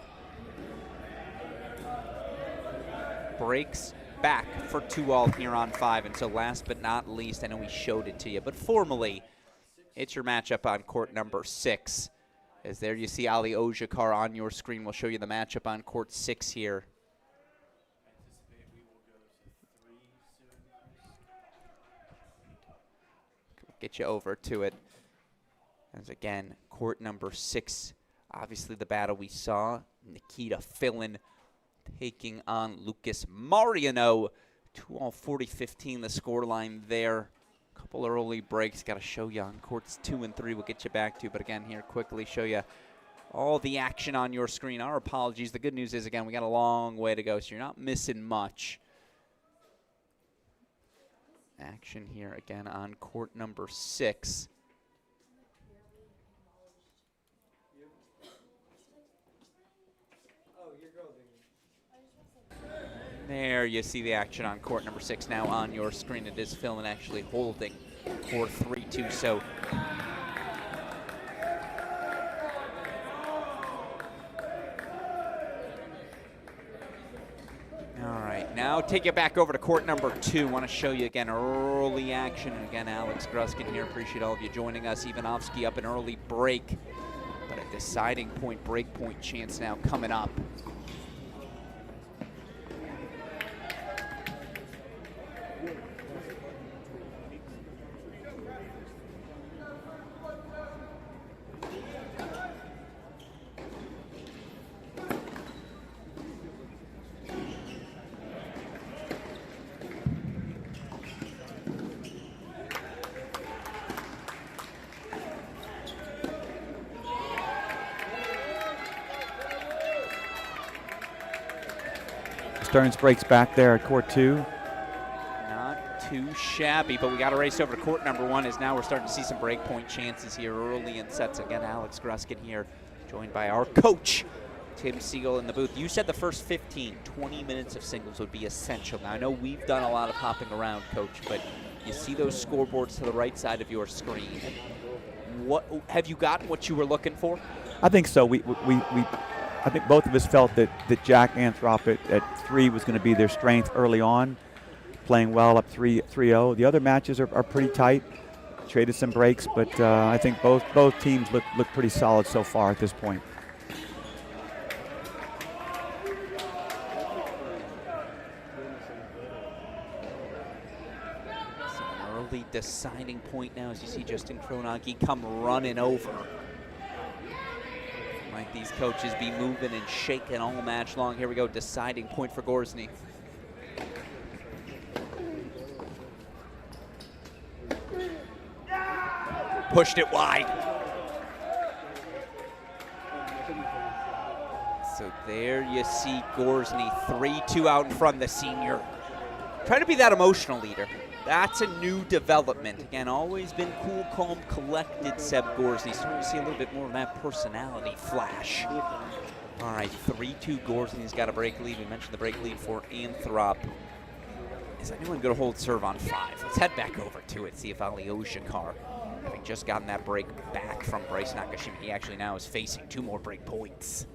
Breaks back for 2-all here on 5. And so last but not least, I know we showed it to you, but formally, it's your matchup on court number 6. As there you see Ali Ojakar on your screen. We'll show you the matchup on court 6 here. Get you over to it. As again, court number 6, obviously the battle we saw. Nikita Fillin taking on Lucas Mariano. 2-all 40-15 the scoreline there. Couple early breaks. Got to show you on courts 2 and 3. We'll get you back to, but again here quickly show you all the action on your screen. Our apologies. The good news is, again, we got a long way to go, so you're not missing much. Action here again on court number 6. There you see the action on court number 6 now on your screen. It is Fillin actually holding court 3-2. So all right, now take it back over to court number 2. Want to show you again early action. And again, Alex Gruskin here. Appreciate all of you joining us. Ivanovsky up an early break, but a deciding point, break point chance now coming up. Stearns breaks back there at court 2. Not too shabby, but we got to race over to court number 1 as now we're starting to see some break point chances here early in sets. Again, Alex Gruskin here, joined by our coach, Tim Siegel in the booth. You said the first 15, 20 minutes of singles would be essential. Now, I know we've done a lot of hopping around, Coach, but you see those scoreboards to the right side of your screen. What have you gotten what you were looking for? I think so. I think both of us felt that Jack Anthrop at 3 was going to be their strength early on, playing well up 3-0. The other matches are pretty tight. Traded some breaks, but I think both teams look pretty solid so far at this point. Some early deciding point now as you see Justin Kroenke come running over. Like these coaches be moving and shaking all match long. Here we go, deciding point for Gorsny. Pushed it wide. So there you see Gorsny, 3-2 out in front of the senior. Trying to be that emotional leader. That's a new development. Again, always been cool, calm, collected, Seb Gorsny. Starting to see a little bit more of that personality flash. All right, 3-2 Gorsny's got a break lead. We mentioned the break lead for Anthrop. Is anyone going to hold serve on 5? Let's head back over to it, see if Ali Ojakar, having just gotten that break back from Bryce Nakashima, he actually now is facing 2 more break points.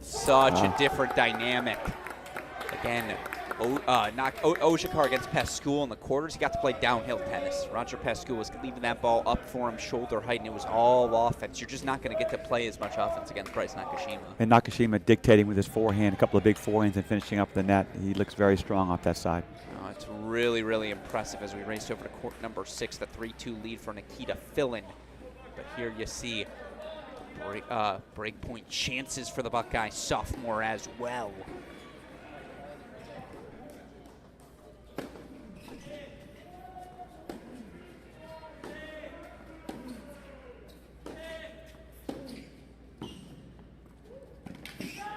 Such a different dynamic. Again, Ojakar against Pascoul in the quarters. He got to play downhill tennis. Roger Pascoul was leaving that ball up for him, shoulder height, and it was all offense. You're just not going to get to play as much offense against Bryce Nakashima. And Nakashima dictating with his forehand, a couple of big forehands and finishing up the net. He looks very strong off that side. Oh, it's really, really impressive as we race over to court number 6, the 3-2 lead for Nikita Fillin. But here you see break point chances for the Buckeye sophomore as well.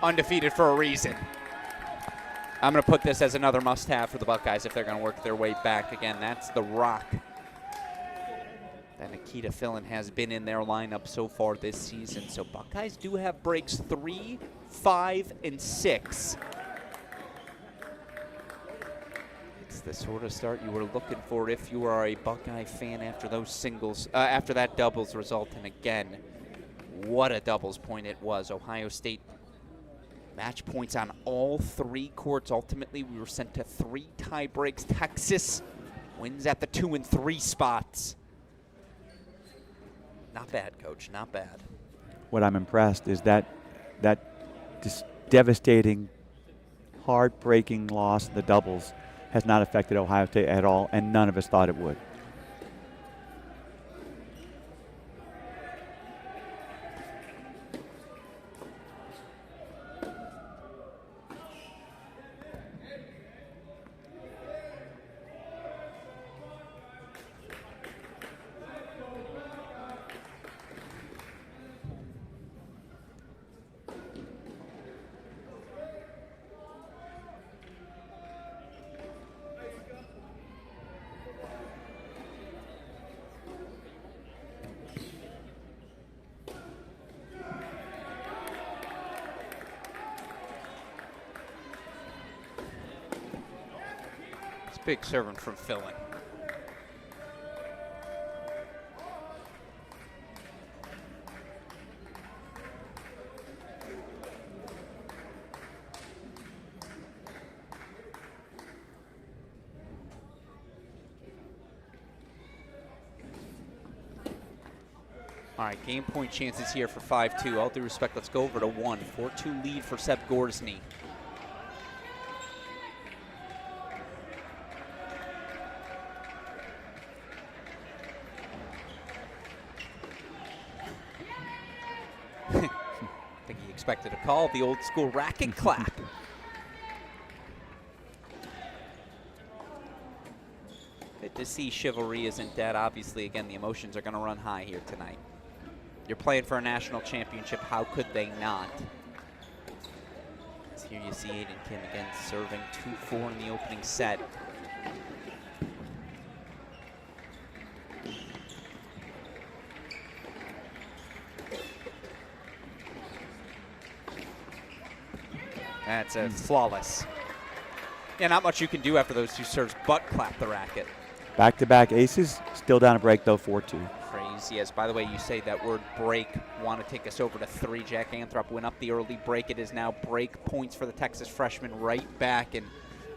undefeated for a reason. I'm going to put this as another must-have for the Buckeyes if they're going to work their way back. Again, that's the rock that Nikita Fillin has been in their lineup so far this season. So Buckeyes do have breaks 3, 5, and 6. It's the sort of start you were looking for if you are a Buckeye fan after those singles, after that doubles result. And again, what a doubles point it was. Ohio State match points on all 3 courts. Ultimately, we were sent to 3 tie breaks. Texas wins at the 2 and 3 spots. Not bad, Coach, not bad. What I'm impressed is that just devastating, heartbreaking loss in the doubles has not affected Ohio State at all, and none of us thought it would. Big serving from Fillin. All right, game point chances here for 5-2. All due respect, let's go over to 1. 4-2 lead for Seb Gorsny. Expected a call, the old school racket clap. Good to see chivalry isn't dead. Obviously, again, the emotions are going to run high here tonight. You're playing for a national championship. How could they not? So here you see Aiden Kim again serving 2-4 in the opening set. That's a flawless. Yeah, not much you can do after those 2 serves but clap the racket. Back-to-back aces, still down a break though, 4-2. Crazy. Yes, by the way, you say that word break. Want to take us over to 3. Jack Anthrop went up the early break. It is now break points for the Texas freshman right back. And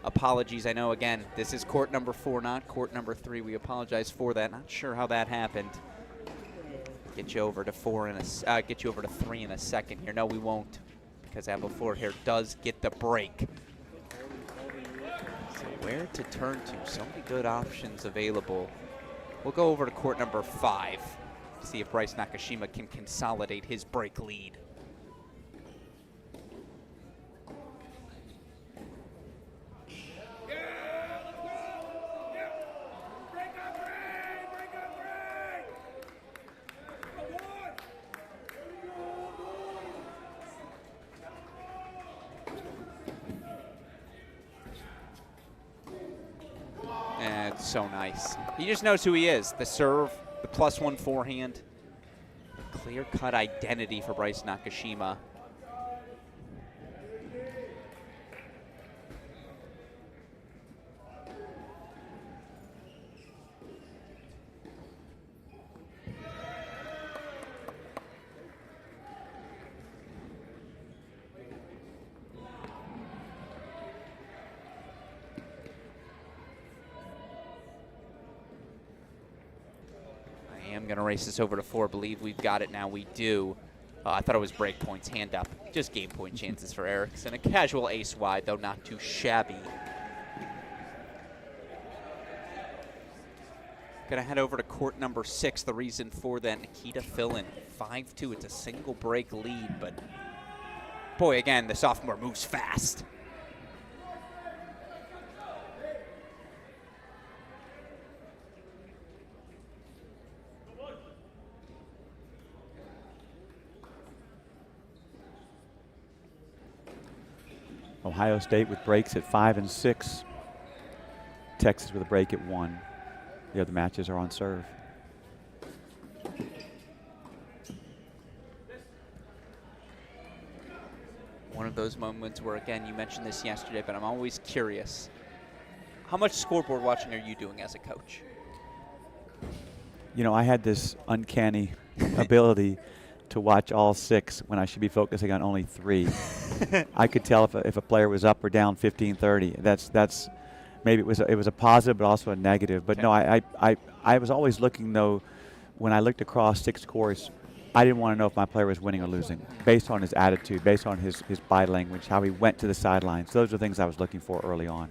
apologies, I know, again, this is court number 4, not court number 3. We apologize for that. Not sure how that happened. Get you over to 3 in a second here. No, we won't, because Abel here does get the break. So where to turn to? So many good options available. We'll go over to court number 5 to see if Bryce Nakashima can consolidate his break lead. It's so nice. He just knows who he is. The serve, the +1 forehand. Clear-cut identity for Bryce Nakashima. I'm going to race this over to 4. Believe we've got it now. We do. I thought it was break points. Hand up. Just game point chances for Erickson. A casual ace wide, though not too shabby. Going to head over to court number 6. The reason for that, Nikita Fillin, 5-2. It's a single break lead, but boy, again, the sophomore moves fast. Ohio State with breaks at 5 and 6. Texas with a break at 1. The other matches are on serve. One of those moments where, again, you mentioned this yesterday, but I'm always curious. How much scoreboard watching are you doing as a coach? You know, I had this uncanny ability to watch all 6 when I should be focusing on only 3. I could tell if a player was up or down 15-30. That's maybe it was a positive, but also a negative. But no, I was always looking, though, when I looked across 6 courts, I didn't want to know if my player was winning or losing, based on his attitude, based on his body language, how he went to the sidelines. Those are things I was looking for early on.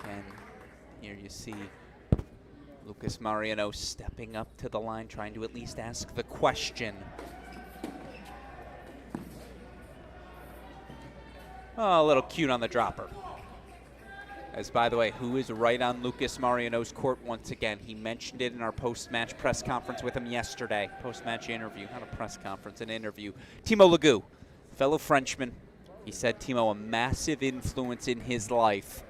And here you see Lucas Mariano stepping up to the line, trying to at least ask the question. Oh, a little cute on the dropper. As, by the way, who is right on Lucas Mariano's court once again? He mentioned it in our post-match press conference with him yesterday. Post-match interview, not a press conference, an interview. Timo Legout, fellow Frenchman. He said Timo, a massive influence in his life.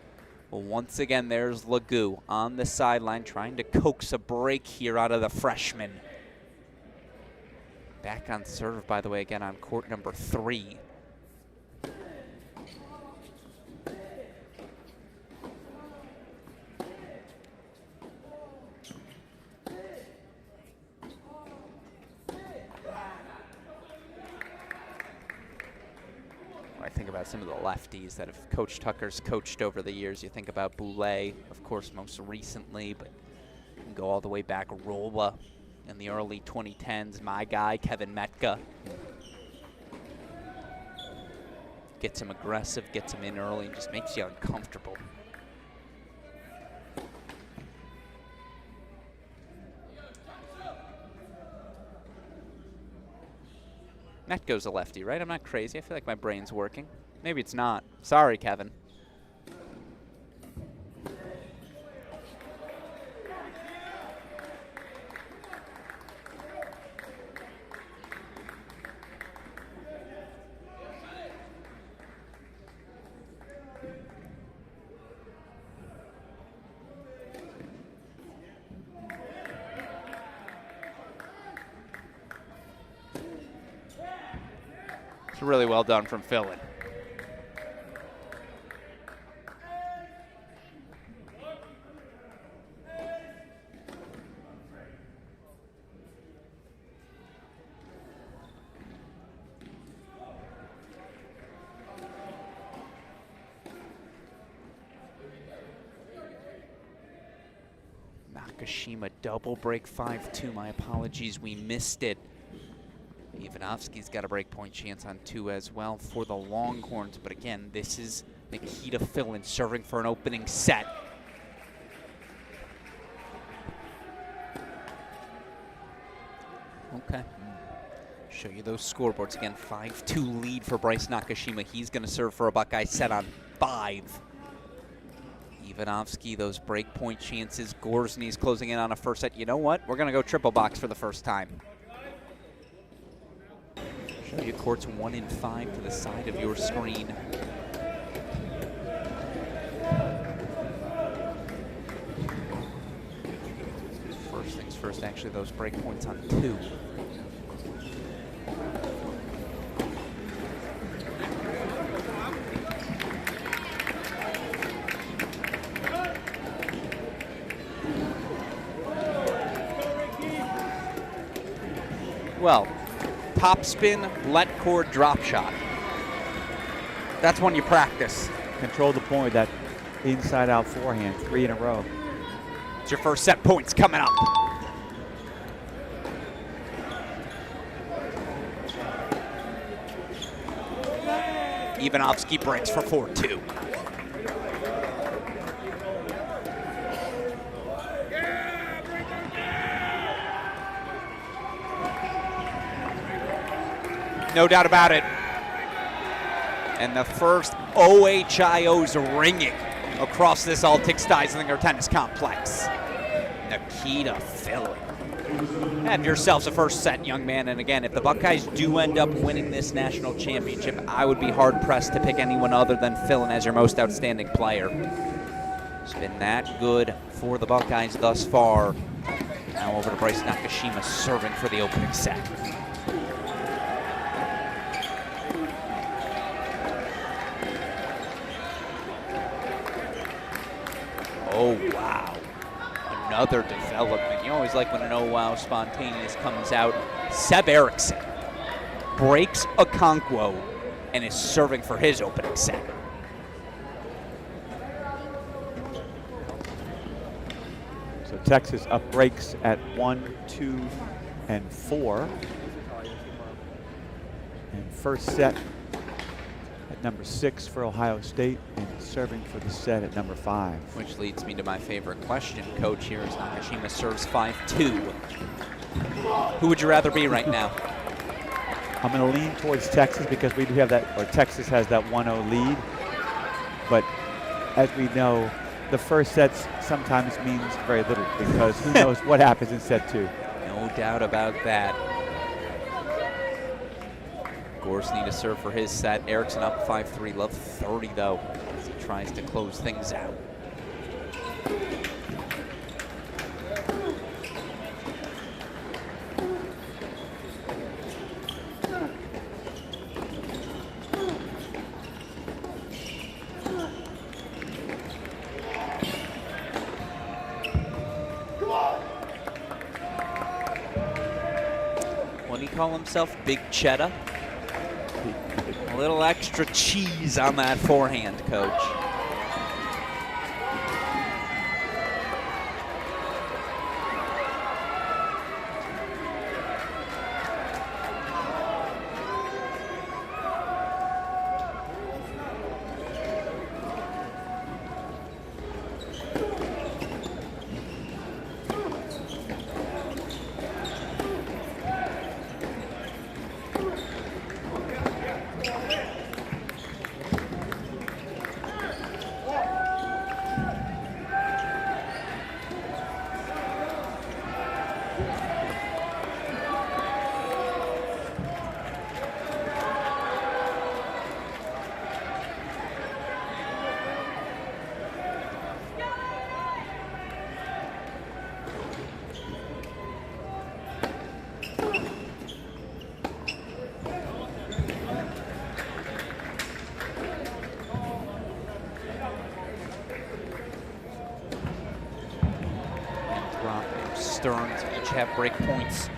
Well, once again, there's Legout on the sideline trying to coax a break here out of the freshman. Back on serve, by the way, again on court number 3. I think about some of the lefties that have Coach Tucker's coached over the years. You think about Boulay, of course, most recently, but you can go all the way back. Rolla in the early 2010s. My guy, Kevin Metka. Gets him aggressive, gets him in early, and just makes you uncomfortable. Metko's a lefty, right? I'm not crazy. I feel like my brain's working. Maybe it's not. Sorry, Kevin. It's really well done from Philin. Nakashima double break 5-2. My apologies, we missed it. Ivanovsky's got a break point chance on 2 as well for the Longhorns. But again, this is Nikita Philin serving for an opening set. Okay. Show you those scoreboards again. 5-2 lead for Bryce Nakashima. He's going to serve for a Buckeye set on 5. Ivanovsky, those break point chances. Gorsny's closing in on a first set. You know what? We're going to go triple box for the first time. Show you courts 1 and 5 to the side of your screen. First things first, actually, those break points on 2. Well, top spin, let cord, drop shot. That's when you practice. Control the point, that inside out forehand, 3 in a row. It's your first set points coming up. Ivanovsky breaks for 4-2. No doubt about it. And the first OHIO's ringing across this Altick Styslinger tennis complex. Nikita Philin. Have yourselves a first set, young man. And again, if the Buckeyes do end up winning this national championship, I would be hard-pressed to pick anyone other than Philin as your most outstanding player. It's been that good for the Buckeyes thus far. Now over to Bryce Nakashima serving for the opening set. Oh, wow. Another development. You always like when an oh wow spontaneous comes out. Seb Erickson breaks Okonkwo and is serving for his opening set. So Texas up breaks at 1, 2, and 4. And first set at number 6 for Ohio State, and serving for the set at number 5. Which leads me to my favorite question, Coach, here as Nakashima serves 5-2. Who would you rather be right now? I'm going to lean towards Texas because we do have that, or Texas has that 1-0 lead. But as we know, the first set sometimes means very little because who knows what happens in set 2. No doubt about that. Gorsny to serve for his set. Erickson up 5-3, love 30 though, as he tries to close things out. What do you call himself? Big Cheddar? A little extra cheese on that forehand, Coach. Stearns each have break points.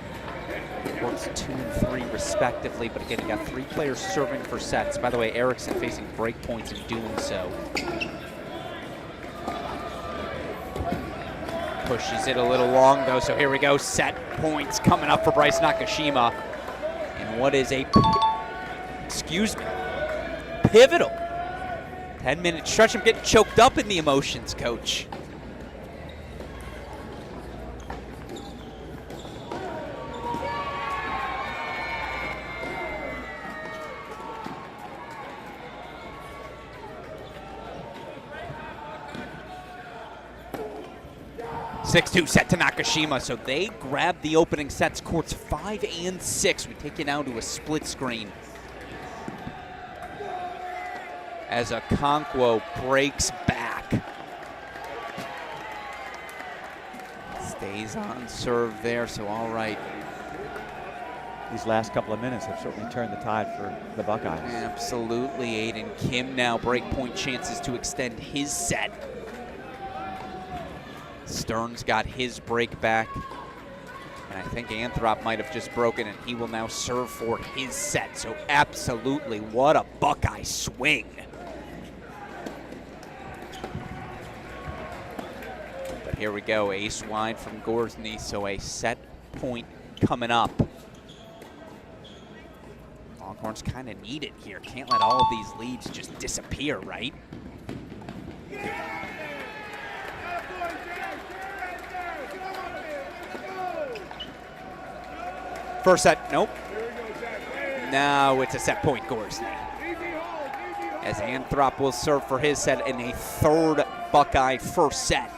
Courts 2 and 3 respectively, but again, you got 3 players serving for sets. By the way, Erickson facing break points in doing so. Pushes it a little long though, so here we go. Set points coming up for Bryce Nakashima. And what is a, pivotal 10-minute stretch. I'm getting choked up in the emotions, Coach. (6-2) set to Nakashima, so they grab the opening sets, courts 5 and 6. We take you now to a split screen as Okonkwo breaks back. Stays on serve there, so all right. These last couple of minutes have certainly turned the tide for the Buckeyes. Absolutely. Aiden Kim now break point chances to extend his set. Stearns got his break back, and I think Anthrop might have just broken, and he will now serve for his set. So absolutely, what a Buckeye swing. But here we go, ace wide from Gorsny, so a set point coming up. Longhorns kind of need it here. Can't let all of these leads just disappear, right? First set, nope. Now it's a set point, Gorsny. As Anthrop will serve for his set in a third Buckeye first set.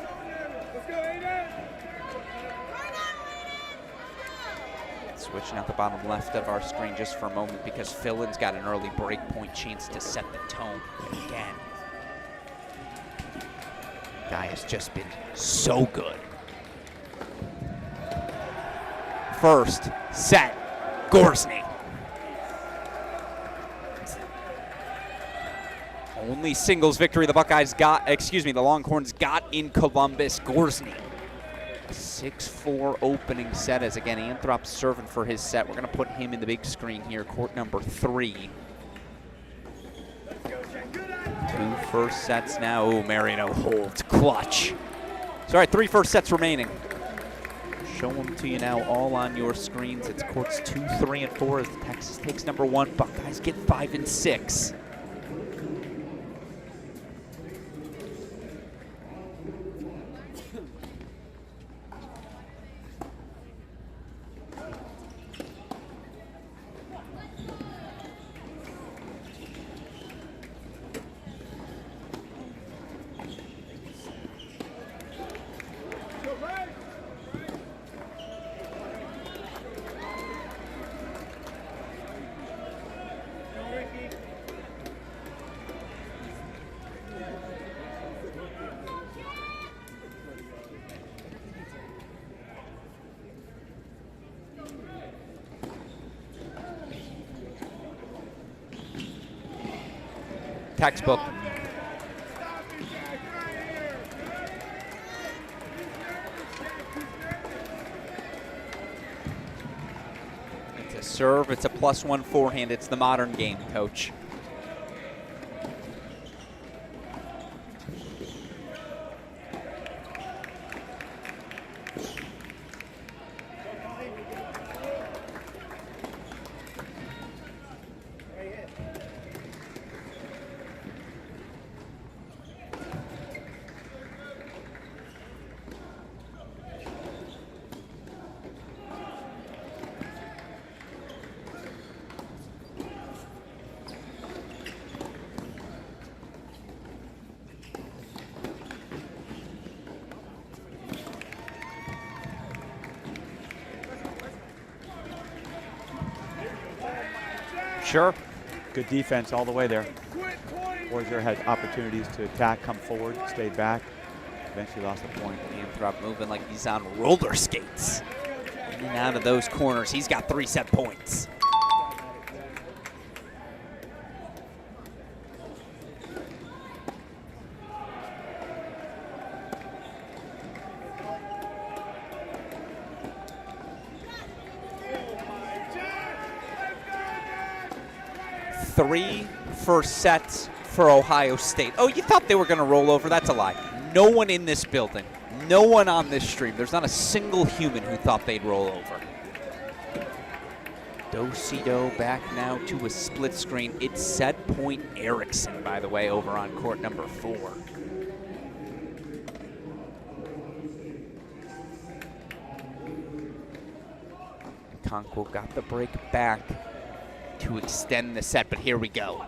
Switching out the bottom left of our screen just for a moment because Fillin's got an early break point chance to set the tone. And again, guy has just been so good. First set, Gorsny. Only singles victory the Buckeyes got, the Longhorns got in Columbus. Gorsny. 6-4 opening set as again Anthrop serving for his set. We're going to put him in the big screen here, court number 3. 2 first sets now. Oh, Marino holds clutch. So, all right, 3 first sets remaining. Show them to you now all on your screens. It's courts 2, 3, and 4 as Texas takes number 1. Buckeyes get 5 and 6. Textbook. It's a serve, it's a +1 forehand, it's the modern game, coach. Sure. Good defense all the way there. Warzer had opportunities to attack, come forward, stayed back. Eventually lost the point. Anthrop moving like he's on roller skates. In and out of those corners. He's got 3 set points. Three first sets for Ohio State. Oh, you thought they were going to roll over? That's a lie. No one in this building, no one on this stream, there's not a single human who thought they'd roll over. Docido back now to a split screen. It's set point Erickson, by the way, over on court number 4. Conquo got the break back to extend the set, but here we go.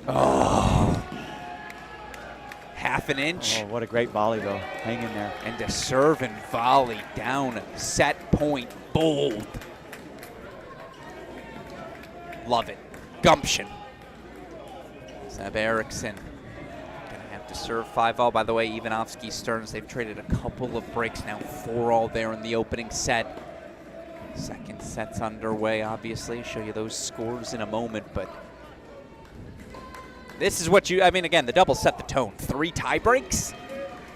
Oh, half an inch. Oh, what a great volley, though. Hang in there. And to serve and volley down, set point, bold. Love it. Gumption. Seb Erickson. To serve 5-all. By the way, Ivanovsky, Stearns, they've traded a couple of breaks now. 4-all there in the opening set. Second set's underway, obviously. Show you those scores in a moment, but this is what you, I mean, again, the double set the tone. 3 tie breaks.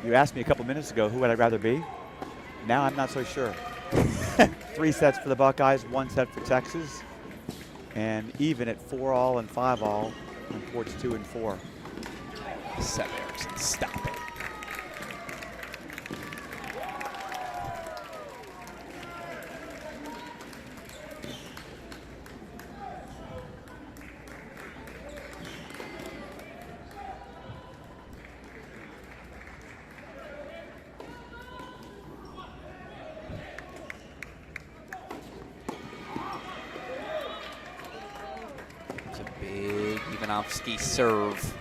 You asked me a couple minutes ago, who would I rather be? Now I'm not so sure. 3 sets for the Buckeyes, 1 set for Texas, and even at 4-all and 5-all on courts 2 and 4. Seb Erickson, stop it. It's a big Ivanovsky serve.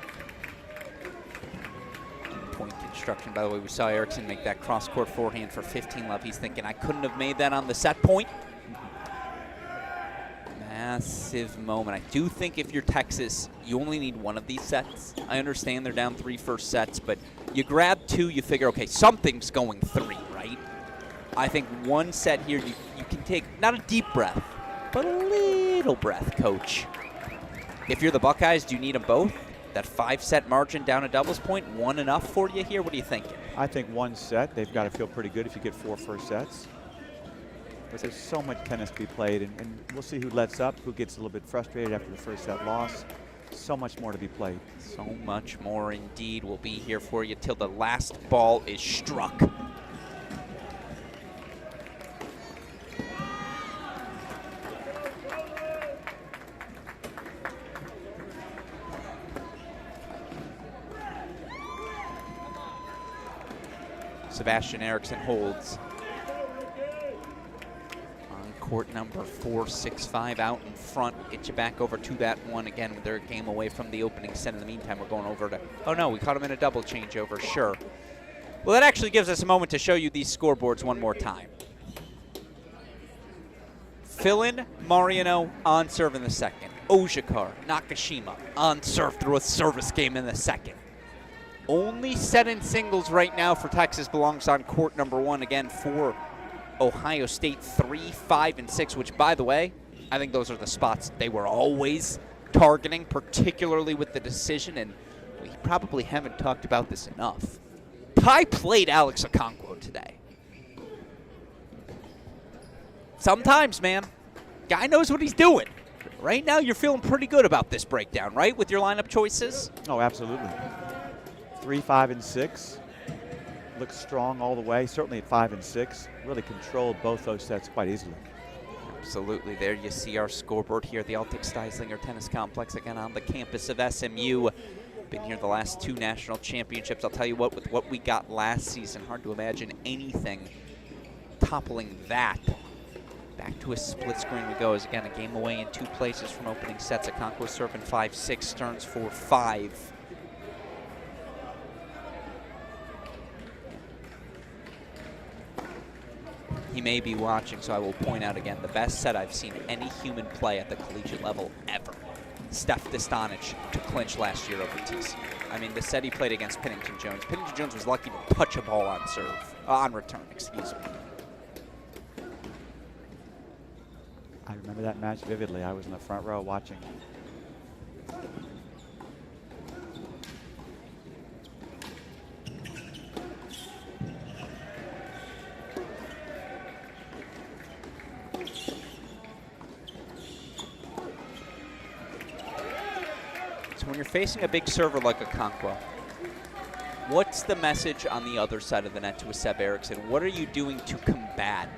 instruction. By the way, we saw Erickson make that cross-court forehand for 15 love. He's thinking, I couldn't have made that on the set point. Massive moment. I do think if you're Texas, you only need one of these sets. I understand they're down 3 first sets, but you grab 2, you figure, okay, something's going 3, right? I think one set here, you can take, not a deep breath, but a little breath, coach. If you're the Buckeyes, do you need them both? That 5-set margin down a doubles point, one enough for you here? What are you thinking? I think one set, they've got to feel pretty good if you get 4 first sets. But there's so much tennis to be played, and we'll see who lets up, who gets a little bit frustrated after the first set loss. So much more to be played. So much more indeed. We'll be here for you till the last ball is struck. Sebastian Erickson holds on court number 4-6-5 out in front. Get you back over to that one again. They're a game away from the opening set. In the meantime, we're going over to, oh no, we caught him in a double changeover, sure. Well, that actually gives us a moment to show you these scoreboards one more time. Fillin, Mariano on serve in the second. Ojikar, Nakashima on serve through a service game in the second. Only set in singles right now for Texas belongs on court number 1 again for Ohio State, 3, 5, and 6, which, by the way, I think those are the spots they were always targeting, particularly with the decision, and we probably haven't talked about this enough. Ty played Alex Okonkwo today. Sometimes, man, guy knows what he's doing. Right now, you're feeling pretty good about this breakdown, right, with your lineup choices? Oh, absolutely. 3, 5, and 6. Looks strong all the way, certainly at 5 and 6. Really controlled both those sets quite easily. Absolutely. There you see our scoreboard here at the Altic Steislinger Tennis Complex, again on the campus of SMU. Been here the last 2 national championships. I'll tell you what, with what we got last season, hard to imagine anything toppling that. Back to a split screen we go, as again a game away in 2 places from opening sets. Okonkwo serving 5-6, Stearns 4-5. He may be watching, so I will point out again, the best set I've seen any human play at the collegiate level ever. Steph Destonich to clinch last year over TCU. I mean, the set he played against Pennington Jones. Pennington Jones was lucky to touch a ball on serve, on return, excuse me. I remember that match vividly. I was in the front row watching. When you're facing a big server like Okonkwo, what's the message on the other side of the net to a Seb Erickson? What are you doing to combat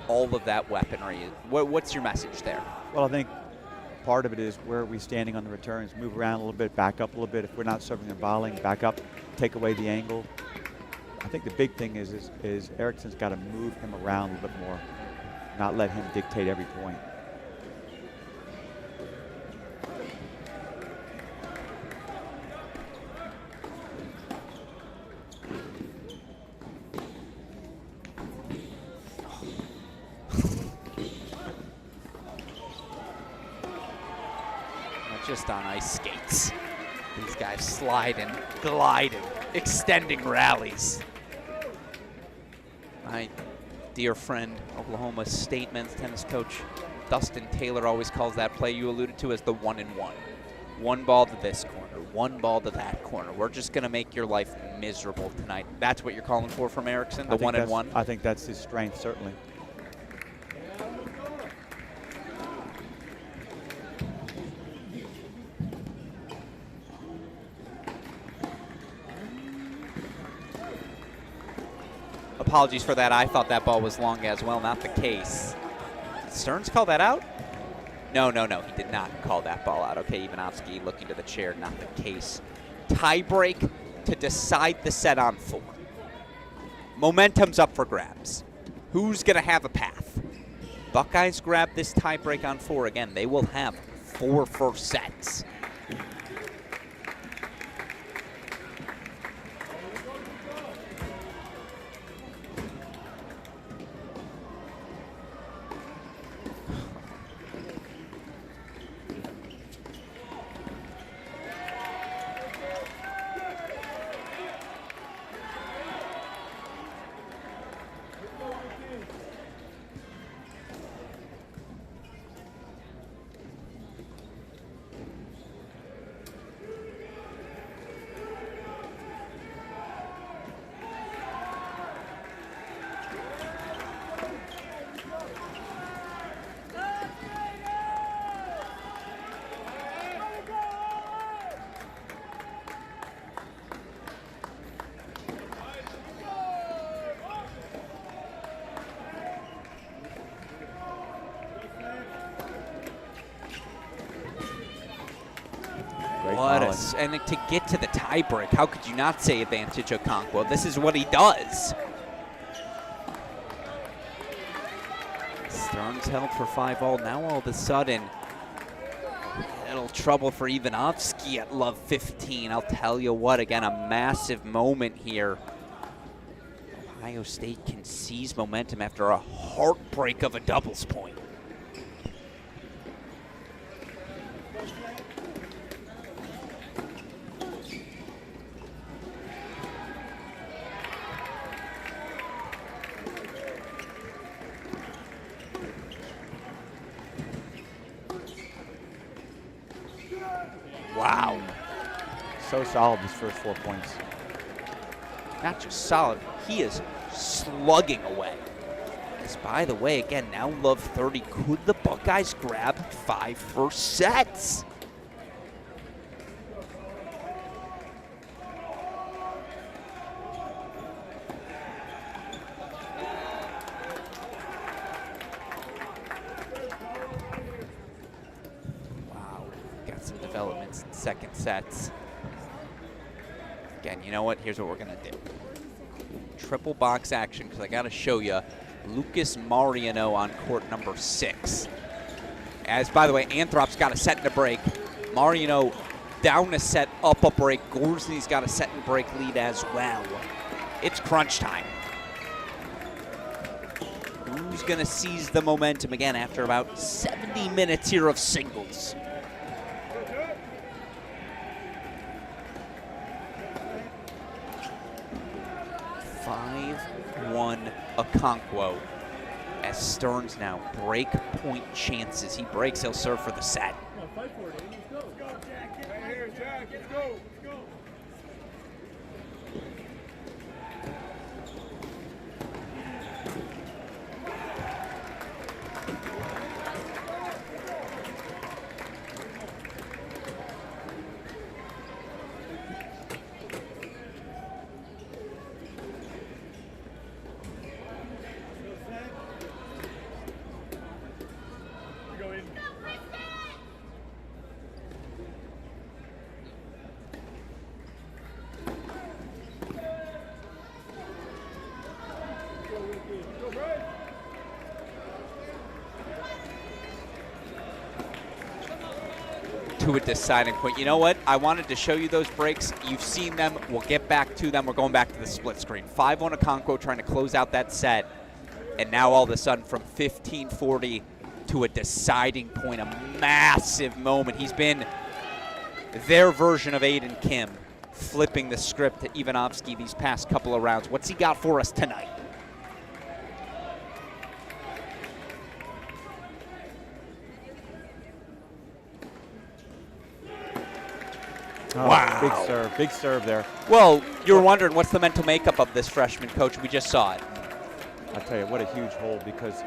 all of that weaponry? What's your message there? Well, I think part of it is where are we standing on the returns? Move around a little bit, back up a little bit. If we're not serving and volleying, back up, take away the angle. I think the big thing is Erickson's got to move him around a little bit more, not let him dictate every point. Just on ice skates. These guys sliding, gliding, extending rallies. My dear friend, Oklahoma State men's tennis coach Dustin Taylor always calls that play you alluded to as the 1-and-1. 1 ball to this corner, 1 ball to that corner. We're just going to make your life miserable tonight. That's what you're calling for from Erickson, the 1-and-1? I think that's his strength, certainly. Apologies for that. I thought that ball was long as well. Not the case. Did Stearns call that out? No. He did not call that ball out. Okay, Ivanovsky looking to the chair. Not the case. Tie break to decide the set on 4. Momentum's up for grabs. Who's going to have a path? Buckeyes grab this tie break on 4. Again, they will have 4 first sets. And to get to the tiebreak, how could you not say advantage Okonkwo? This is what he does. Stearns held for 5-all. Now all of a sudden, a little trouble for Ivanovsky at love 15. I'll tell you what, again, a massive moment here. Ohio State can seize momentum after a heartbreak of a doubles point. Wow. So solid his first 4 points. Not just solid, he is slugging away. As by the way, again, now love 30. Could the Buckeyes grab 5 first sets? Wow, got some developments in second sets. Again, you know what? Here's what we're going to do. Triple box action, because I got to show you Lucas Mariano on court number 6. As, by the way, Anthrop's got a set and a break. Mariano down a set, up a break. Gorsney's got a set and break lead as well. It's crunch time. Who's going to seize the momentum again after about 70 minutes here of singles? Okonkwo as Stearns now break point chances. He breaks, he'll serve for the set. To a deciding point. You know what? I wanted to show you those breaks. You've seen them. We'll get back to them. We're going back to the split screen. 5-1 Okonkwo trying to close out that set. And now all of a sudden from 15-40 to a deciding point, a massive moment. He's been their version of Aiden Kim, flipping the script to Ivanovsky these past couple of rounds. What's he got for us tonight? Oh, wow. Big serve there. Well, you were wondering what's the mental makeup of this freshman, Coach. We just saw it. I'll tell you, what a huge hold, because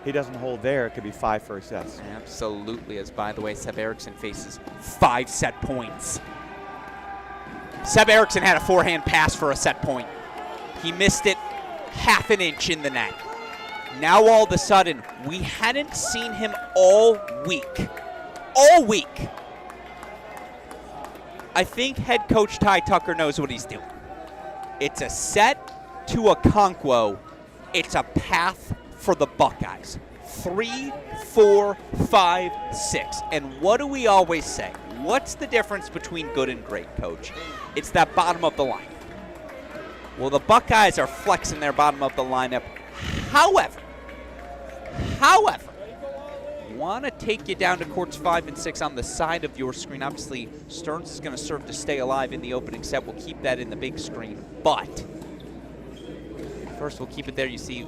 he doesn't hold there, it could be 5 first sets. Absolutely, as by the way, Seb Erickson faces 5 set points. Seb Erickson had a forehand pass for a set point. He missed it half an inch in the net. Now all of a sudden, we hadn't seen him all week. All week. I think head coach Ty Tucker knows what he's doing. It's a set to Okonkwo. It's a path for the Buckeyes. 3, 4, 5, 6. And what do we always say? What's the difference between good and great, Coach? It's that bottom of the line. Well, the Buckeyes are flexing their bottom of the lineup. However, want to take you down to courts 5 and 6 on the side of your screen. Obviously, Stearns is going to serve to stay alive in the opening set. We'll keep that in the big screen. But first, we'll keep it there. You see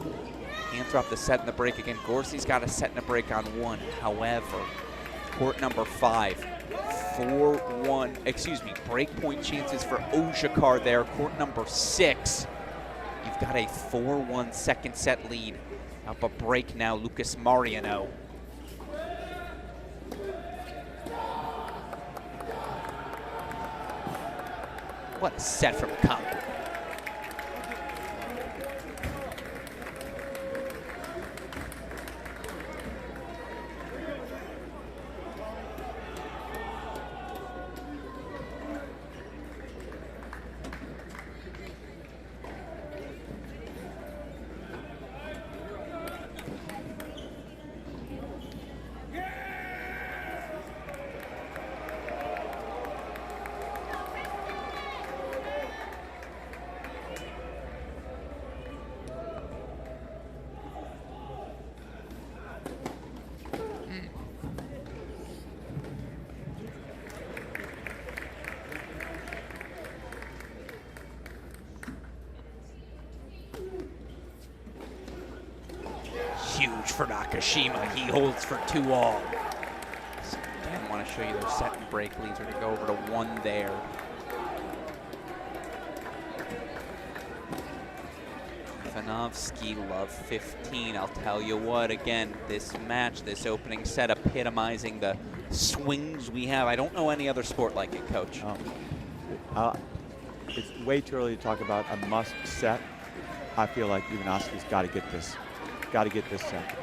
Anthrop the set and the break again. Gorsey's got a set and a break on 1. However, court number 5, 4-1, break point chances for Ojakar there. Court number 6, you've got a 4-1 second set lead. Up a break now, Lucas Mariano. What a set from Okonkwo. huge for Nakashima. He holds for 2-all. So again, I want to show you those set and break leads. We're going to go over to 1 there. Ivanovsky, love 15. I'll tell you what, again, this match, this opening set, epitomizing the swings we have. I don't know any other sport like it, Coach. It's way too early to talk about a must set. I feel like Ivanovsky's got to get this. Got to get this set.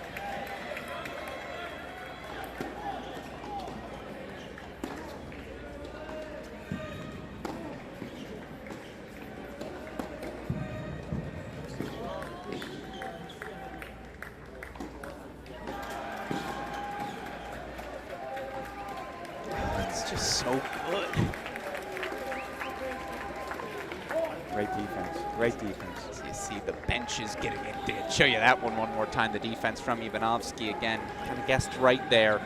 It's just so good. Great defense. Great defense. So you see the benches getting it. I'll show you that one more time. The defense from Ivanovsky again. Kind of guessed right there.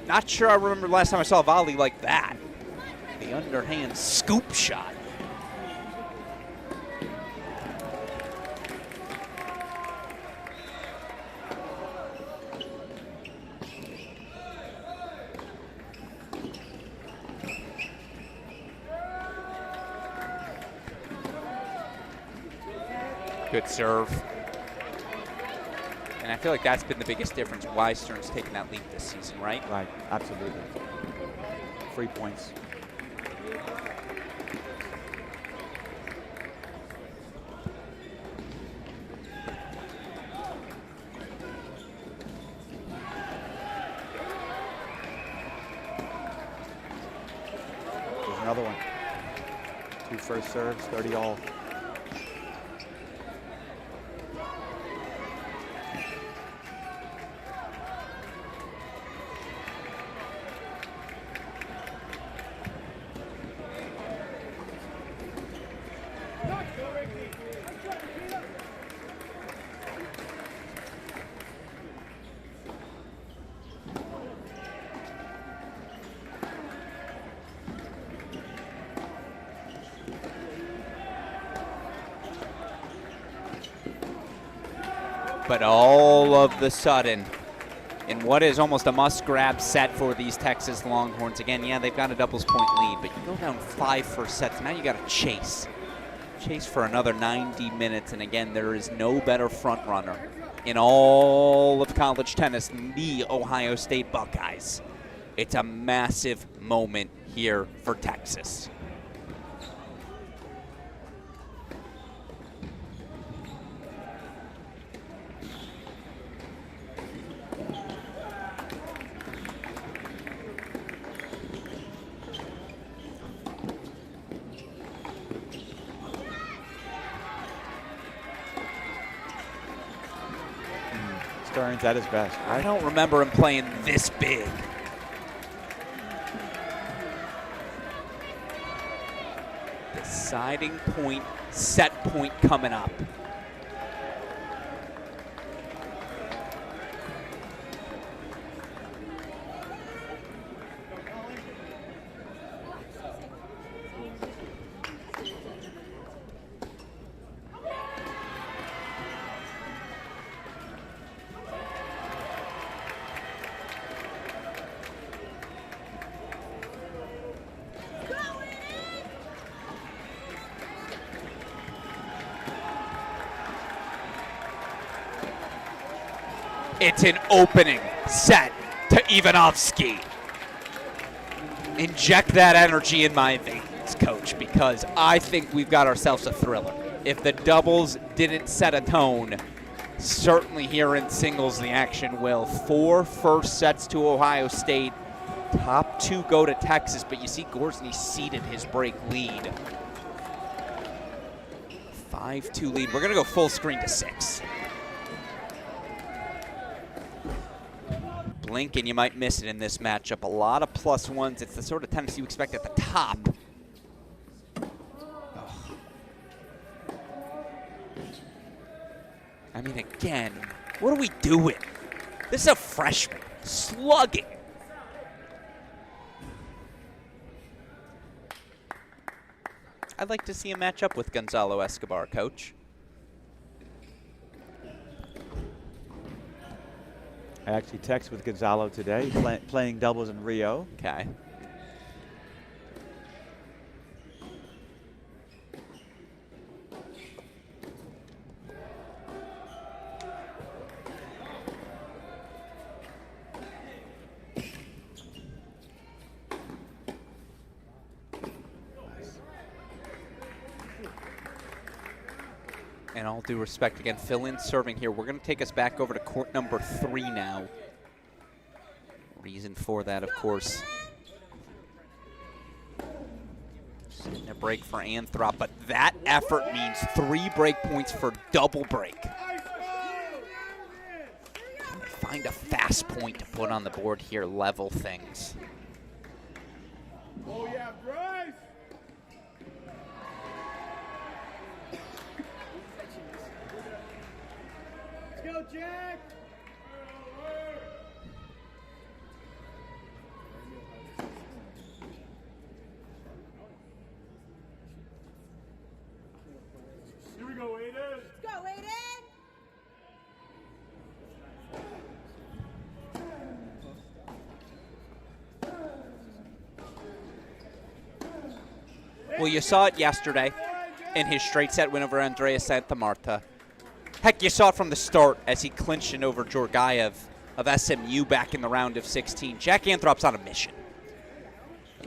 Not sure I remember last time I saw a volley like that. The underhand scoop shot. Good serve. And I feel like that's been the biggest difference why Stern's taken that lead this season, right? Right, absolutely. 3 points. There's another one. 2 first serves, 30-all. But all of the sudden, in what is almost a must-grab set for these Texas Longhorns, again, yeah, they've got a doubles point lead, but you go down 5 first sets. Now you got to chase. Chase for another 90 minutes. And again, there is no better front runner in all of college tennis than the Ohio State Buckeyes. It's a massive moment here for Texas. Stearns at his best. I don't remember him playing this big. Deciding point, set point coming up. It's an opening set to Ivanovsky. Inject that energy in my veins, Coach, because I think we've got ourselves a thriller. If the doubles didn't set a tone, certainly here in singles the action will. 4 first sets to Ohio State. Top 2 go to Texas, but you see Gorsny ceded his break lead. 5-2 lead. We're going to go full screen to 6. Blink and you might miss it in this matchup. A lot of +1s. It's the sort of tennis you expect at the top. Oh. I mean, again, what are we doing? This is a freshman slugging. I'd like to see a match up with Gonzalo Escobar, Coach. I actually texted with Gonzalo today, playing doubles in Rio. Okay. And all due respect, again, fill-in serving here. We're going to take us back over to court number 3 now. Reason for that, of course, setting a break for Anthrop, but that effort means 3 break points for double break. Find a fast point to put on the board here, level things. Oh yeah, Bryce! Let's go, Jack! Here we go, Aiden! Let's go, Aiden! Well, you saw it yesterday in his straight set win over Andreas Santa Marta. Heck, you saw it from the start as he clinched it over Georgiev of SMU back in the round of 16. Jack Anthrop's on a mission.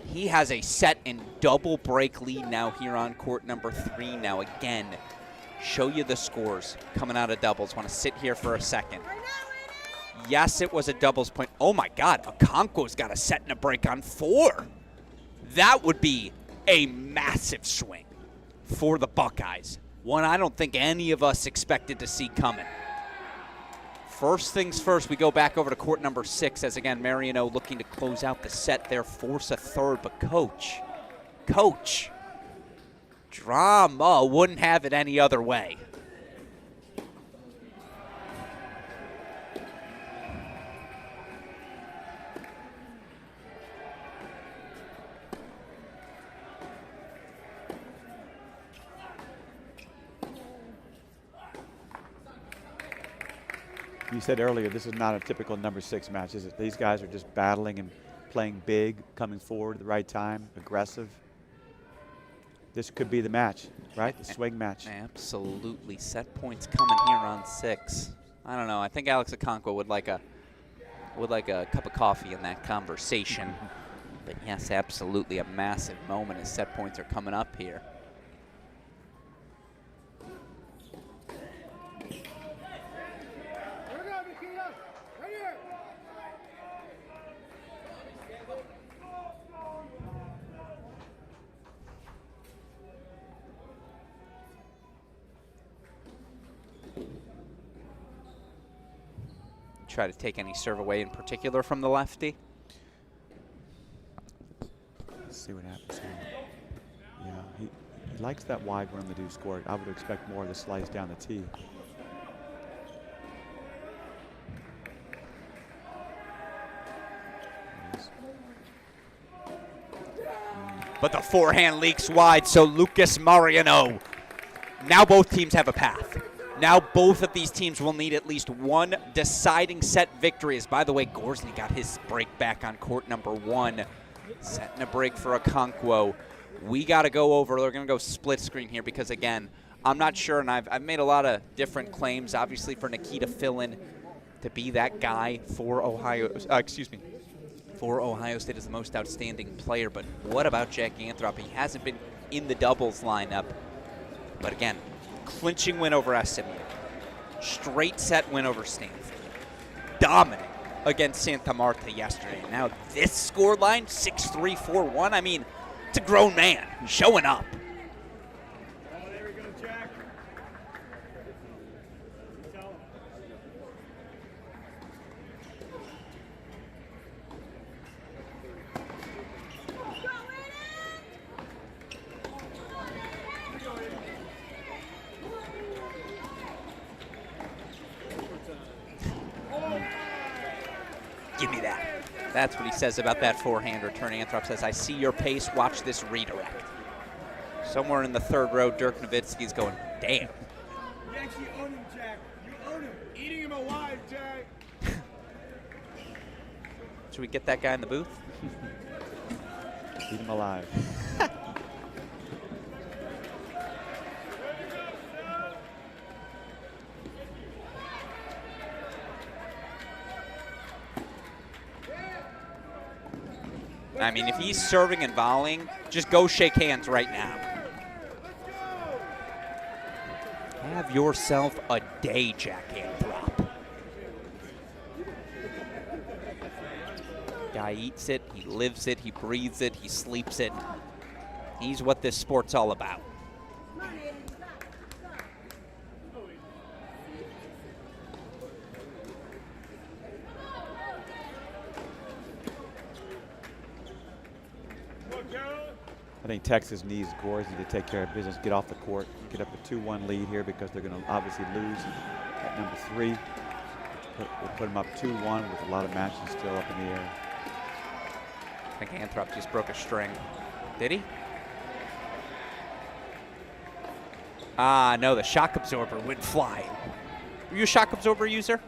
He has a set and double break lead now here on court number 3. Now again, show you the scores coming out of doubles. Want to sit here for a second. Yes, it was a doubles point. Oh my God, Okonkwo's got a set and a break on 4. That would be a massive swing for the Buckeyes. One I don't think any of us expected to see coming. First things first, we go back over to court number 6 as, again, Mariano looking to close out the set there, force a third. But Coach, drama wouldn't have it any other way. You said earlier this is not a typical number 6 match, is it? These guys are just battling and playing big, coming forward at the right time, aggressive. This could be the match, right? The swing match. Absolutely. Set points coming here on 6. I don't know. I think Alex Okonkwo would like a cup of coffee in that conversation. But yes, absolutely a massive moment as set points are coming up here. Try to take any serve away in particular from the lefty. Let's see what happens here. Yeah, he likes that wide run to do score. I would expect more of the slice down the tee. But the forehand leaks wide, so Lucas Mariano. Now both teams have a path. Now both of these teams will need at least one deciding set victory. As, by the way, Gorsny got his break back on court number 1. Setting a break for Okonkwo. We got to go over. We're going to go split screen here because, again, I'm not sure, and I've made a lot of different claims, obviously, for Nikita Fillin to be that guy for Ohio State as the most outstanding player. But what about Jack Anthrop? He hasn't been in the doubles lineup. But, again, clinching win over SMU. Straight set win over Stanford. Dominant against Santa Marta yesterday. Now this score line, 6-3, 4-1. I mean, it's a grown man showing up. Oh, there we go, Jack. Give me that. That's what he says about that forehand return. Anthrop says, I see your pace, watch this redirect. Somewhere in the third row, Dirk Nowitzki's going, damn. You actually own him, Jack. You own him. Eating him alive, Jack. Should we get that guy in the booth? Keep him alive. I mean, if he's serving and volleying, just go shake hands right now. Have yourself a day, Jack Anthrop. Guy eats it, he lives it, he breathes it, he sleeps it. He's what this sport's all about. I think Texas needs Gores to take care of business, get off the court, get up a 2-1 lead here because they're going to obviously lose at number 3. We'll put them up 2-1 with a lot of matches still up in the air. I think Anthrop just broke a string. Did he? Ah, no, the shock absorber went flying. Are you a shock absorber user?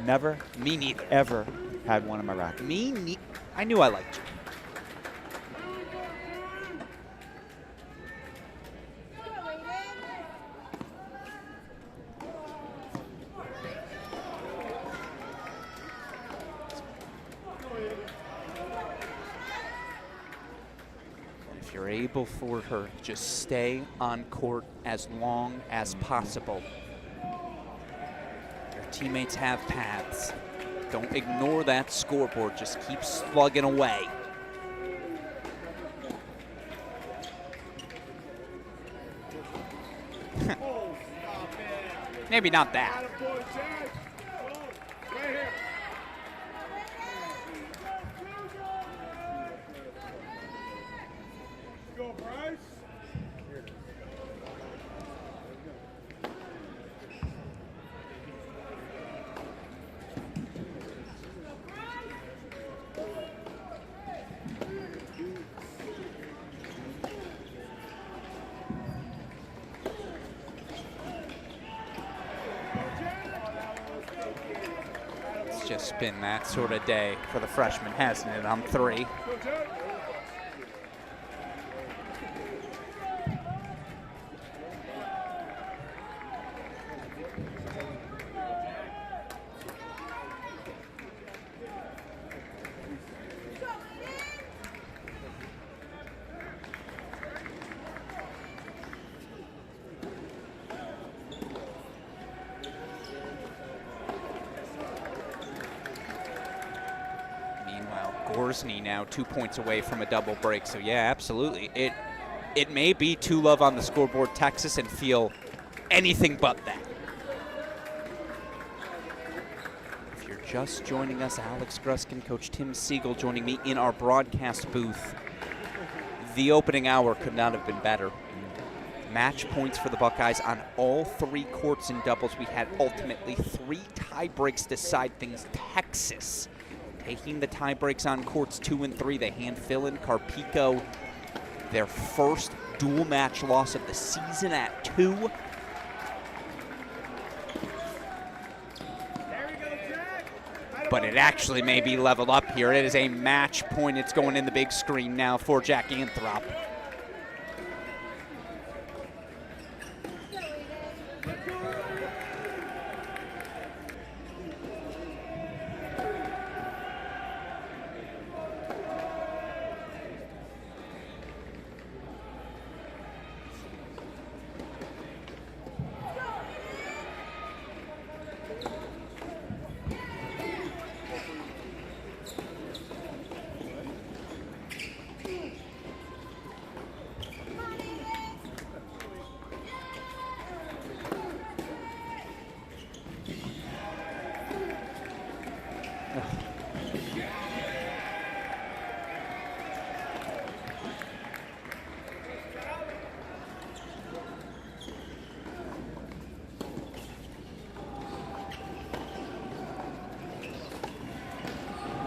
Never. Me neither. Ever had one in my racket. I knew I liked you. If you're able for her, just stay on court as long as possible. Your teammates have paths. Don't ignore that scoreboard. Just keep slugging away. Maybe not that. Just been that sort of day for the freshman, hasn't it, on 3? Gorsny now 2 points away from a double break. So yeah, absolutely. It may be 2-love on the scoreboard, Texas, and feel anything but that. If you're just joining us, Alex Gruskin, Coach Tim Siegel joining me in our broadcast booth. The opening hour could not have been better. Match points for the Buckeyes on all 3 courts in doubles. We had ultimately 3 tie breaks decide things. Texas taking the tie breaks on courts 2 and 3. They hand Philin Carpico their first dual match loss of the season at 2. But it actually may be leveled up here. It is a match point. It's going in the big screen now for Jack Anthrop.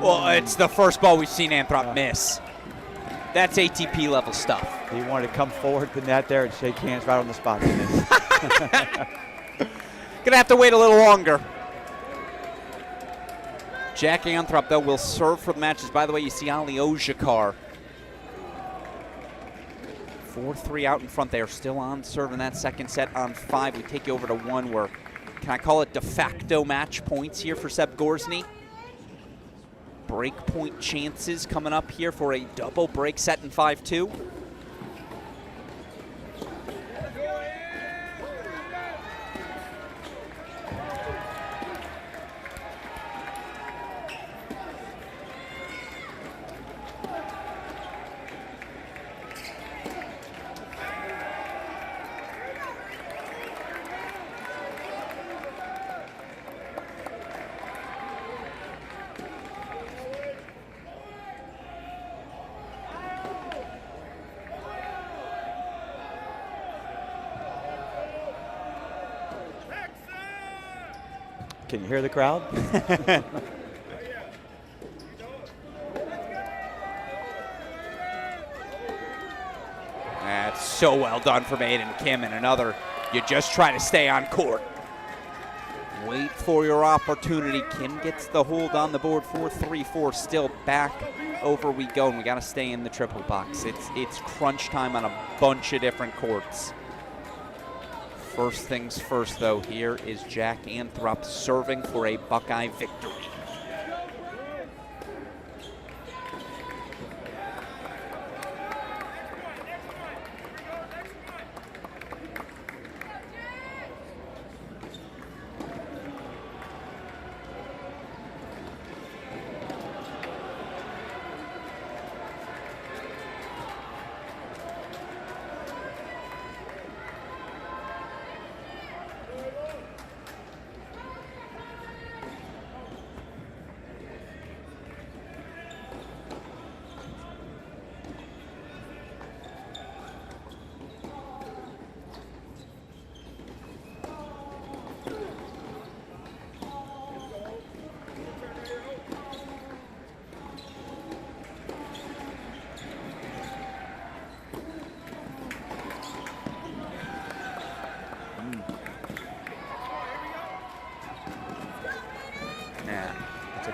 Well, it's the first ball we've seen Anthrop miss. That's ATP level stuff. He wanted to come forward to the net there and shake hands right on the spot. Gonna have to wait a little longer. Jack Anthrop, though, will serve for the matches. By the way, you see Ali Ojakar. 4-3 out in front. They are still on serve in that second set on 5. We take you over to 1 where, can I call it de facto match points here for Seb Gorsny? Break point chances coming up here for a double break set in 5-2. Can you hear the crowd? That's so well done from Aiden Kim, and another, you just try to stay on court. Wait for your opportunity. Kim gets the hold on the board. 4-3-4, still back over we go, and we got to stay in the triple box. It's crunch time on a bunch of different courts. First things first, though, here is Jack Anthrop serving for a Buckeye victory.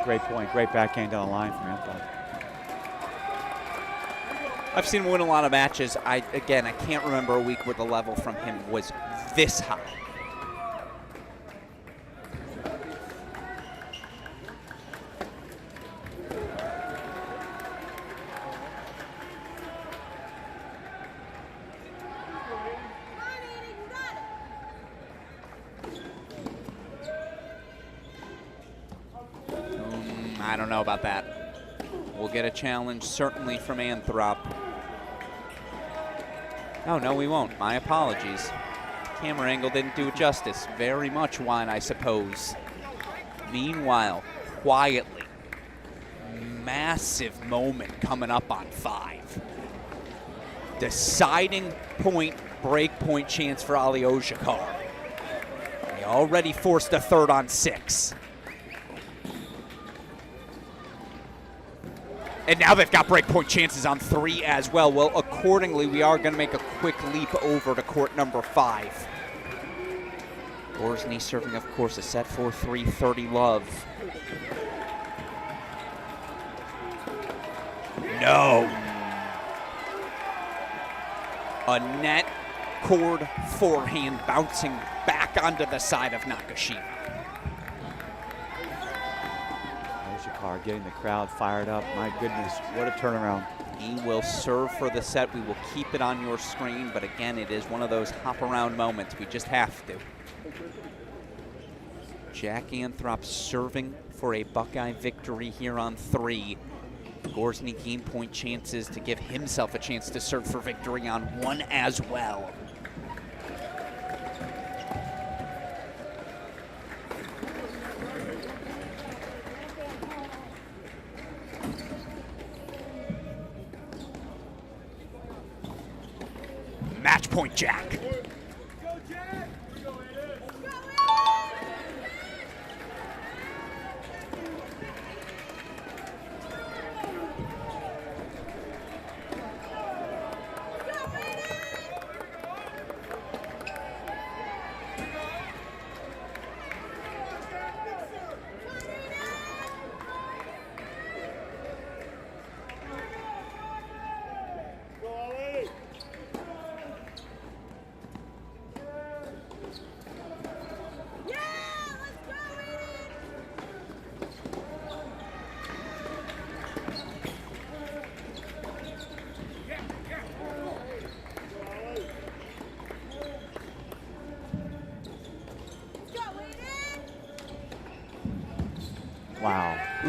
Great point. Great backhand down the line from Anthrop. I've seen him win a lot of matches. Again, I can't remember a week where the level from him was this high. I don't know about that. We'll get a challenge certainly from Anthrop. Oh, no, we won't. My apologies. Camera angle didn't do it justice. Very much wine, I suppose. Meanwhile, quietly, massive moment coming up on 5. Deciding point, break point chance for Ali Ojakar. He already forced a third on 6. And now they've got breakpoint chances on 3 as well. Well, accordingly, we are going to make a quick leap over to court number 5. Gorsny serving, of course, a set 4-3, 30 love. No. A net cord forehand bouncing back onto the side of Nakashima. Getting the crowd fired up. My goodness, what a turnaround. He will serve for the set. We will keep it on your screen, but again, it is one of those hop around moments. We just have to. Jack Anthrop serving for a Buckeye victory here on 3. Gorsny game point chances to give himself a chance to serve for victory on 1 as well. Match point, Jack.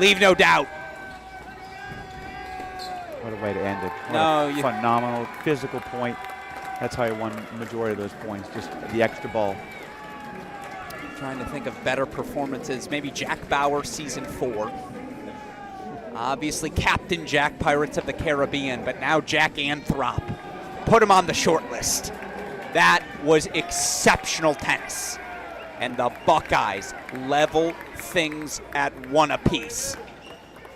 Leave no doubt. What a way to end it. What No, a phenomenal physical point. That's how he won the majority of those points, just the extra ball. Trying to think of better performances. Maybe Jack Bauer, season 4. Obviously, Captain Jack, Pirates of the Caribbean, but now Jack Anthrop. Put him on the short list. That was exceptional tennis. And the Buckeyes level things at 1 apiece.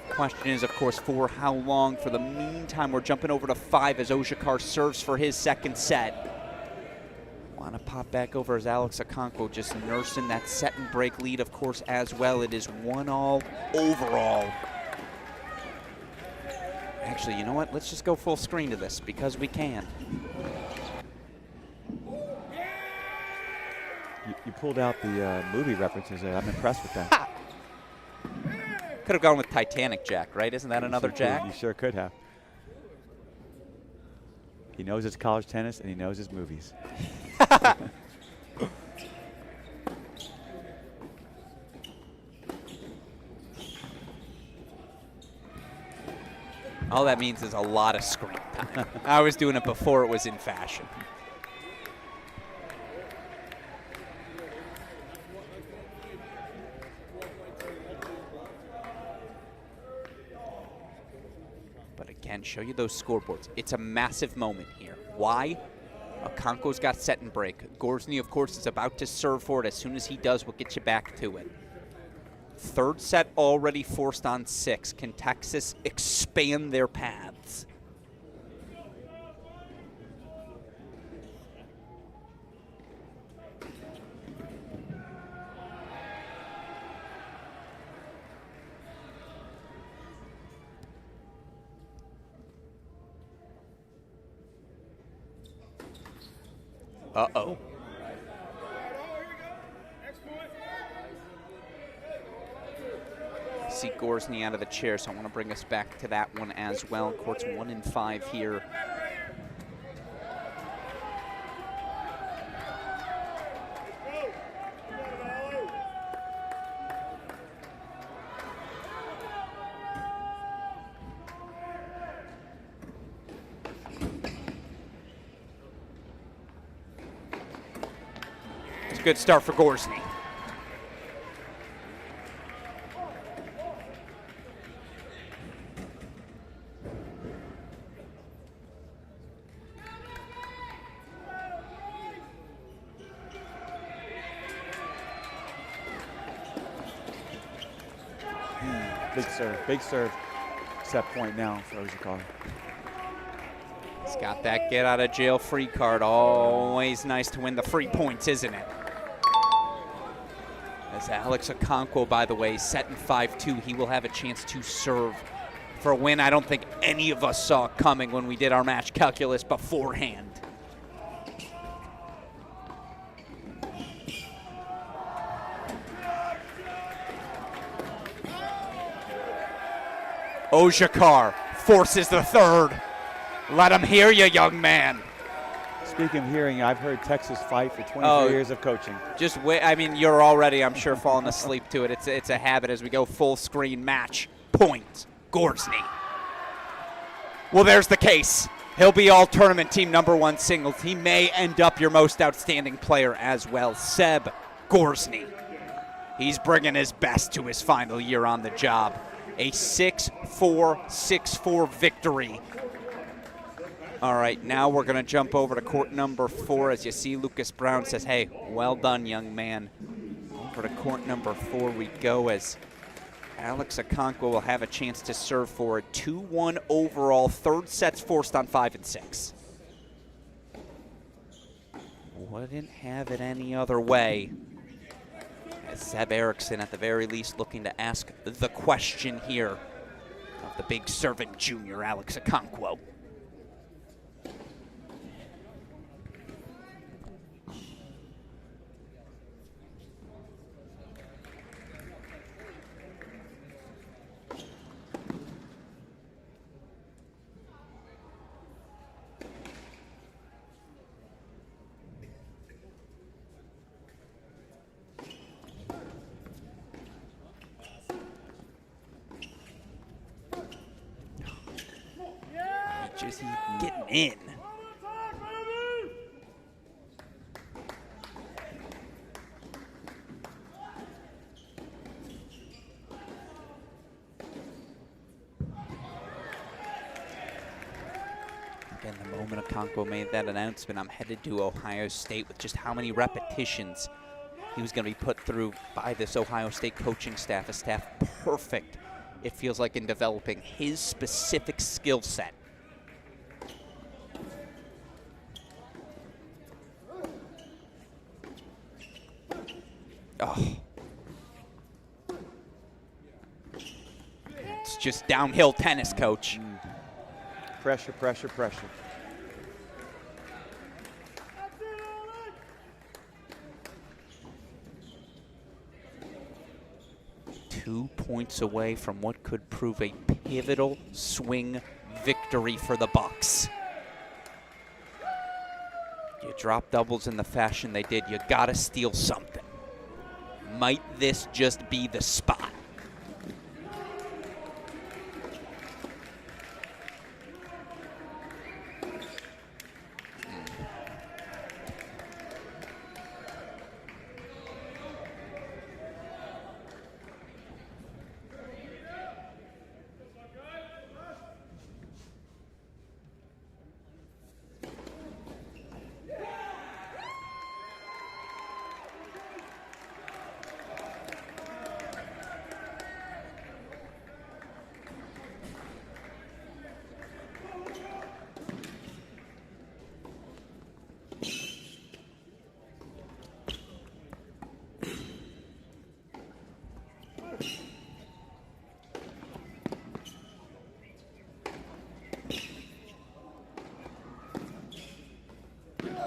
Question is, of course, for how long? For the meantime, we're jumping over to 5 as Oshikar serves for his second set. Want to pop back over as Alex Okonkwo just nursing that set and break lead, of course, as well. It is 1-all overall. Actually, you know what? Let's just go full screen to this because we can. You pulled out the movie references there. I'm impressed with that. Could have gone with Titanic Jack, right? Isn't that another Jack? You sure could have. He knows his college tennis and he knows his movies. All that means is a lot of screen time. I was doing it before it was in fashion. But again, show you those scoreboards. It's a massive moment here. Why? Okonkwo's got set and break. Gorsny, of course, is about to serve for it. As soon as he does, we'll get you back to it. Third set already forced on 6. Can Texas expand their paths? Uh-oh. See Gorsny out of the chair, so I want to bring us back to that one as well. Court's 1-5 here. It's a good start for Gorsny. Big serve. Set point now for Oshikar. He's got that get out of jail free card. Always nice to win the free points, isn't it? As Alex Okonkwo, by the way, set in 5-2, he will have a chance to serve for a win I don't think any of us saw coming when we did our match calculus beforehand. Oshikar forces the third. Let him hear you, young man. Speaking of hearing, I've heard Texas fight for 23 years of coaching. Just wait. I mean, you're already, I'm sure, falling asleep to it. It's a habit as we go full screen match. Point. Gorsny. Well, there's the case. He'll be all tournament team #1 singles. He may end up your most outstanding player as well. Seb Gorsny. He's bringing his best to his final year on the job. A 6-4, 6-4 victory. All right, now we're going to jump over to court #4 as you see Lucas Brown says, hey, well done, young man. Over to court #4 we go as Alex Okonkwo will have a chance to serve for it. 2-1 overall. Third set's forced on 5 and 6. Wouldn't have it any other way. As Seb Erickson, at the very least, looking to ask the question here of the big servant junior, Alex Okonkwo. Just getting in. Again, the moment Okonkwo made that announcement, I'm headed to Ohio State, with just how many repetitions he was going to be put through by this Ohio State coaching staff, a staff perfect, it feels like, in developing his specific skill set. Oh. It's just downhill tennis, Coach. Pressure, pressure, pressure. Two points away from what could prove a pivotal swing victory for the Bucks. You drop doubles in the fashion they did, you gotta steal something. Might this just be the spot?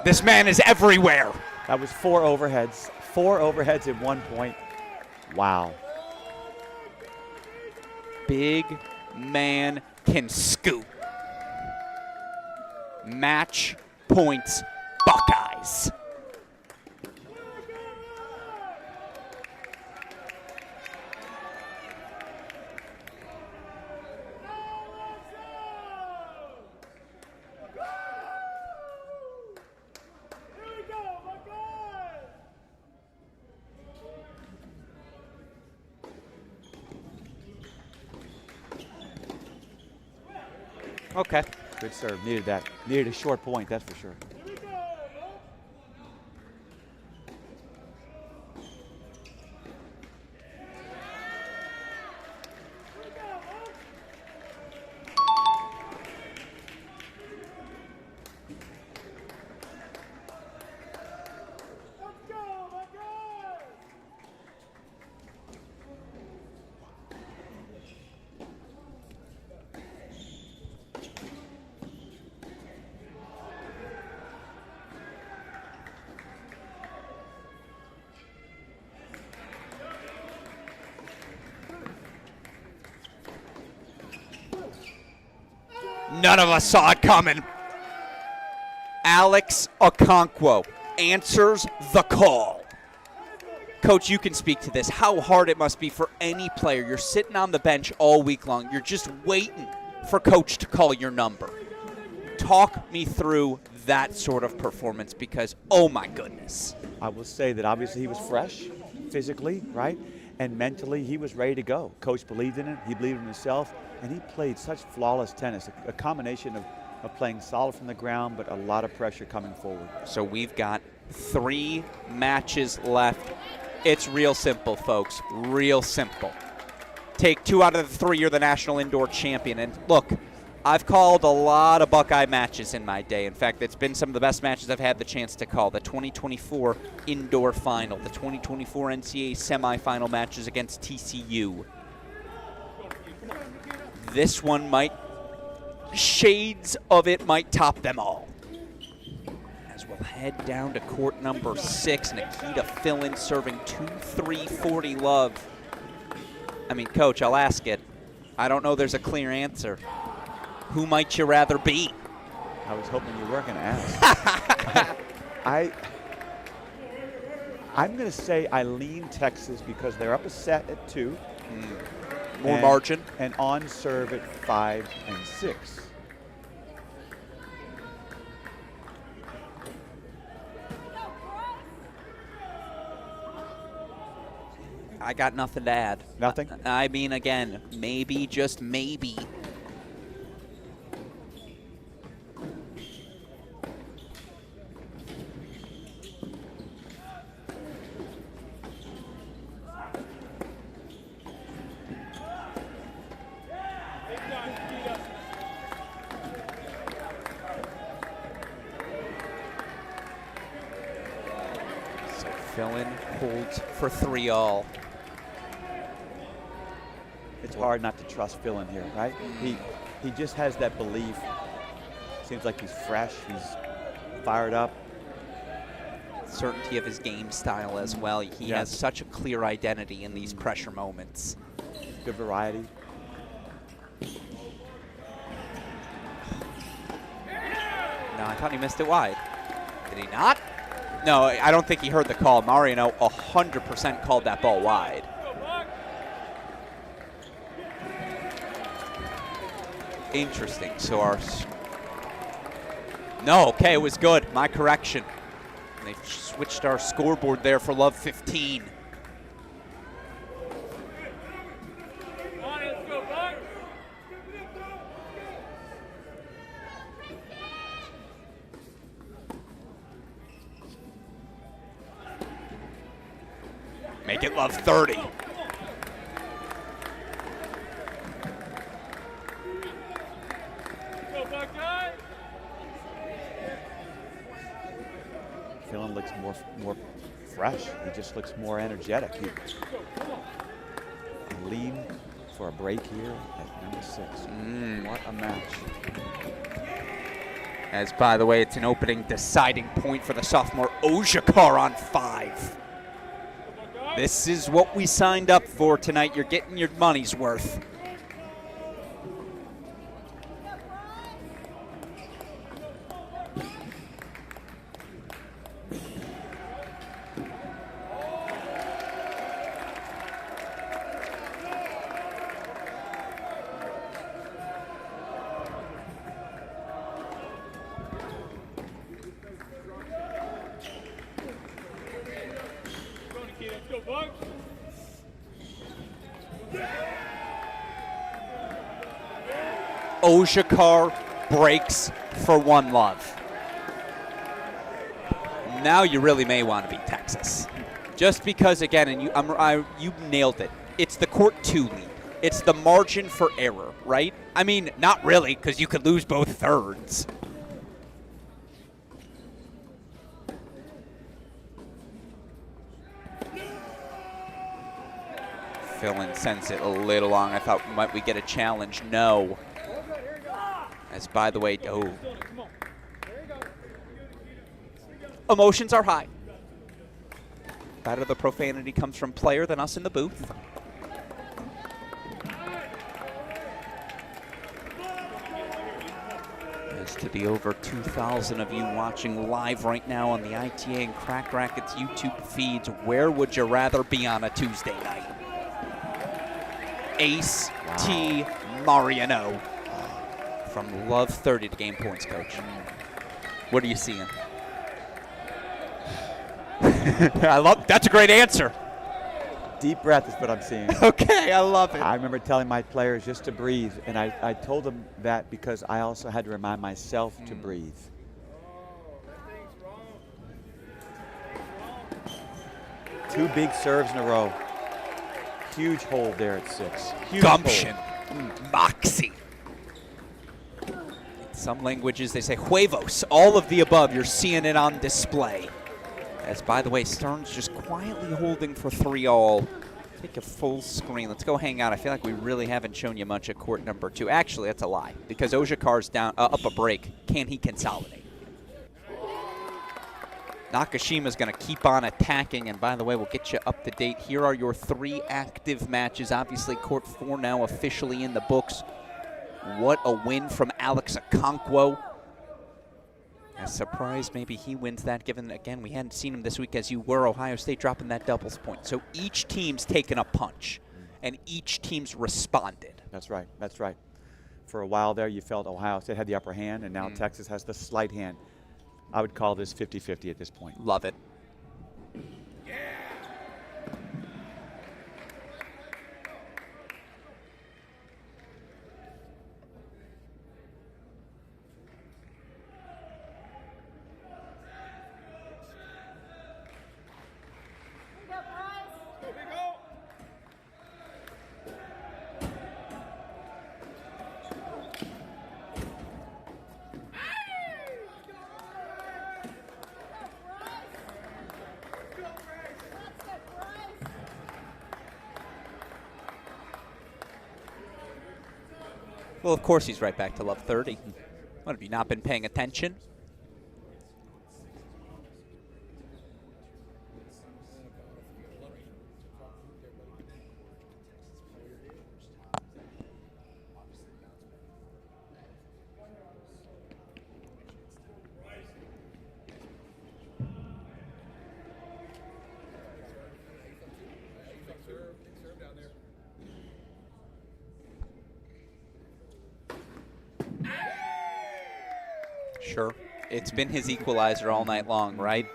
This man is everywhere. That was 4 overheads. 4 overheads at one point. Wow. Big man can scoop. Match points, Buckeyes. Okay. Good serve. Needed that. Needed a short point, that's for sure. None of us saw it coming. Alex Okonkwo answers the call. Coach, you can speak to this. How hard it must be for any player. You're sitting on the bench all week long. You're just waiting for Coach to call your number. Talk me through that sort of performance, because, oh my goodness. I will say that obviously he was fresh physically, right? And mentally he was ready to go. Coach believed in it. He believed in himself. And he played such flawless tennis, a combination of playing solid from the ground, but a lot of pressure coming forward. So we've got 3 matches left. It's real simple, folks, real simple. Take 2 out of the 3, you're the national indoor champion. And look, I've called a lot of Buckeye matches in my day. In fact, it's been some of the best matches I've had the chance to call. The 2024 indoor final, the 2024 NCAA semifinal matches against TCU. This one might, shades of it might top them all. As we'll head down to court number 6, Nikita Fillin serving 2-3-40 love. I mean, Coach, I'll ask it. I don't know there's a clear answer. Who might you rather be? I was hoping you weren't going to ask. I'm going to say I lean Texas because they're up a set at 2. More margin. And on serve at 5 and 6. I got nothing to add. Nothing? I mean, again, maybe, just maybe. Fillen holds for 3-all. It's hard not to trust Fillen here, right? He just has that belief. Seems like he's fresh, he's fired up. Certainty of his game style as well. He has such a clear identity in these pressure moments. Good variety. No, I thought he missed it wide. Did he not? No, I don't think he heard the call. Mariano 100% called that ball wide. Interesting. So our... No, okay, it was good. My correction. They switched our scoreboard there for love 15. Make it love 30. Fillen looks more fresh. He just looks more energetic. He lean for a break here at number 6. What a match. As, by the way, it's an opening deciding point for the sophomore Ojakar on 5. This is what we signed up for tonight. You're getting your money's worth. Ojakar breaks for 1 love. Now you really may want to beat Texas. Just because, again, and you nailed it. It's the court 2 lead. It's the margin for error, right? I mean, not really, because you could lose both thirds. Fillen sends it a little long. I thought, might we get a challenge? No. As, by the way, emotions are high. Better the profanity comes from player than us in the booth. As to the over 2,000 of you watching live right now on the ITA and Crack Racquets YouTube feeds, where would you rather be on a Tuesday night? Ace T. Mariano. From love 30 to game points, coach. What are you seeing? That's a great answer. Deep breath is what I'm seeing. Okay, I love it. I remember telling my players just to breathe, and I told them that because I also had to remind myself to breathe. Two big serves in a row. Huge hold there at 6. Huge gumption. Moxie. Some languages, they say huevos. All of the above, you're seeing it on display. As, by the way, Stern's just quietly holding for 3-all. Take a full screen. Let's go hang out. I feel like we really haven't shown you much at court number 2. Actually, that's a lie, because Ojakar's down, up a break. Can he consolidate? Nakashima's going to keep on attacking, and by the way, we'll get you up to date. Here are your 3 active matches. Obviously, court 4 now officially in the books. What a win from Alex Okonkwo. A surprise, maybe he wins that, given, again, we hadn't seen him this week as you were. Ohio State dropping that doubles point. So each team's taken a punch, and each team's responded. That's right. That's right. For a while there, you felt Ohio State had the upper hand, and now Texas has the slight hand. I would call this 50-50 at this point. Love it. Well, of course he's right back to love 30. What, have you not been paying attention? Sure. It's been his equalizer all night long, right?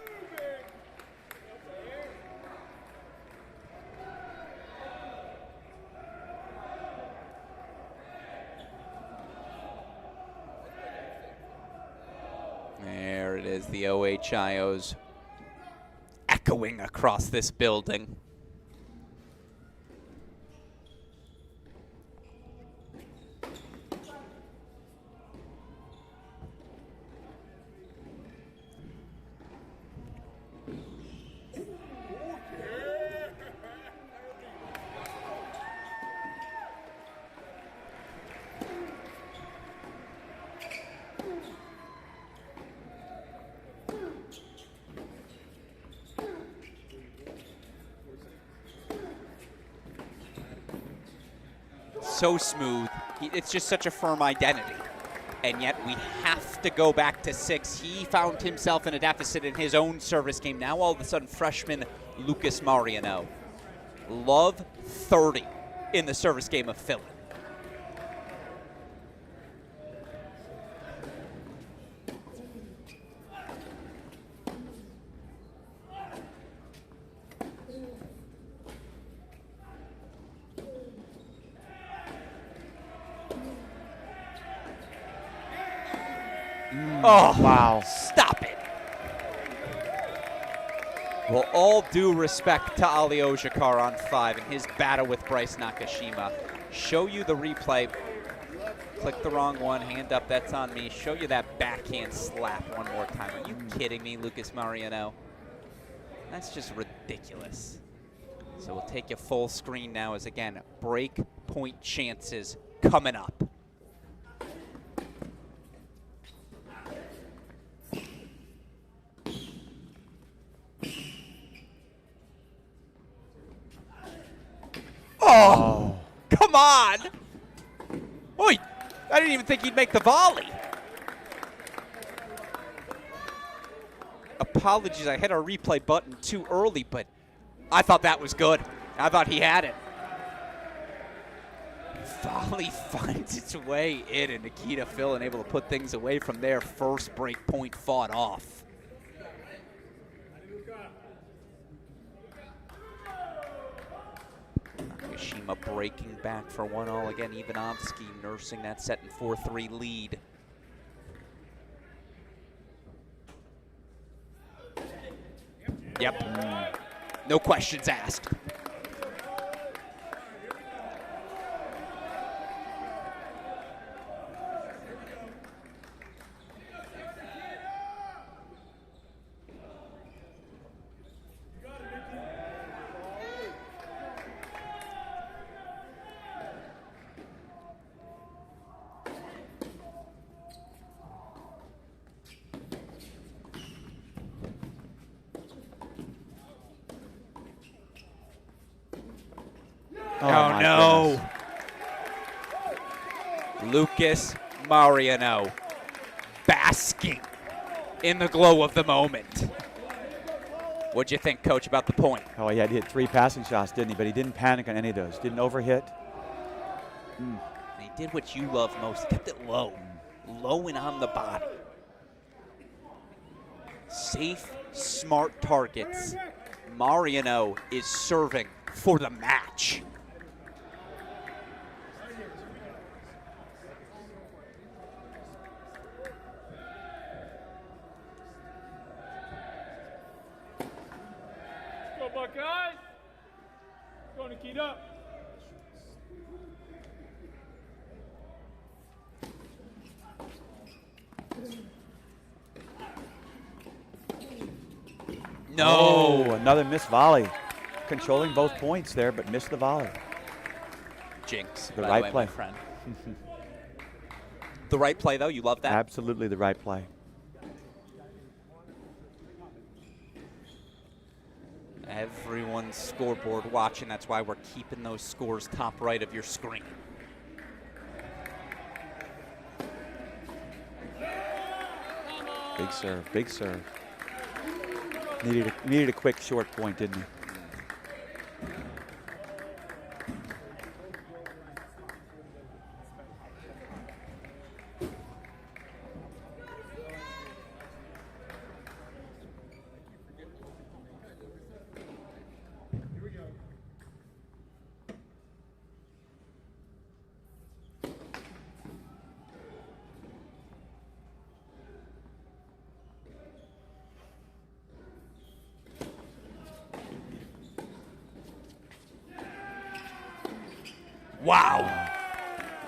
There it is, the OHIOs echoing across this building. So smooth. It's just such a firm identity. And yet we have to go back to 6. He found himself in a deficit in his own service game. Now all of a sudden, freshman Lucas Mariano. Love 30 in the service game of Philly. Oh, wow. Stop it. Well, all due respect to Ali Ojakar on 5 and his battle with Bryce Nakashima. Show you the replay. Click the wrong one, hand up, that's on me. Show you that backhand slap one more time. Are you kidding me, Lucas Mariano? That's just ridiculous. So we'll take you full screen now as, again, break point chances coming up. Oh, come on. Oi, I didn't even think he'd make the volley. Apologies, I hit our replay button too early, but I thought that was good. I thought he had it. Volley finds its way in, and Nikita Philin able to put things away from there. First break point fought off. Nakashima breaking back for 1-1 again. Ivanovsky nursing that set and 4-3 lead. Yep. No questions asked. Oh, no. Goodness. Lucas Mariano basking in the glow of the moment. What'd you think, Coach, about the point? Oh, he had hit 3 passing shots, didn't he? But he didn't panic on any of those. Didn't overhit. He did what you love most. Kept it low. Low and on the body. Safe, smart targets. Mariano is serving for the match. Go, Buckeyes! Go, Nikita! No. Oh, another missed volley. Controlling both points there, but missed the volley. Jinx. The by right the way, play. my friend. The right play, though. You love that? Absolutely the right play. Everyone's scoreboard watching. That's why we're keeping those scores top right of your screen. Big serve, big serve. Needed a quick short point, didn't he? Wow.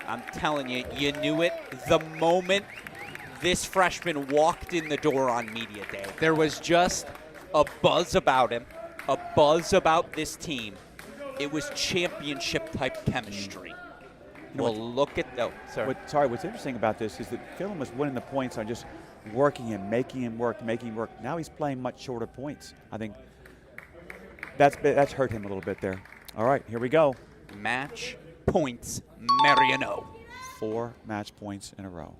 I'm telling you, you knew it the moment this freshman walked in the door on media day. There was just a buzz about him, a buzz about this team. It was championship-type chemistry. Well, look at that. What's interesting about this is that Philem was winning the points on just working him, making him work. Now he's playing much shorter points. I think that's hurt him a little bit there. All right, here we go. Match points, Mariano. 4 match points in a row.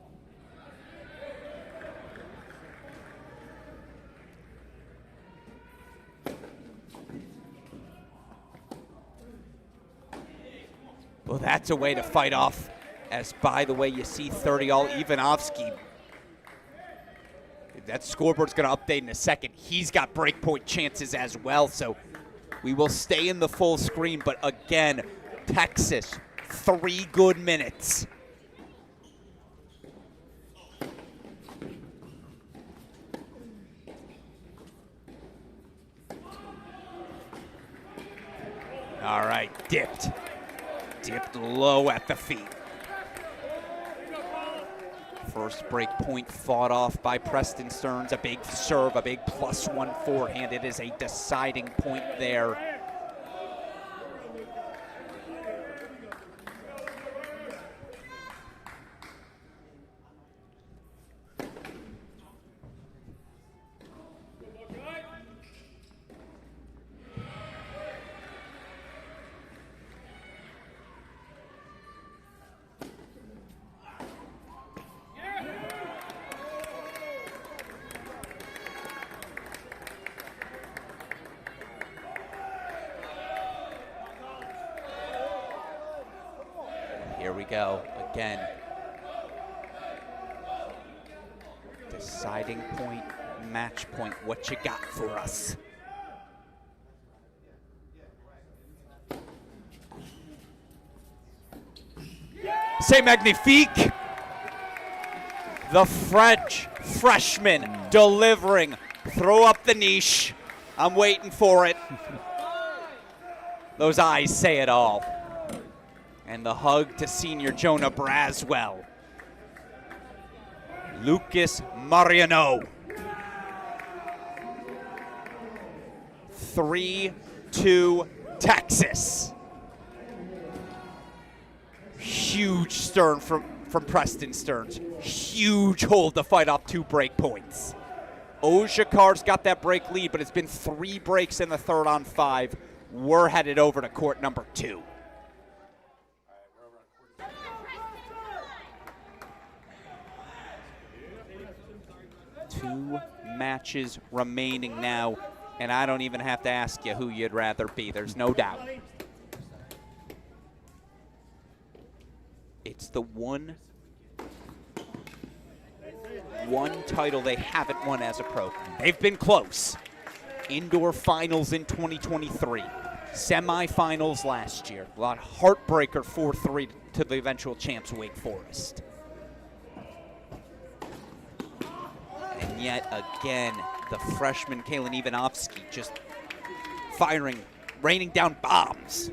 Well, that's a way to fight off. As, by the way, you see 30-all Ivanovsky. That scoreboard's going to update in a second. He's got breakpoint chances as well, so we will stay in the full screen. But again, Texas, 3 good minutes. All right, dipped low at the feet. First break point fought off by Preston Stearns. A big serve, a big +1 forehand. It is a deciding point there. Here we go again. Deciding point, match point. What you got for us? C'est magnifique. The French freshman delivering. Throw up the niche. I'm waiting for it. Those eyes say it all. And the hug to senior Jonah Braswell. Lucas Mariano. 3-2 Texas. Huge Stern from Preston Stearns. Huge hold to fight off 2 break points. Ojakar's got that break lead, but it's been 3 breaks in the third on 5. We're headed over to court number 2. Two matches remaining now, and I don't even have to ask you who you'd rather be. There's no doubt. It's the one title they haven't won as a pro. They've been close. Indoor finals in 2023. Semifinals last year. A lot of heartbreaker 4-3 to the eventual champs Wake Forest. And yet again, the freshman Kalen Ivanovsky just firing, raining down bombs.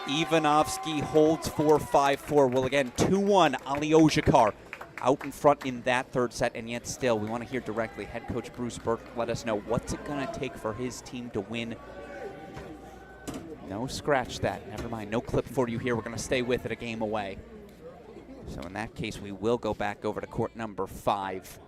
Ivanovsky holds 4-5-4. Well, again, 2-1. Ali Ojakar out in front in that third set, and yet still, we want to hear directly head coach Bruce Burke let us know what's it going to take for his team to win. No, scratch that. Never mind. No clip for you here. We're going to stay with it, a game away. So in that case, we will go back over to court number 5.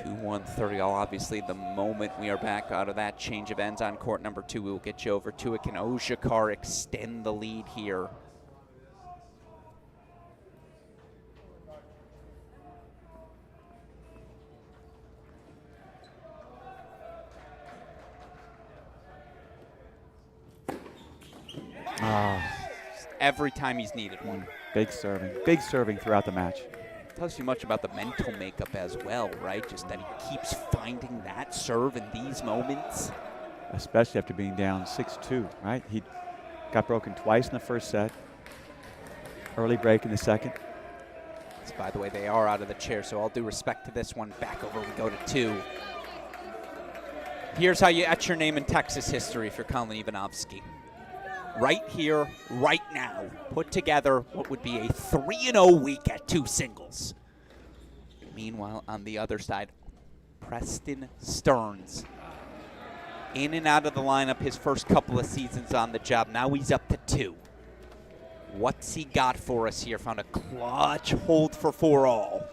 $2-1-30 all. Obviously, the moment we are back out of that change of ends on court number 2, we will get you over to it. Can Ojakar extend the lead here? Every time he's needed one. Big serving throughout the match. Tells you much about the mental makeup as well, right? Just that he keeps finding that serve in these moments. Especially after being down 6-2, right? He got broken twice in the first set. Early break in the second. So by the way, they are out of the chair, so all due respect to this one. Back over we go to 2. Here's how you etch your name in Texas history if you're Colin Ivanovsky. Right here, right now, put together what would be a 3-0 week at 2 singles. Meanwhile, on the other side, Preston Stearns. In and out of the lineup his first couple of seasons on the job. Now he's up to 2. What's he got for us here? Found a clutch hold for 4-all.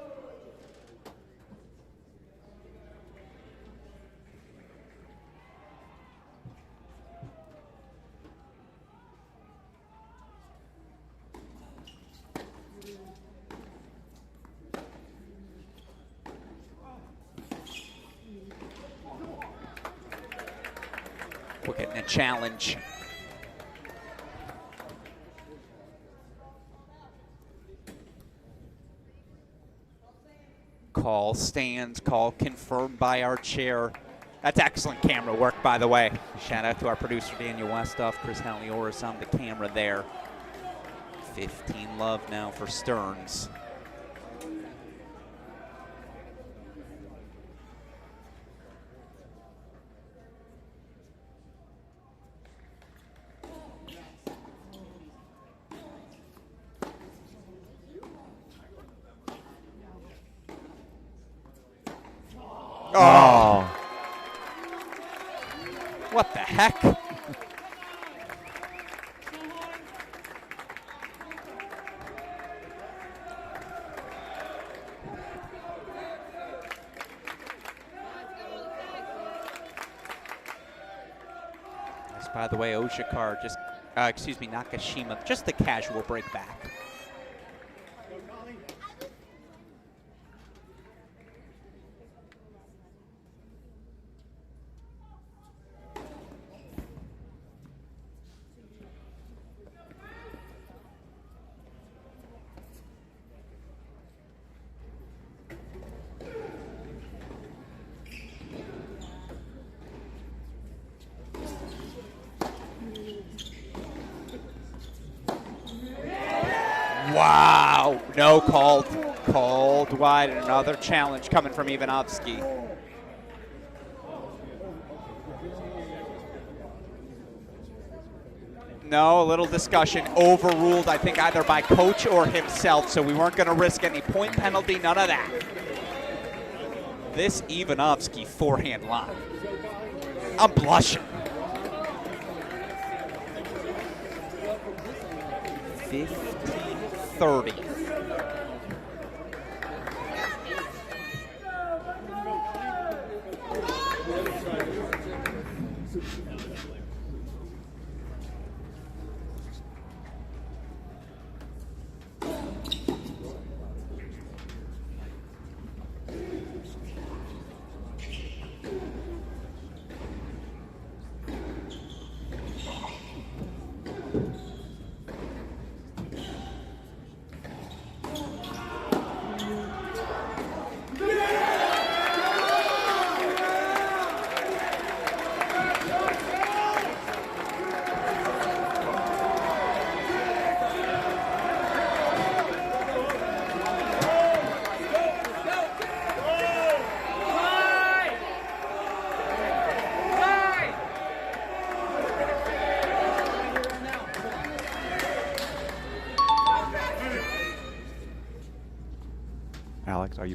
We're getting a challenge. Call stands, call confirmed by our chair. That's excellent camera work, by the way. Shout out to our producer, Daniel Westoff, Chris Halioris on the camera there. 15 love now for Stearns. Oh. What the heck? By the way, Ojakar just, Nakashima, just the casual break back. Wow, no called. Called wide, and another challenge coming from Ivanovsky. No, a little discussion. Overruled, I think, either by coach or himself, so we weren't going to risk any point penalty, none of that. This Ivanovsky forehand line. I'm blushing. 15-30.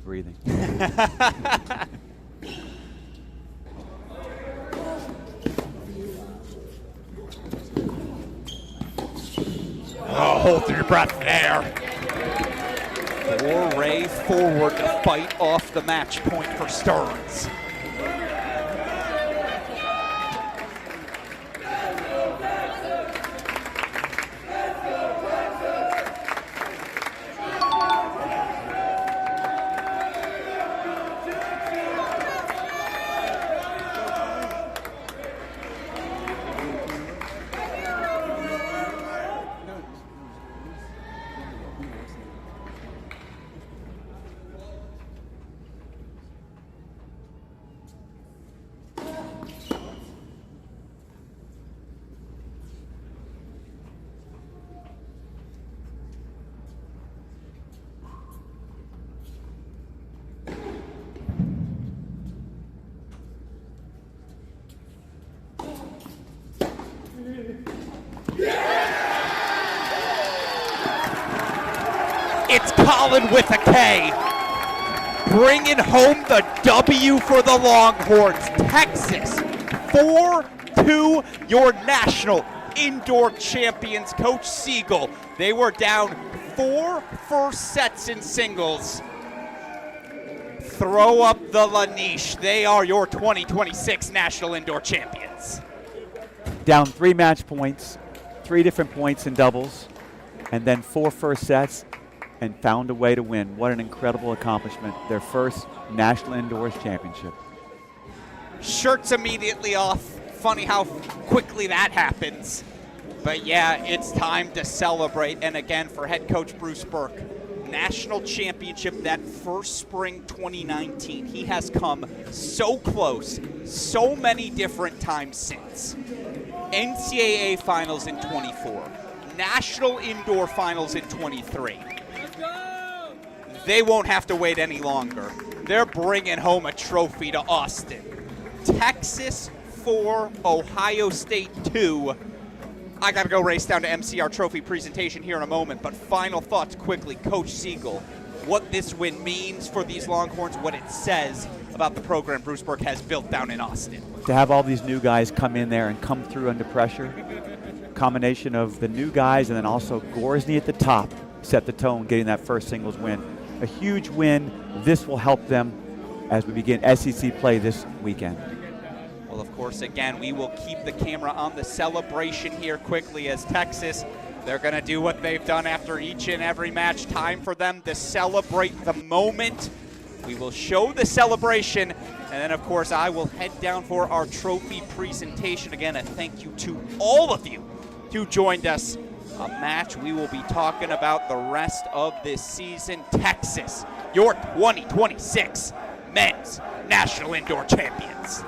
breathing. Oh, hold your breath there. Foray forward to fight off the match point for Stearns. It's Colin with a K, bringing home the W for the Longhorns. Texas, 4-2, your national indoor champions. Coach Siegel, they were down 4 first sets in singles. Throw up the Laniche. They are your 2026 national indoor champions. Down 3 match points, 3 different points in doubles, and then 4 first sets, and found a way to win. What an incredible accomplishment. Their first National Indoors Championship. Shirts immediately off. Funny how quickly that happens. But yeah, it's time to celebrate. And again, for head coach Bruce Burke, national championship that first spring 2019. He has come so close so many different times since. NCAA finals in 24. National indoor finals in 23. They won't have to wait any longer. They're bringing home a trophy to Austin. Texas 4, Ohio State 2. I got to go race down to MCR trophy presentation here in a moment, but final thoughts quickly. Coach Siegel, what this win means for these Longhorns, what it says about the program Bruce Burke has built down in Austin. To have all these new guys come in there and come through under pressure, combination of the new guys and then also Gorsny at the top set the tone, getting that first singles win. A huge win. This will help them as we begin SEC play this weekend. Well, of course, again, we will keep the camera on the celebration here quickly as Texas, they're going to do what they've done after each and every match. Time for them to celebrate the moment. We will show the celebration, and then, of course, I will head down for our trophy presentation. Again, a thank you to all of you who joined us. A match we will be talking about the rest of this season. Texas, your 2026 men's national indoor champions.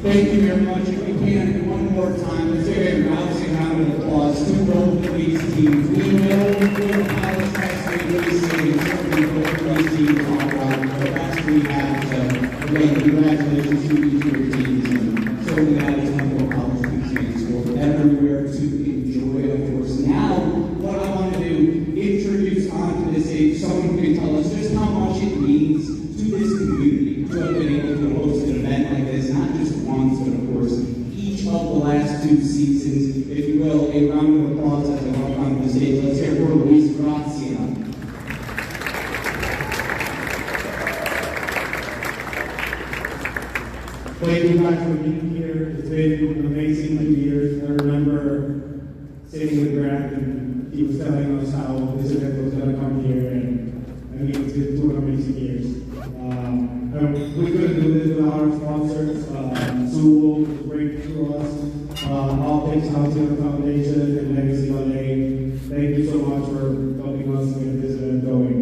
Thank you very much. If we can, one more time, let's give a rousing round of applause to both of these teams. We know we're college basketball series, certainly both of these teams are the best we have. So, again, congratulations to each of your teams. And certainly that is one more college experience for everywhere to enjoy, of course. Now, what I want to do, introduce onto this stage someone who can tell us just how much it means to this community to have been able to host an event like this, not just once, but of course, each of the last 2 seasons. If you will, a round of applause as I welcome onto the stage. Let's hear it for Luis Racquets. Thank you guys for being here. It's been an amazing 2 years. I remember sitting with Grant and he was telling us how this event was going to come here, and I mean, it's been 2 amazing years. We couldn't do this without our sponsors. Zool was great to us. All Things Housing Foundation and Legacy LA. Thank you so much for helping us get this event going.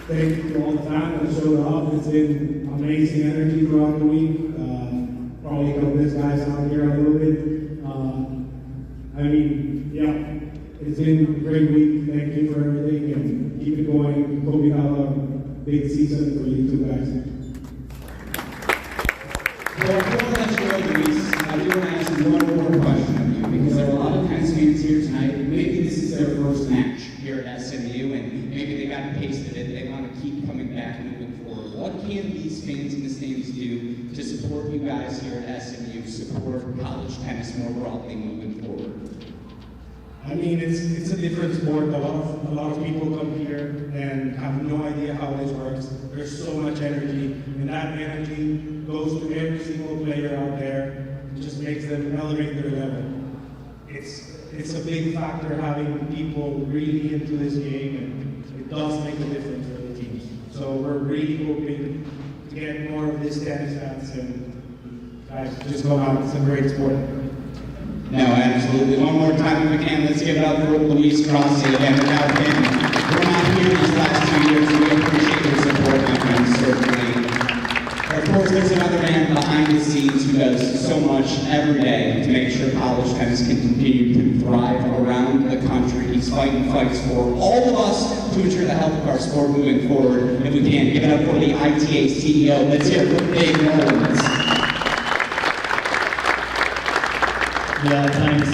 Thank you to all the fans that showed up. It's been amazing energy throughout the week. Probably helped this guys out here a little bit. I mean, yeah, it's been a great week. Thank you for everything and keep it going. Hope you have a big season for you two guys. Well, before I let you go, Luis, I do want to ask you one more question of you, because there are a lot of Tennis fans here tonight. Maybe this is their first match here at SMU, and maybe they got a taste of it. They want to keep coming back moving forward. What can these fans in the stands do to support you guys here at SMU, support college tennis more broadly moving forward? I mean, it's a different sport. A lot of people come here and have no idea how this works. There's so much energy, and that energy goes to every single player out there. It just makes them elevate their level. It's a big factor having people really into this game, and it does make a difference for the teams. So we're really hoping to get more of this tennis fans, and guys, just go out. It's a great sport. No, absolutely. One more time if we can, let's give it up for Luis Racquets again. Without him, we're not here these last 2 years. We appreciate your support, my friends, certainly. But of course, there's another man behind the scenes who does so much every day to make sure college tennis can continue to thrive around the country. He's fighting fights for all of us to ensure the health of our sport moving forward. If we can, give it up for the ITA CEO. Let's hear it for Dave Mullins. Yeah, thanks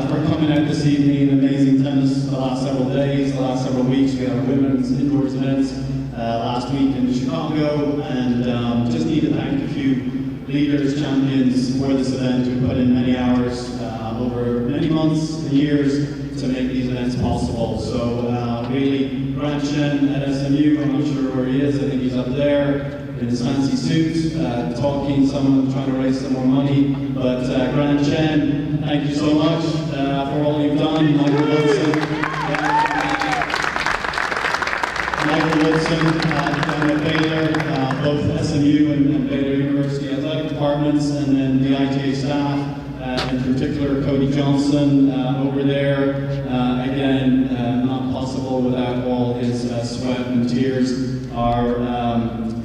for coming out this evening. Amazing tennis the last several days, the last several weeks. We had our women's indoors events last week in Chicago, and just need to thank a few leaders, champions for this event who put in many hours over many months and years to make these events possible. So really, Grant Chen at SMU, I'm not sure where he is, I think he's up there in his fancy suit, talking, someone trying to raise some more money. But Grant Chen, thank you so much for all you've done. Michael Woodson, down at Baylor, both SMU and Baylor University athletic departments, and then the ITA staff, in particular Cody Johnson over there. Again, not possible without all his sweat and tears. Our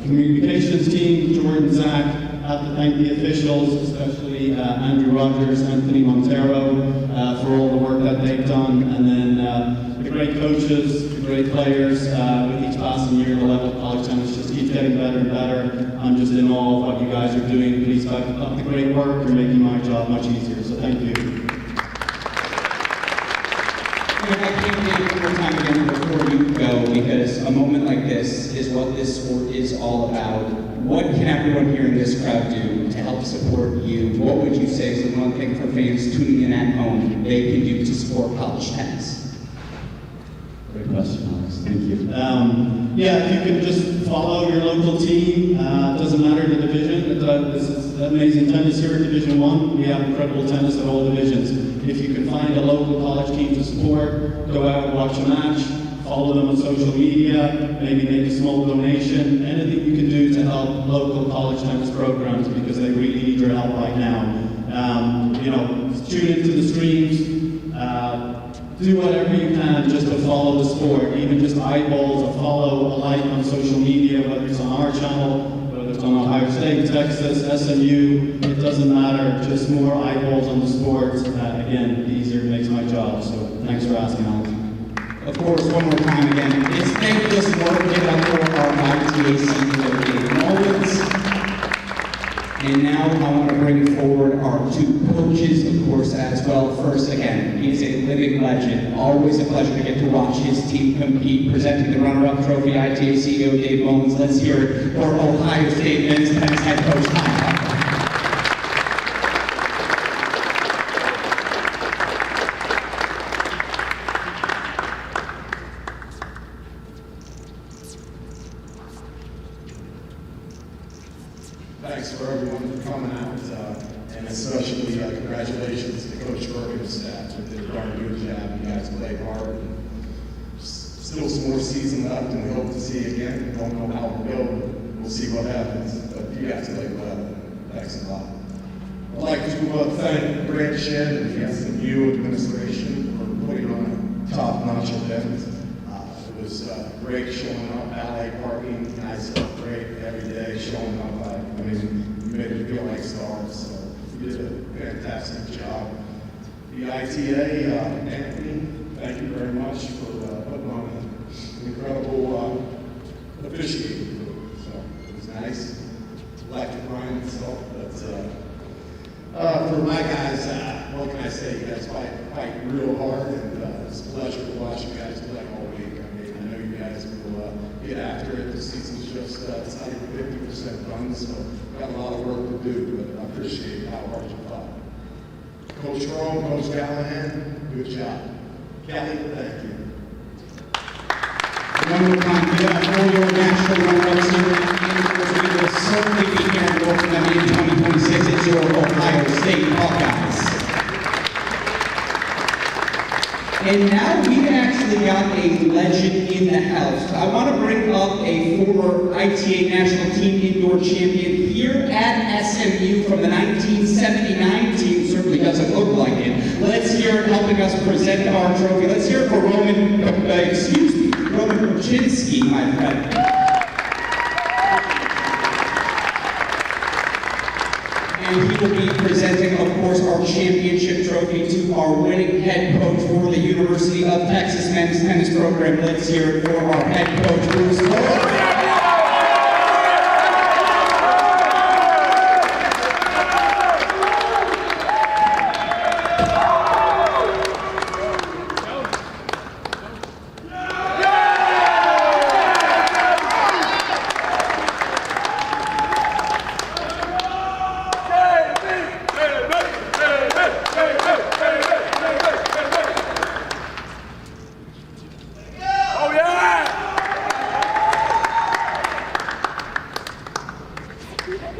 communications team, Jordan, Zach, have to thank the officials, especially Andrew Rogers, Anthony Montero, for all the work that they've done, and then the great coaches, the great players. With each passing year, the level of college tennis just keeps getting better and better. I'm just in awe of what you guys are doing. Please keep up the great work. You're making my job much easier, so thank you. I can't wait one more time again before you go, because a moment like this is what this sport is all about. what can everyone here in this crowd do to help support you? What would you say is the one thing for fans tuning in at home they can do to support college tennis? Great question, Alex. Thank you. Yeah, if you can just follow your local team, it doesn't matter the division. This is amazing tennis here at Division I. We have incredible tennis at all divisions. If you can find a local college team to support, go out and watch a match, follow them on social media, maybe make a small donation, anything you can do to help local college tennis programs because they really need your help right now. Tune into the streams, do whatever you can just to follow the sport, even just eyeballs or follow a like on social media, whether it's on our channel, whether it's on Ohio State, Texas, SMU, it doesn't matter, just more eyeballs on the sport. Again, the easier it makes my job, so thanks for asking, Alex. Of course, one more time again, it's thankless work to get up for our ITA CEO Dave Mullins. And now I want to bring forward our two coaches, of course, as well. First, again, he's a living legend. Always a pleasure to get to watch his team compete. Presenting the runner-up trophy, ITA CEO Dave Mullins. Let's hear it for Ohio State men's tennis head coach Tom Tucker. Thanks for everyone for coming out, and especially congratulations to Coach Bergen's staff who did a darn good job. You guys played hard. And still some more season left, and we hope to see you again. Don't know how it'll go. We'll see what happens. But you guys played well. Thanks a lot. I'd like to thank Brad Shed and the SMU administration for putting on a top-notch event. It was great showing up. Valet parking, guys felt great every day showing up. You made it feel like stars, so you did a fantastic job. The ITA, Anthony, thank you very much for putting on an incredible officiating. So it was nice. Like to grind myself, but for my guys, what can I say? You guys fight real hard, and it's a pleasure to watch you guys play all week. I know you guys will get after it. The season's just it's not even 50% done, so we've got a lot of work to do, but I appreciate how hard you fought. Coach Rome, Coach Callahan, good job. Kelly, thank you. One more time, for that for your national runner-ups here, we will certainly be here and welcome them in 2026. It's your Ohio State Hawkeyes. And now we've actually got a legend in the house. I want to bring up a former ITA national team indoor champion here at SMU from the 1979 team. Certainly doesn't look like it. Let's hear it helping us present our trophy. Let's hear it for Roman Kuczynski, my friend. And he will be presenting, of course, our championship trophy to our winning head coach for the University of Texas men's tennis program. Let's hear it for our head coach, Bruce Moore.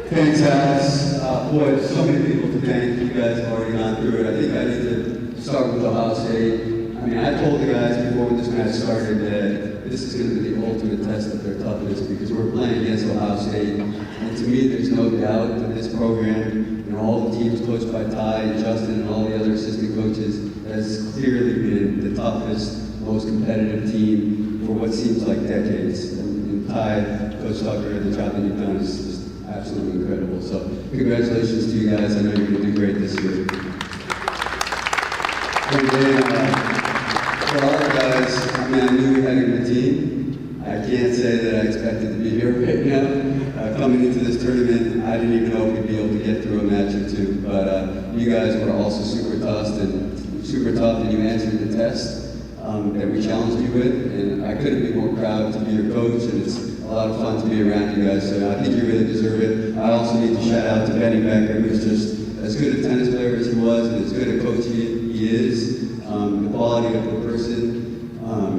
Thanks, Alex. Boy, so many people to thank. You guys have already gone through it. I think I need to start with Ohio State. I mean, I told the guys before this match started that this is going to be the ultimate test of their toughness because we're playing against Ohio State. And to me, there's no doubt that this program and all the teams coached by Ty and Justin and all the other assistant coaches has clearly been the toughest, most competitive team for what seems like decades. And Ty, Coach Tucker, the job that you've done is just absolutely incredible. So congratulations to you guys. I know you're going to do great this year. And then, for all the guys, I mean, I knew we had a good team. I can't say that I expected to be here right now. Coming into this tournament, I didn't even know if we'd be able to get through a match or two. But you guys were also super tough, and you answered the test that we challenged you with. And I couldn't be more proud to be your coach. And it's a lot of fun to be around you guys, so I think you really deserve it. I also need to shout out to Benny Becker, who's just as good a tennis player as he was and as good a coach he is. The quality of the person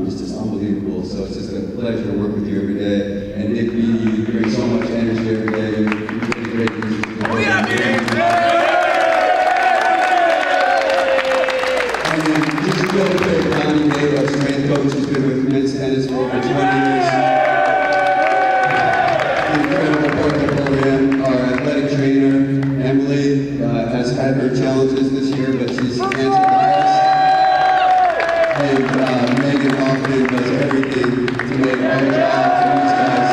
is just unbelievable, so it's just a pleasure to work with you every day. And Nick Beattie, you bring so much energy every day. You're really great. Oh, yeah, and then just really quick, Donnie Day, our strength coach, has been with men's tennis for over 20 years. Incredible partner program. Our athletic trainer, Emily, has had her challenges this year, but she's answered the best. And Megan Hoffman does everything to make our job to these guys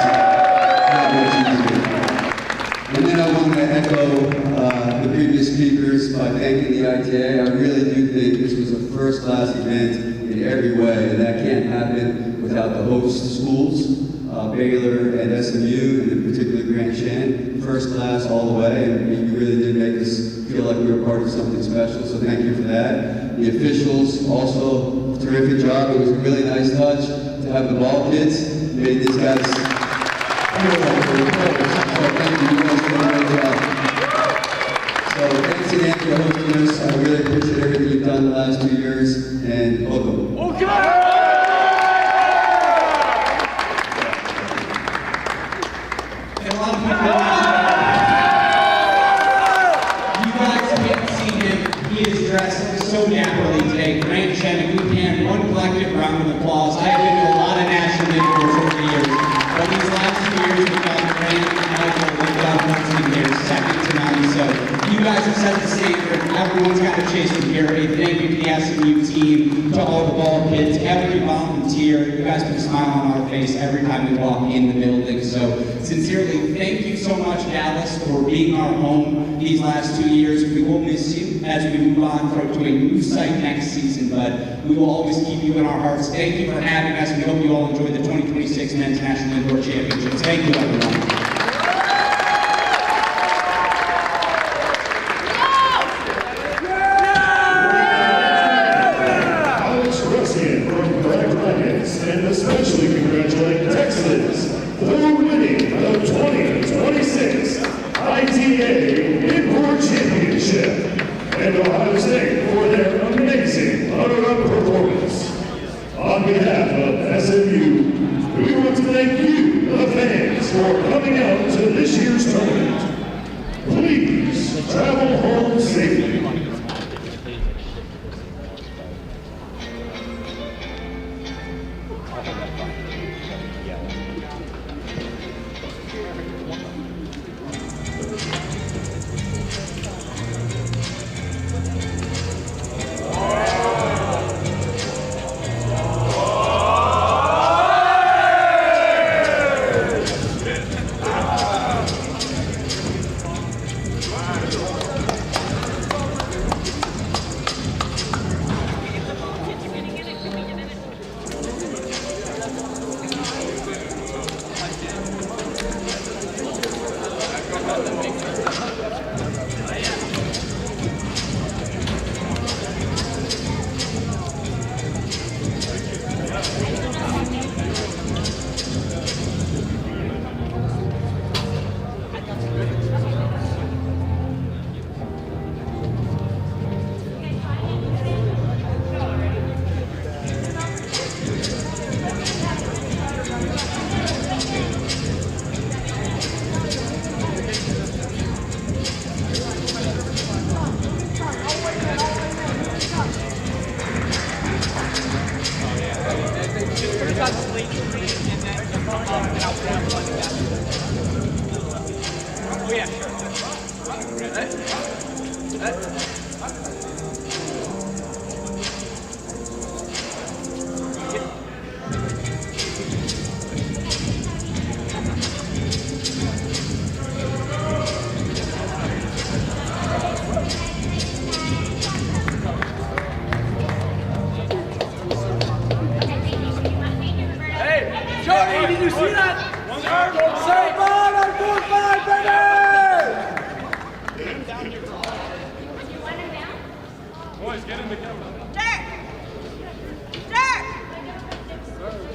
that much easier. And then I want to echo the previous speakers by thanking the ITA. I really do think this was a first-class event in every way, and that can't happen without the host schools, Baylor and SMU, and in particular Grand Shan, first class all the way, and you really did make us feel like we were part of something special, so thank you for that. The officials also, terrific job. It was a really nice touch to have the ball kids, made these guys beautiful for the players, so thank you, you guys did a great job. So thanks again for hosting us. I really appreciate everything you've done the last 2 years, and welcome. Okay. So dapperly today. Grand Shan, if we can, one collective round of applause. I have been to a lot of national tours over the years, but these last 2 years we've got Grant, Michael, we've got one team here, second to none. So you guys have set the standard. Everyone's got a chase from here. A thank you to the SMU team, to all the ball kids, every volunteer. You guys put a smile on our face every time we walk in the building. So sincerely, thank you so much, Dallas, for being our home these last 2 years. We will miss you as we move on to a new site next season, but we will always keep you in our hearts. Thank you for having us. We hope you all enjoy the 2026 Men's National Indoor Championships. Thank you, everyone. Racquets, and especially congratulate Texas for winning the 2026 ITA Indoor Championship, and Ohio State for their amazing runner-up performance. On behalf of SMU, we want to thank you, the fans, for coming out to this year's tournament. Please travel home safely. Did you see that? Save on our 4-5, baby! Boys, get in the camera.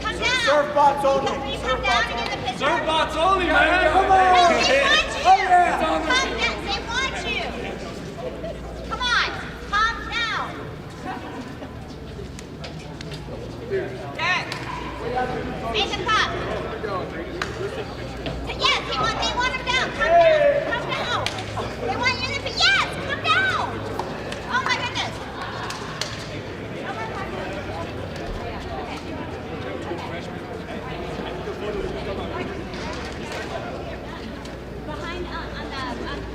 Come down! Serve bots only. Serve bots only. Serve bots only, man. Come on. They want you. Oh, yeah. Come, yes, they want you. Come on. Calm down. Derek. Make him come. Yes, they want him down. Come down. Come down. They want you to be, yes, come down. Oh my goodness. Behind on the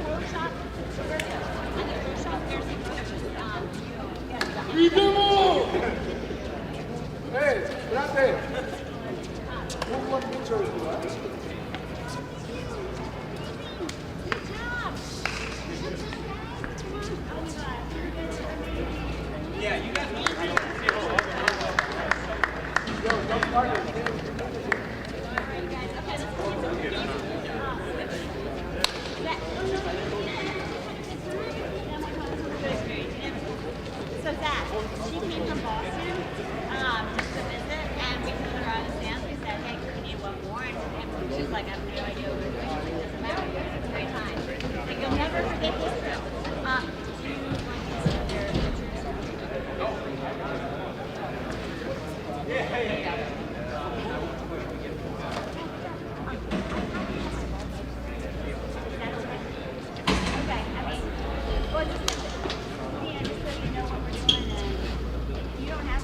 pro shop, there's Hey, espérate. Move one picture. Yeah, you guys need to So Zach, she came from Boston just to visit, and we took her out of the stands. We said, hey, we need one more, and she's like, I have no idea what we're doing. She's like, doesn't matter. It's a great time. Like, you'll never forget this trip. Do you want to consider Okay, I mean, well, just so you know what we're doing, and you don't have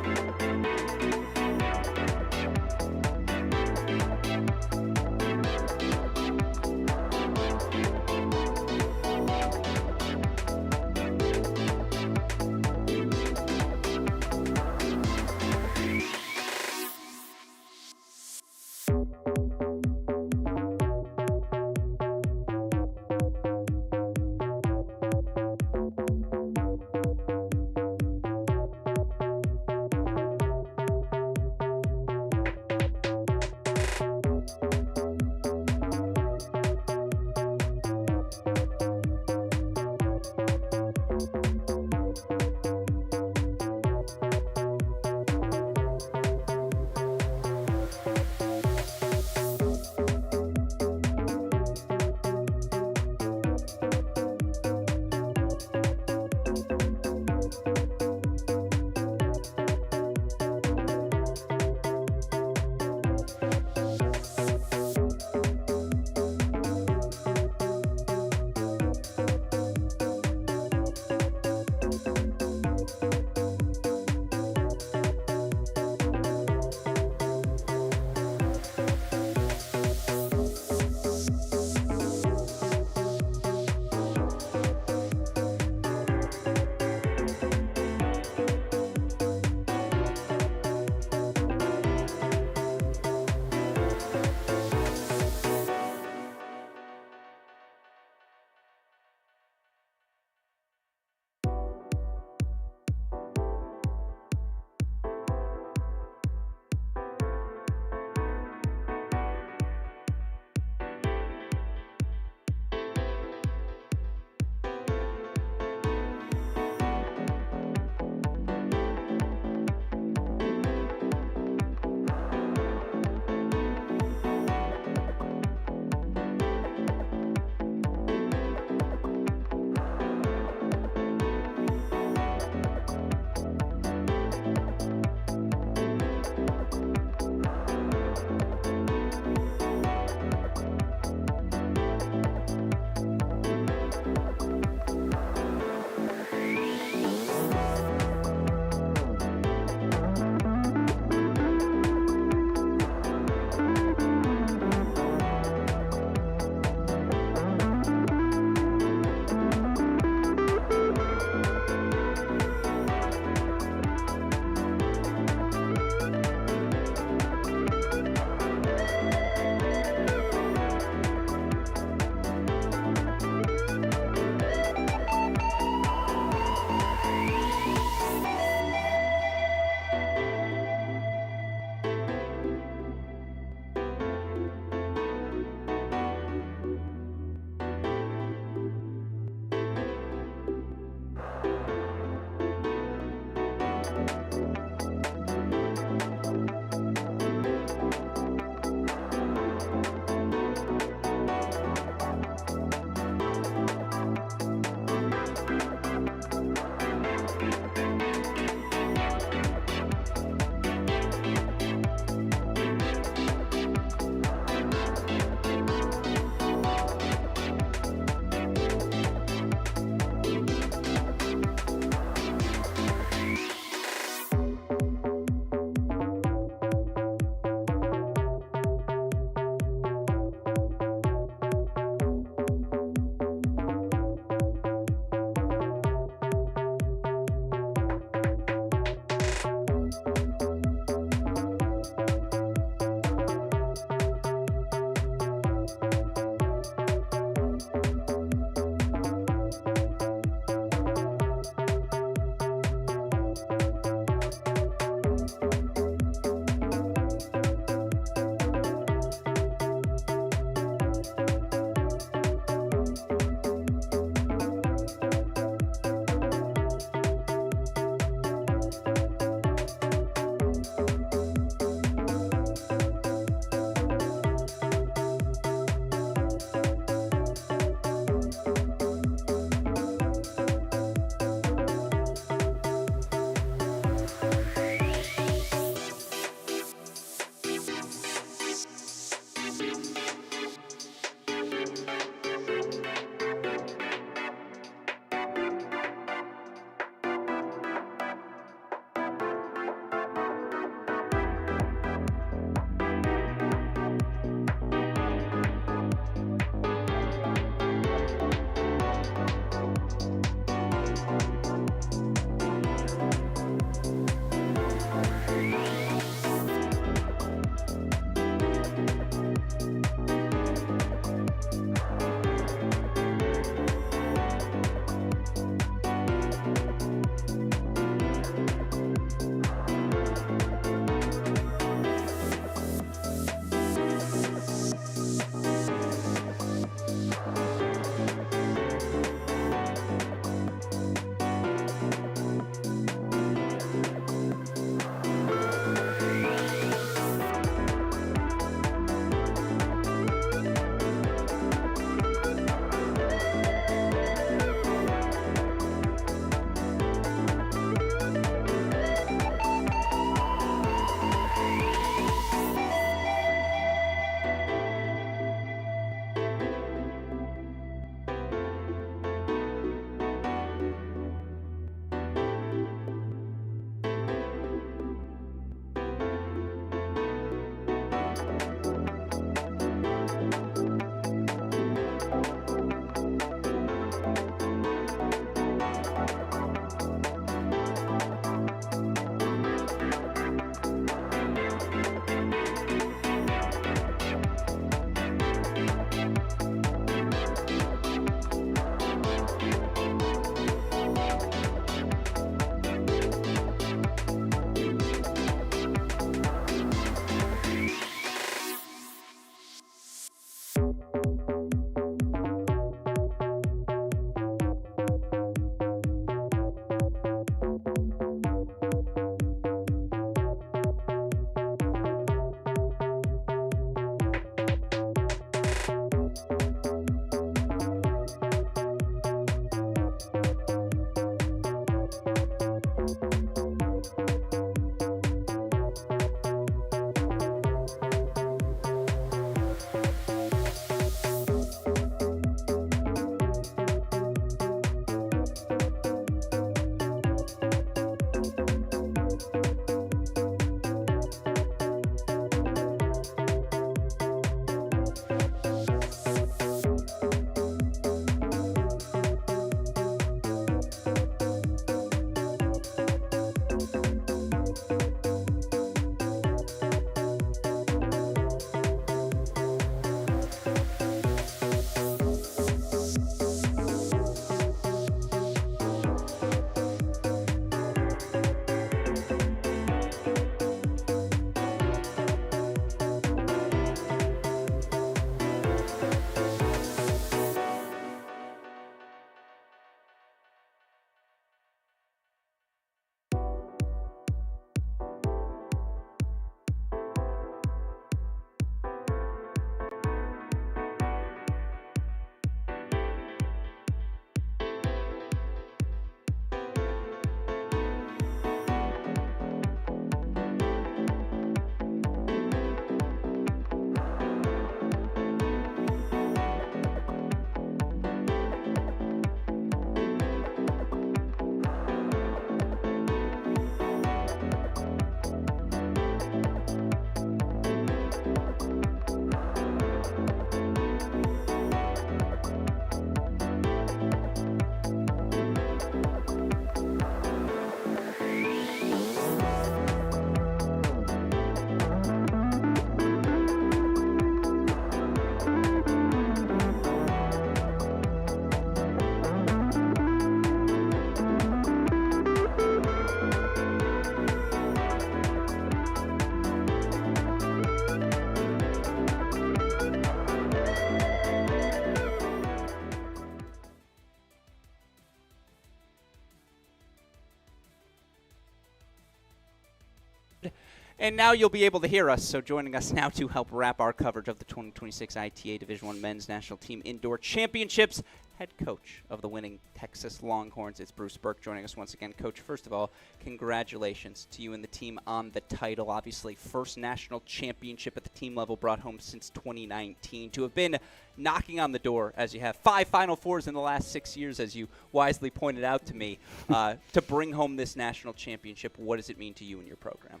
And now you'll be able to hear us. So joining us now to help wrap our coverage of the 2026 ITA Division I Men's National Team Indoor Championships, head coach of the winning Texas Longhorns, it's Bruce Burke joining us once again. Coach, first of all, congratulations to you and the team on the title. Obviously, first national championship at the team level brought home since 2019. To have been knocking on the door, as you have 5 Final Fours in the last 6 years, as you wisely pointed out to me, to bring home this national championship, what does it mean to you and your program?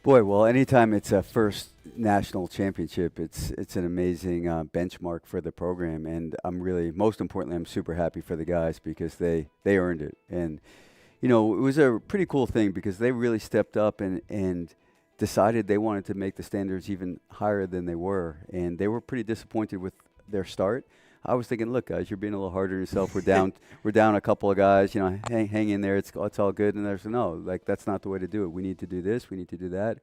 Boy, well, anytime it's a first national championship, it's an amazing benchmark for the program, and most importantly, I'm super happy for the guys because they earned it. And, it was a pretty cool thing because they really stepped up and decided they wanted to make the standards even higher than they were, and they were pretty disappointed with their start. I was thinking, look, guys, you're being a little harder on yourself. We're down a couple of guys. Hang in there. It's all good. And there's no, that's not the way to do it. We need to do this. We need to do that.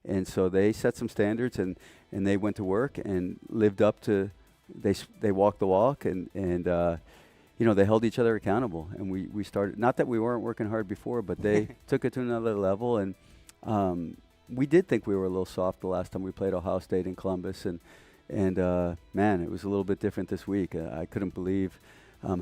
And so they set some standards, and they went to work and lived up to. They walked the walk, and they held each other accountable. And we started. Not that we weren't working hard before, but they took it to another level. And we did think we were a little soft the last time we played Ohio State in Columbus, and man, it was a little bit different this week. I couldn't believe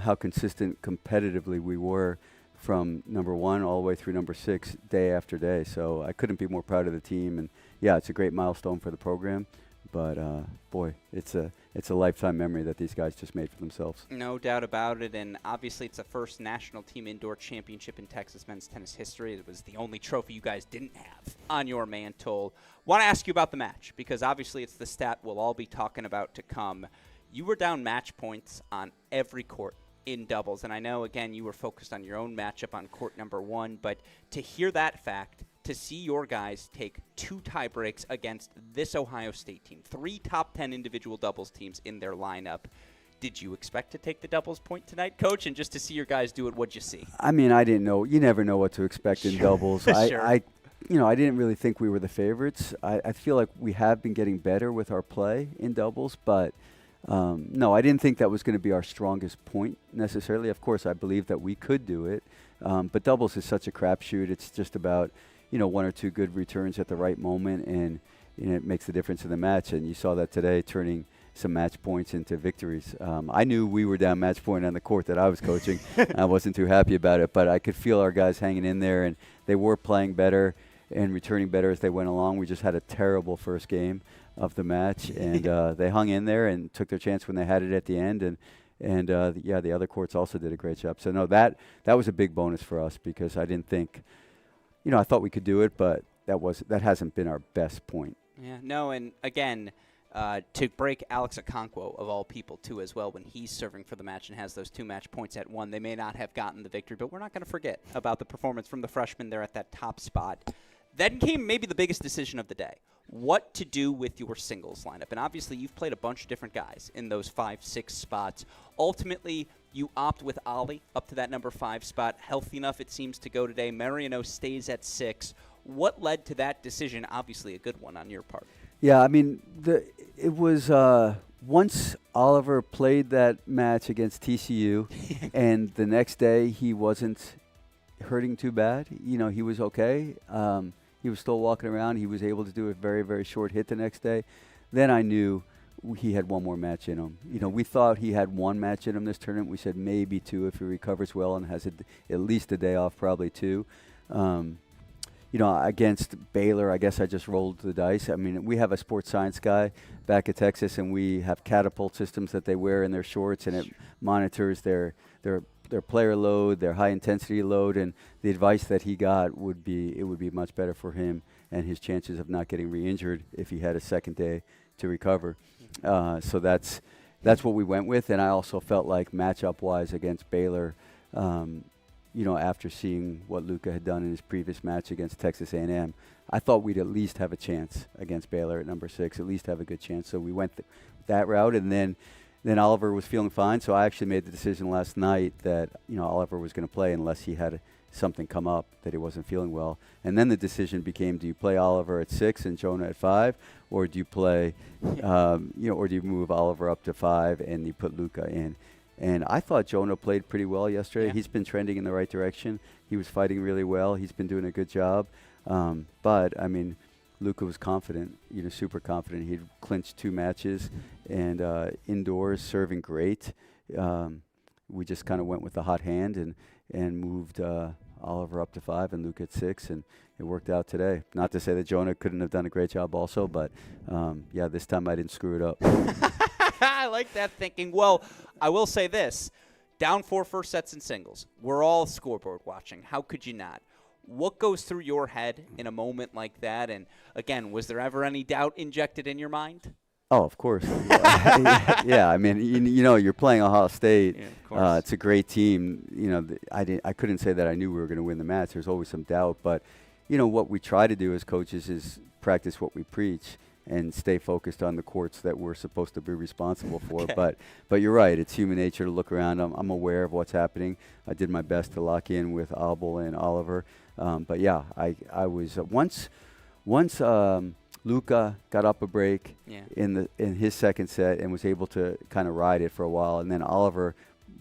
how consistent competitively we were from number 1 all the way through number 6 day after day. So I couldn't be more proud of the team. And, yeah, it's a great milestone for the program. But, boy, it's a lifetime memory that these guys just made for themselves. No doubt about it. And obviously it's the first national team indoor championship in Texas men's tennis history. It was the only trophy you guys didn't have on your mantle. Want to ask you about the match because obviously it's the stat we'll all be talking about to come. You were down match points on every court in doubles. And I know, again, you were focused on your own matchup on court number 1. But to hear that fact, to see your guys take 2 tie breaks against this Ohio State team, 3 top 10 individual doubles teams in their lineup, did you expect to take the doubles point tonight, Coach? And just to see your guys do it, what'd you see? I mean, I didn't know. You never know what to expect in doubles. I didn't really think we were the favorites. I feel like we have been getting better with our play in doubles, but no, I didn't think that was going to be our strongest point necessarily. Of course, I believe that we could do it, but doubles is such a crapshoot. It's just about 1 or 2 good returns at the right moment, and it makes the difference in the match. And you saw that today, turning some match points into victories. I knew we were down match point on the court that I was coaching. I wasn't too happy about it, but I could feel our guys hanging in there, and they were playing better and returning better as they went along. We just had a terrible first game of the match, and they hung in there and took their chance when they had it at the end. And the other courts also did a great job. So, no, that was a big bonus for us because I didn't think – I thought we could do it, but that hasn't been our best point. Yeah, no, and again, to break Alex Okonkwo, of all people, too, as well, when he's serving for the match and has those 2 match points at 1, they may not have gotten the victory, but we're not going to forget about the performance from the freshman there at that top spot. Then came maybe the biggest decision of the day, what to do with your singles lineup. And obviously you've played a bunch of different guys in those 5-6 spots. Ultimately, you opt with Ollie up to that number 5 spot. Healthy enough, it seems, to go today. Mariano stays at 6. What led to that decision? Obviously a good one on your part. Yeah, I mean, it was once Oliver played that match against TCU, and the next day he wasn't hurting too bad. He was okay. He was still walking around. He was able to do a very, very short hit the next day. Then I knew he had one more match in him. We thought he had 1 match in him this tournament. We said maybe 2 if he recovers well and has at least a day off, probably 2. Against Baylor, I guess I just rolled the dice. I mean, we have a sports science guy back at Texas, and we have catapult systems that they wear in their shorts, and it monitors their player load, their high intensity load, and the advice that he got would be much better for him and his chances of not getting re-injured if he had a second day to recover. So that's what we went with, and I also felt like matchup-wise against Baylor, after seeing what Luka had done in his previous match against Texas A&M, I thought we'd at least have a chance against Baylor at number 6, at least have a good chance. So we went that route, and then Oliver was feeling fine, so I actually made the decision last night that Oliver was going to play unless he had something come up that he wasn't feeling well. And then the decision became: do you play Oliver at 6 and Jonah at 5, or do you play, or do you move Oliver up to 5 and you put Luka in? And I thought Jonah played pretty well yesterday. Yeah. He's been trending in the right direction. He was fighting really well. He's been doing a good job. But I mean, Luka was confident, super confident. He'd clinched 2 matches, and indoors serving great. We just kind of went with the hot hand and moved Oliver up to 5 and Luka at 6, and it worked out today. Not to say that Jonah couldn't have done a great job also, but yeah, this time I didn't screw it up. I like that thinking. Well, I will say this. Down 4 first sets in singles. We're all scoreboard watching. How could you not? What goes through your head in a moment like that? And, again, was there ever any doubt injected in your mind? Oh, of course. Yeah, I mean, you're playing Ohio State. Yeah, of course. It's a great team. I couldn't say that I knew we were going to win the match. There's always some doubt. But, what we try to do as coaches is practice what we preach and stay focused on the courts that we're supposed to be responsible for. Okay. But you're right. It's human nature to look around. I'm aware of what's happening. I did my best to lock in with Abel and Oliver. But, yeah, I was once Luka got up a break in his second set and was able to kind of ride it for a while, and then Oliver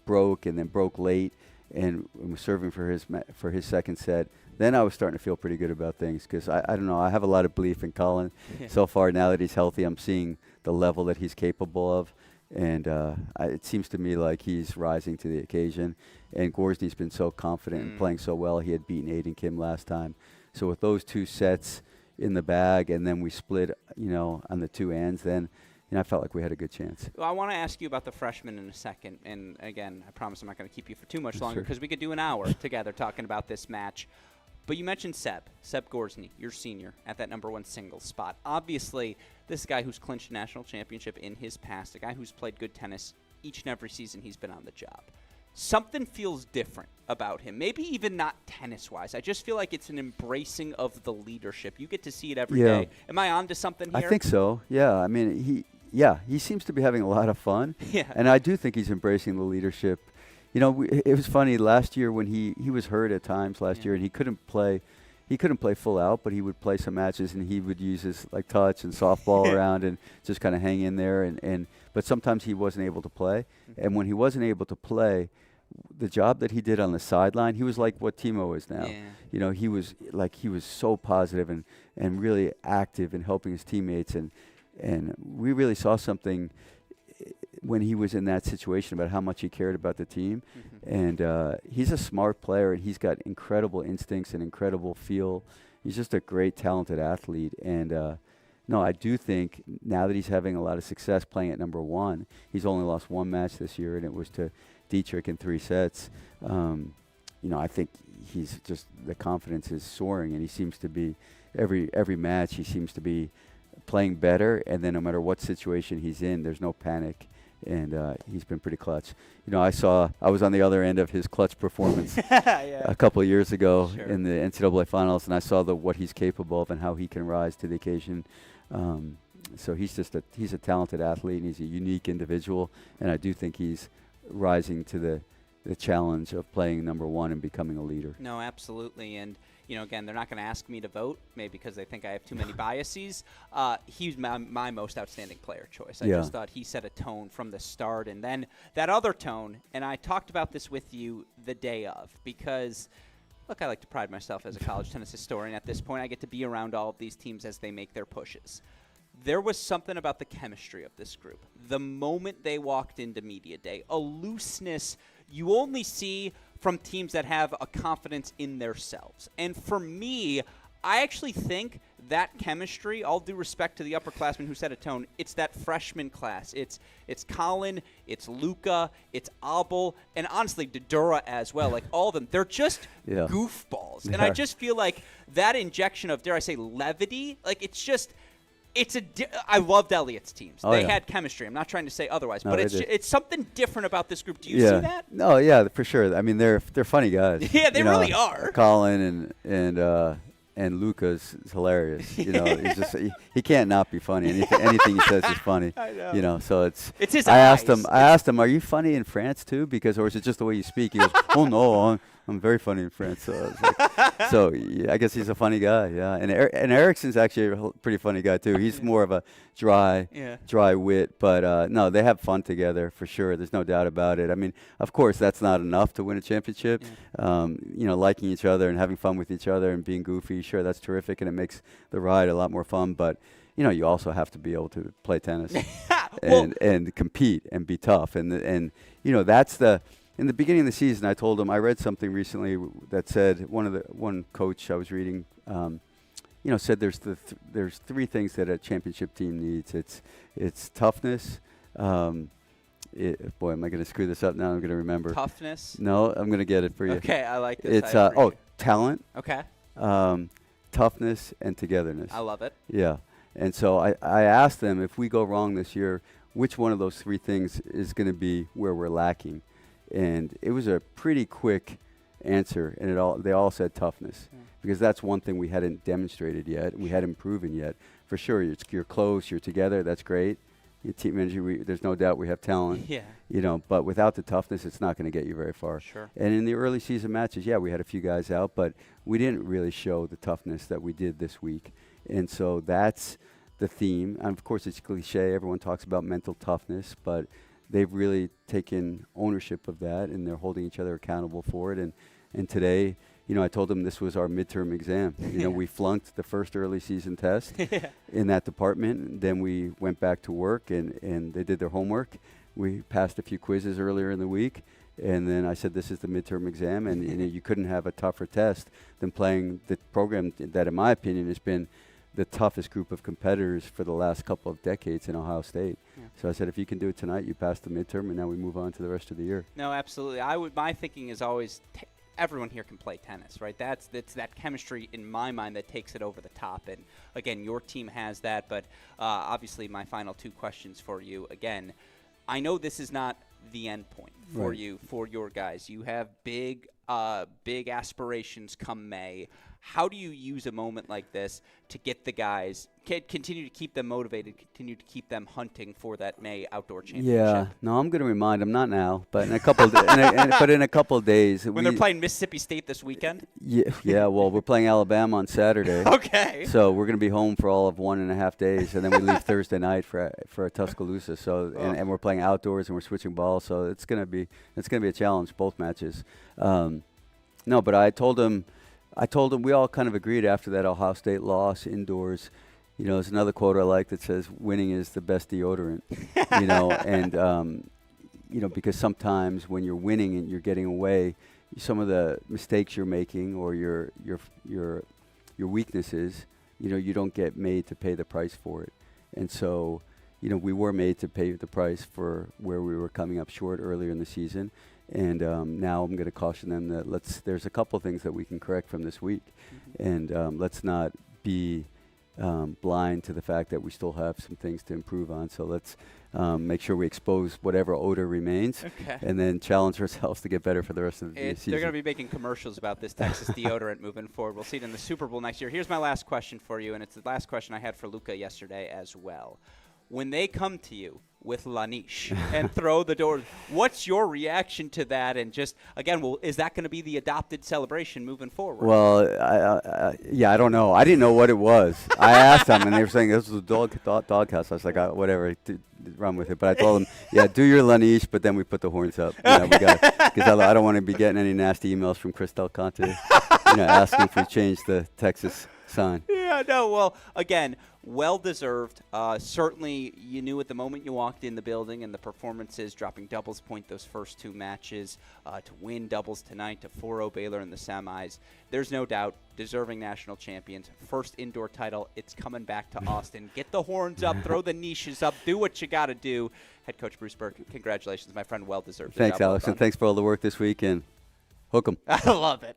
broke and then broke late and was serving for his second set. Then I was starting to feel pretty good about things because I don't know, I have a lot of belief in Colin. So far, now that he's healthy, I'm seeing the level that he's capable of, and it seems to me like he's rising to the occasion. And Gorsny's been so confident and playing so well. He had beaten Aiden Kim last time. So with those 2 sets in the bag, and then we split, on the 2 ends, then I felt like we had a good chance. Well, I want to ask you about the freshmen in a second. And, again, I promise I'm not going to keep you for too much longer because we could do an hour together talking about this match. But you mentioned Seb Gorsny, your senior, at that number 1 singles spot. Obviously, this is a guy who's clinched a national championship in his past, a guy who's played good tennis each and every season he's been on the job. Something feels different about him, maybe even not tennis-wise. I just feel like it's an embracing of the leadership. You get to see it every day. Am I on to something here? I think so, yeah. I mean, he seems to be having a lot of fun. Yeah. And I do think he's embracing the leadership. It was funny last year when he was hurt at times last year, and he couldn't play full out, but he would play some matches, and he would use his touch and softball around and just kind of hang in there. But sometimes he wasn't able to play. And when he wasn't able to play, the job that he did on the sideline, he was like what Timo is now. Yeah. He was so positive and really active in helping his teammates, and we really saw something when he was in that situation about how much he cared about the team. And he's a smart player, and he's got incredible instincts and incredible feel. He's just a great, talented athlete. And no, I do think now that he's having a lot of success playing at number 1, he's only lost 1 match this year, and it was to Dietrich in 3 sets. I think he's just, the confidence is soaring, and he seems to be, every match he seems to be playing better, and then no matter what situation he's in, there's no panic, and he's been pretty clutch. I was on the other end of his clutch performance a couple of years ago in the NCAA finals, and I saw what he's capable of and how he can rise to the occasion. So he's a talented athlete, and he's a unique individual, and I do think he's rising to the challenge of playing number 1 and becoming a leader. No, absolutely. And again, they're not going to ask me to vote, maybe because they think I have too many biases. He's my most outstanding player choice. I just thought he set a tone from the start. And then that other tone, and I talked about this with you the day of, because, look, I like to pride myself as a college tennis historian. At this point, I get to be around all of these teams as they make their pushes. There was something about the chemistry of this group. The moment they walked into media day, a looseness you only see from teams that have a confidence in themselves. And for me, I actually think that chemistry, all due respect to the upperclassmen who set a tone, it's that freshman class. It's Colin, it's Luka, it's Abel, and honestly, Dodura as well. Like, all of them, they're just goofballs. And I just feel like that injection of, dare I say, levity, like, it's just... I loved Elliott's teams. They had chemistry. I'm not trying to say otherwise, but it's something different about this group. Do you see that? No, yeah, for sure. I mean, they're funny guys. Yeah, they really are. Colin and Luca's hilarious. He's just he can't not be funny. Anything he says is funny. I know. So it's his I eyes. asked him, are you funny in France too? Or is it just the way you speak? He goes, oh no, I'm very funny in France. So, I was like, so yeah, I guess he's a funny guy. Yeah, and Ericsson's actually a pretty funny guy too. He's more of a dry wit, but no, they have fun together for sure. There's no doubt about it. I mean, of course, that's not enough to win a championship. You know, liking each other and having fun with each other and being goofy, sure, that's terrific, and it makes the ride a lot more fun. But you know, you also have to be able to play tennis and compete and be tough. And you know, that's in the beginning of the season, I told him, I read something recently that said, one coach I was reading, you know, said there's three things that a championship team needs. It's toughness. Boy, am I going to screw this up now? I'm going to remember. Toughness? No, I'm going to get it for you. Okay, I like this. It's talent. Okay. Toughness and togetherness. I love it. Yeah. And so I asked them, if we go wrong this year, which one of those three things is going to be where we're lacking? And it was a pretty quick answer, and they all said toughness, because that's one thing we hadn't demonstrated yet, and we hadn't proven yet. For sure, you're close, you're together, that's great. Your team manager, there's no doubt we have talent. Yeah. You know, but without the toughness, it's not going to get you very far. Sure. And in the early season matches, yeah, we had a few guys out, but we didn't really show the toughness that we did this week. And so that's the theme. And of course, it's cliche. Everyone talks about mental toughness, but they've really taken ownership of that, and they're holding each other accountable for it. And today, you know, I told them this was our midterm exam. You know, we flunked the first early season test in that department. And then we went back to work, and they did their homework. We passed a few quizzes earlier in the week. And then I said, this is the midterm exam, and you know, you couldn't have a tougher test than playing the program that, in my opinion, has been the toughest group of competitors for the last couple of decades in Ohio State. Yeah. So I said, if you can do it tonight, you pass the midterm, and now we move on to the rest of the year. No, absolutely. My thinking is always everyone here can play tennis, right? It's that chemistry in my mind that takes it over the top. And again, your team has that. But obviously, my final two questions for you. Again, I know this is not the end point for you, for your guys. You have big aspirations come May. How do you use a moment like this to get the guys, continue to keep them motivated, continue to keep them hunting for that May outdoor championship? Yeah, no, I'm going to remind them, not now, but in a couple, but in a couple of days. When they're playing Mississippi State this weekend? Yeah. Well, we're playing Alabama on Saturday. Okay. So we're going to be home for all of 1.5 days, and then we leave Thursday night for Tuscaloosa. So and we're playing outdoors, and we're switching balls. So it's going to be a challenge, both matches. No, but I told them we all kind of agreed after that Ohio State loss indoors. You know, there's another quote I like that says, winning is the best deodorant, you know, and, you know, because sometimes when you're winning and you're getting away, some of the mistakes you're making or your weaknesses, you know, you don't get made to pay the price for it. And so, you know, we were made to pay the price for where we were coming up short earlier in the season. And now I'm going to caution them that there's a couple things that we can correct from this week. And let's not be blind to the fact that we still have some things to improve on. So let's make sure we expose whatever odor remains and then challenge ourselves to get better for the rest of the season. They're going to be making commercials about this Texas deodorant moving forward. We'll see it in the Super Bowl next year. Here's my last question for you, and it's the last question I had for Luca yesterday as well. When they come to you with Lanish and throw the door, what's your reaction to that? And just, again, is that going to be the adopted celebration moving forward? Well, I don't know. I didn't know what it was. I asked them, and they were saying this was a doghouse. I was like, whatever, run with it. But I told them, yeah, do your Lanish, but then we put the horns up. Because I don't want to be getting any nasty emails from Chris Del Conte, asking if we change the Texas sign. Yeah, no, well, again, well-deserved. Certainly, you knew at the moment you walked in the building and the performances, dropping doubles point those first two matches, to win doubles tonight to 4-0 Baylor in the semis. There's no doubt, deserving national champions. First indoor title, it's coming back to Austin. Get the horns up, throw the niches up, do what you got to do. Head coach Bruce Burke, congratulations, my friend, well-deserved. Thanks, Alex, and thanks for all the work this week, and hook 'em. I love it.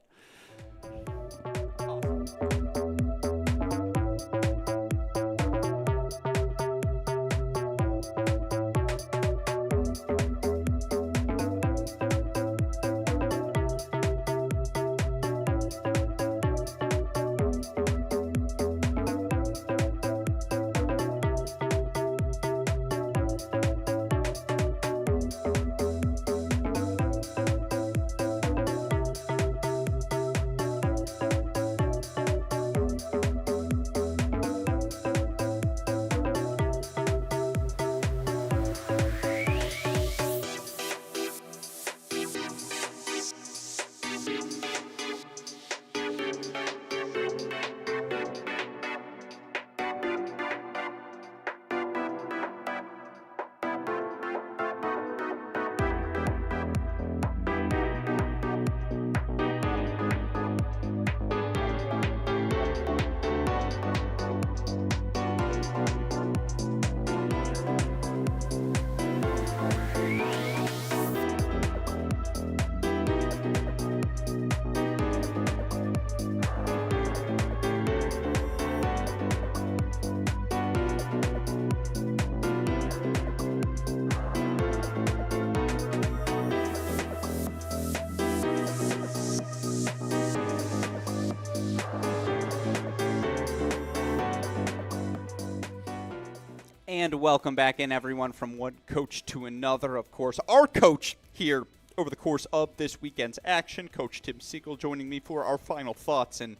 And welcome back in, everyone, from one coach to another. Of course, our coach here over the course of this weekend's action, Coach Tim Siegel, joining me for our final thoughts. And,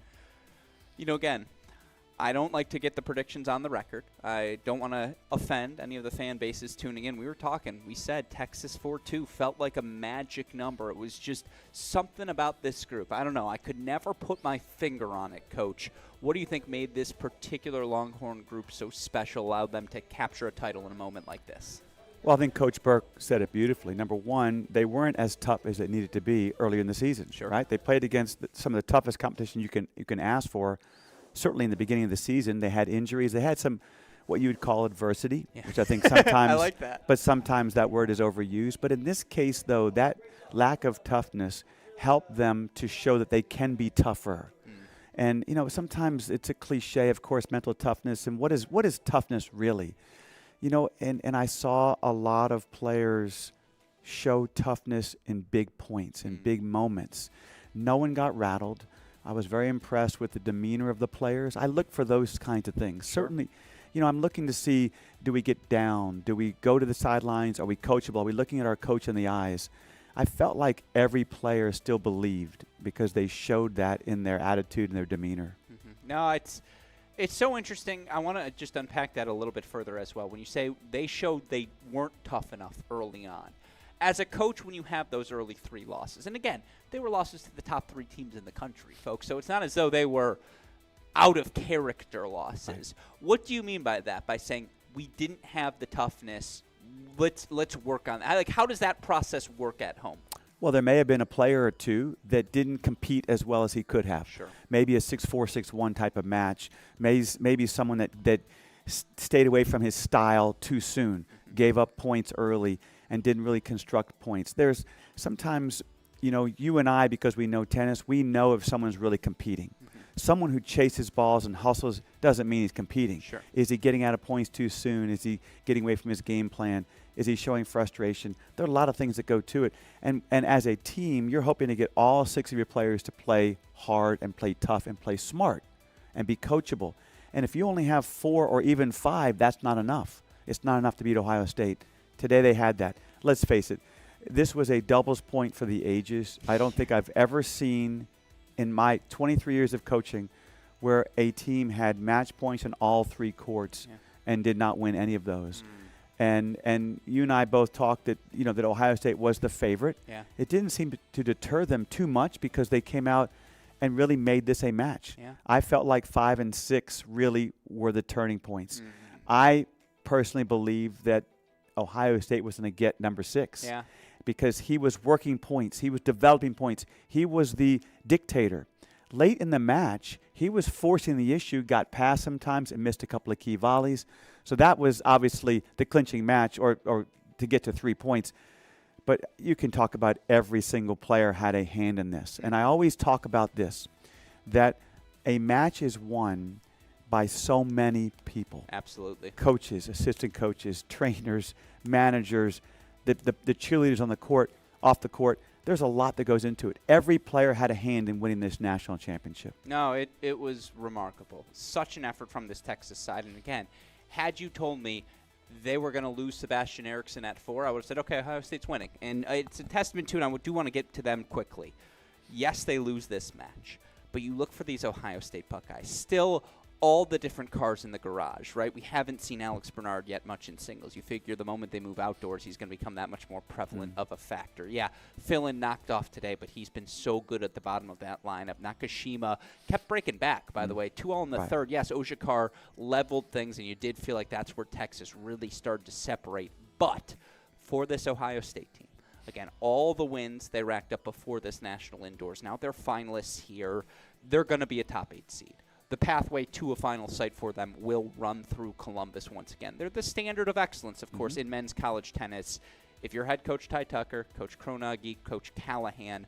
again, I don't like to get the predictions on the record. I don't want to offend any of the fan bases tuning in. We were talking. We said Texas 4-2 felt like a magic number. It was just something about this group. I don't know. I could never put my finger on it, Coach. What do you think made this particular Longhorn group so special, allowed them to capture a title in a moment like this? Well, I think Coach Burke said it beautifully. Number one, they weren't as tough as they needed to be earlier in the season, right? They played against some of the toughest competition you can ask for. Certainly in the beginning of the season, they had injuries. They had some what you would call adversity, which I think sometimes I like that. But sometimes that word is overused. But in this case, though, that lack of toughness helped them to show that they can be tougher. And, sometimes it's a cliche, of course, mental toughness. And what is toughness really? And I saw a lot of players show toughness in big points, in big moments. No one got rattled. I was very impressed with the demeanor of the players. I look for those kinds of things. Certainly, I'm looking to see, do we get down? Do we go to the sidelines? Are we coachable? Are we looking at our coach in the eyes? I felt like every player still believed because they showed that in their attitude and their demeanor. No, it's so interesting. I want to just unpack that a little bit further as well. When you say they showed they weren't tough enough early on. As a coach, when you have those early 3 losses, and again, they were losses to the top 3 teams in the country, folks, so it's not as though they were out of character losses. Right. What do you mean by that, by saying we didn't have the toughness, let's work on that? Like, how does that process work at home? Well, there may have been a player or two that didn't compete as well as he could have. Sure. Maybe a 6-4, 6-1 type of match. Maybe someone that stayed away from his style too soon, gave up points early, and didn't really construct points. There's sometimes, you and I, because we know tennis, we know if someone's really competing. Someone who chases balls and hustles doesn't mean he's competing. Sure. Is he getting out of points too soon? Is he getting away from his game plan? Is he showing frustration? There are a lot of things that go to it. And as a team, you're hoping to get all 6 of your players to play hard and play tough and play smart and be coachable. And if you only have 4 or even 5, that's not enough. It's not enough to beat Ohio State. Today they had that. Let's face it, this was a doubles point for the ages. I don't think I've ever seen in my 23 years of coaching where a team had match points in all 3 courts and did not win any of those. And you and I both talked that that Ohio State was the favorite. Yeah. It didn't seem to deter them too much because they came out and really made this a match. Yeah. I felt like 5 and 6 really were the turning points. I personally believe that Ohio State was going to get number 6 because he was working points. He was developing points. He was the dictator. Late in the match, he was forcing the issue, got past sometimes and missed a couple of key volleys. So that was obviously the clinching match or to get to 3 points. But you can talk about every single player had a hand in this. And I always talk about this, that a match is won by so many people. Absolutely. Coaches, assistant coaches, trainers, managers, the cheerleaders on the court, off the court. There's a lot that goes into it. Every player had a hand in winning this national championship. No, it was remarkable. Such an effort from this Texas side. And again, had you told me they were going to lose Sebastian Erickson at 4, I would have said, okay, Ohio State's winning. And it's a testament to it, and I do want to get to them quickly. Yes, they lose this match, but you look for these Ohio State Buckeyes. Still all the different cars in the garage, right? We haven't seen Alex Bernard yet much in singles. You figure the moment they move outdoors, he's going to become that much more prevalent of a factor. Yeah, Philin knocked off today, but he's been so good at the bottom of that lineup. Nakashima kept breaking back, by the way. 2-all in the third. Yes, Ojikar leveled things, and you did feel like that's where Texas really started to separate. But for this Ohio State team, again, all the wins they racked up before this national indoors. Now they're finalists here. They're going to be a top 8 seed. The pathway to a final site for them will run through Columbus once again. They're the standard of excellence, of course, in men's college tennis. If you're head coach Ty Tucker, Coach Kronagi, Coach Callahan,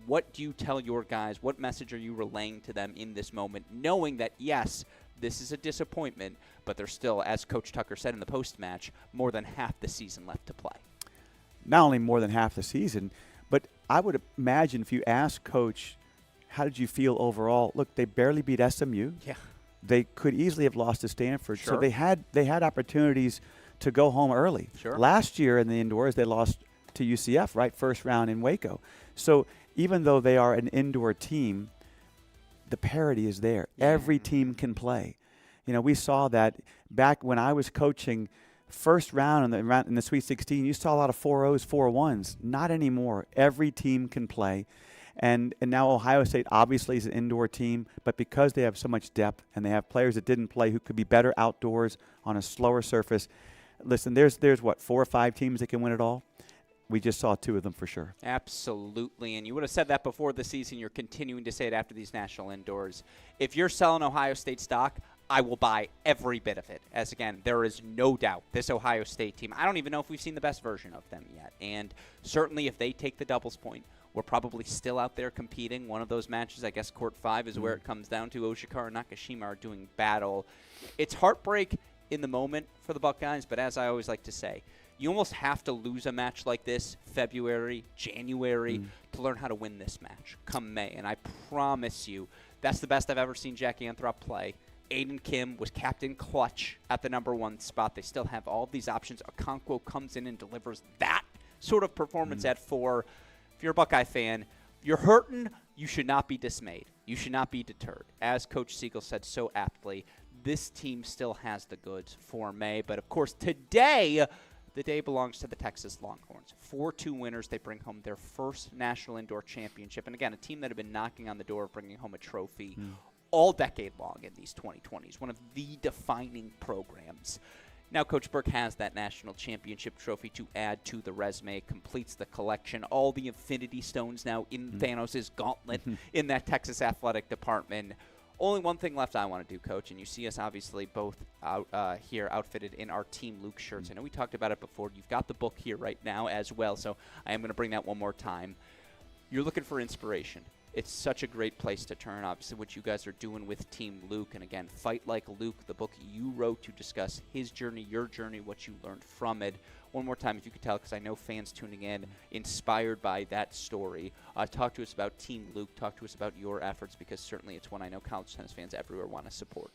what do you tell your guys? What message are you relaying to them in this moment, knowing that, yes, this is a disappointment, but there's still, as Coach Tucker said in the post-match, more than half the season left to play? Not only more than half the season, but I would imagine if you ask Coach, how did you feel overall? Look, they barely beat SMU. Yeah. they could easily have lost to Stanford. Sure. So they had opportunities to go home early. Sure. Last year in the indoors, they lost to UCF, right, first round in Waco. So even though they are an indoor team, the parity is there. Every team can play. You know, we saw that back when I was coaching. First round in the Sweet 16, you saw a lot of 4-0s, 4-1s. Not anymore. Every team can play. And now Ohio State obviously is an indoor team, but because they have so much depth and they have players that didn't play who could be better outdoors on a slower surface. Listen, there's what, 4 or 5 teams that can win it all? We just saw 2 of them for sure. Absolutely. And you would have said that before the season. You're continuing to say it after these national indoors. If you're selling Ohio State stock, I will buy every bit of it. As again, there is no doubt this Ohio State team, I don't even know if we've seen the best version of them yet. And certainly if they take the doubles point, we're probably still out there competing. One of those matches, I guess court 5 is where it comes down to. Oshikar and Nakashima are doing battle. It's heartbreak in the moment for the Buckeyes, but as I always like to say, you almost have to lose a match like this February, January to learn how to win this match come May. And I promise you, that's the best I've ever seen Jack Anthrop play. Aiden Kim was captain clutch at the #1 spot. They still have all of these options. Okonkwo comes in and delivers that sort of performance at 4. If you're a Buckeye fan, you're hurting. You should not be dismayed. You should not be deterred. As Coach Siegel said so aptly, this team still has the goods for May. But, of course, today, the day belongs to the Texas Longhorns. 4-2 winners. They bring home their first national indoor championship. And, again, a team that had been knocking on the door of bringing home a trophy all decade long in these 2020s, one of the defining programs. Now Coach Burke has that national championship trophy to add to the resume, completes the collection, all the Infinity Stones now in Thanos' gauntlet in that Texas athletic department. Only one thing left I want to do, Coach, and you see us obviously both out here outfitted in our Team Luke shirts. I know we talked about it before. You've got the book here right now as well, so I am going to bring that one more time. You're looking for inspiration. It's such a great place to turn, obviously, what you guys are doing with Team Luke. And, again, Fight Like Luke, the book you wrote to discuss his journey, your journey, what you learned from it. One more time, if you could tell, because I know fans tuning in, inspired by that story. Talk to us about Team Luke. Talk to us about your efforts, because certainly it's one I know college tennis fans everywhere want to support.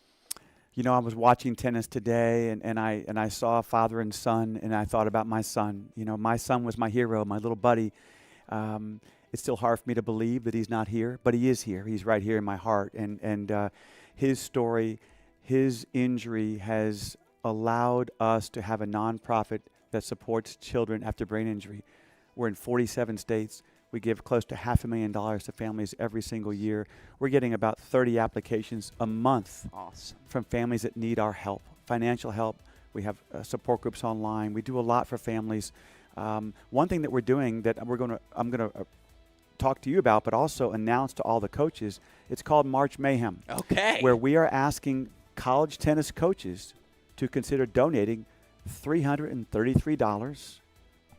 You know, I was watching tennis today, and I saw father and son, and I thought about my son. You know, my son was my hero, my little buddy. It's still hard for me to believe that he's not here, but he is here. He's right here in my heart. And his story, his injury has allowed us to have a nonprofit that supports children after brain injury. We're in 47 states. We give close to $500,000 to families every single year. We're getting about 30 applications a month from families that need our help, financial help. We have support groups online. We do a lot for families. One thing that we're doing that I'm going to talk to you about, but also announce to all the coaches, it's called March Mayhem. Okay. Where we are asking college tennis coaches to consider donating $333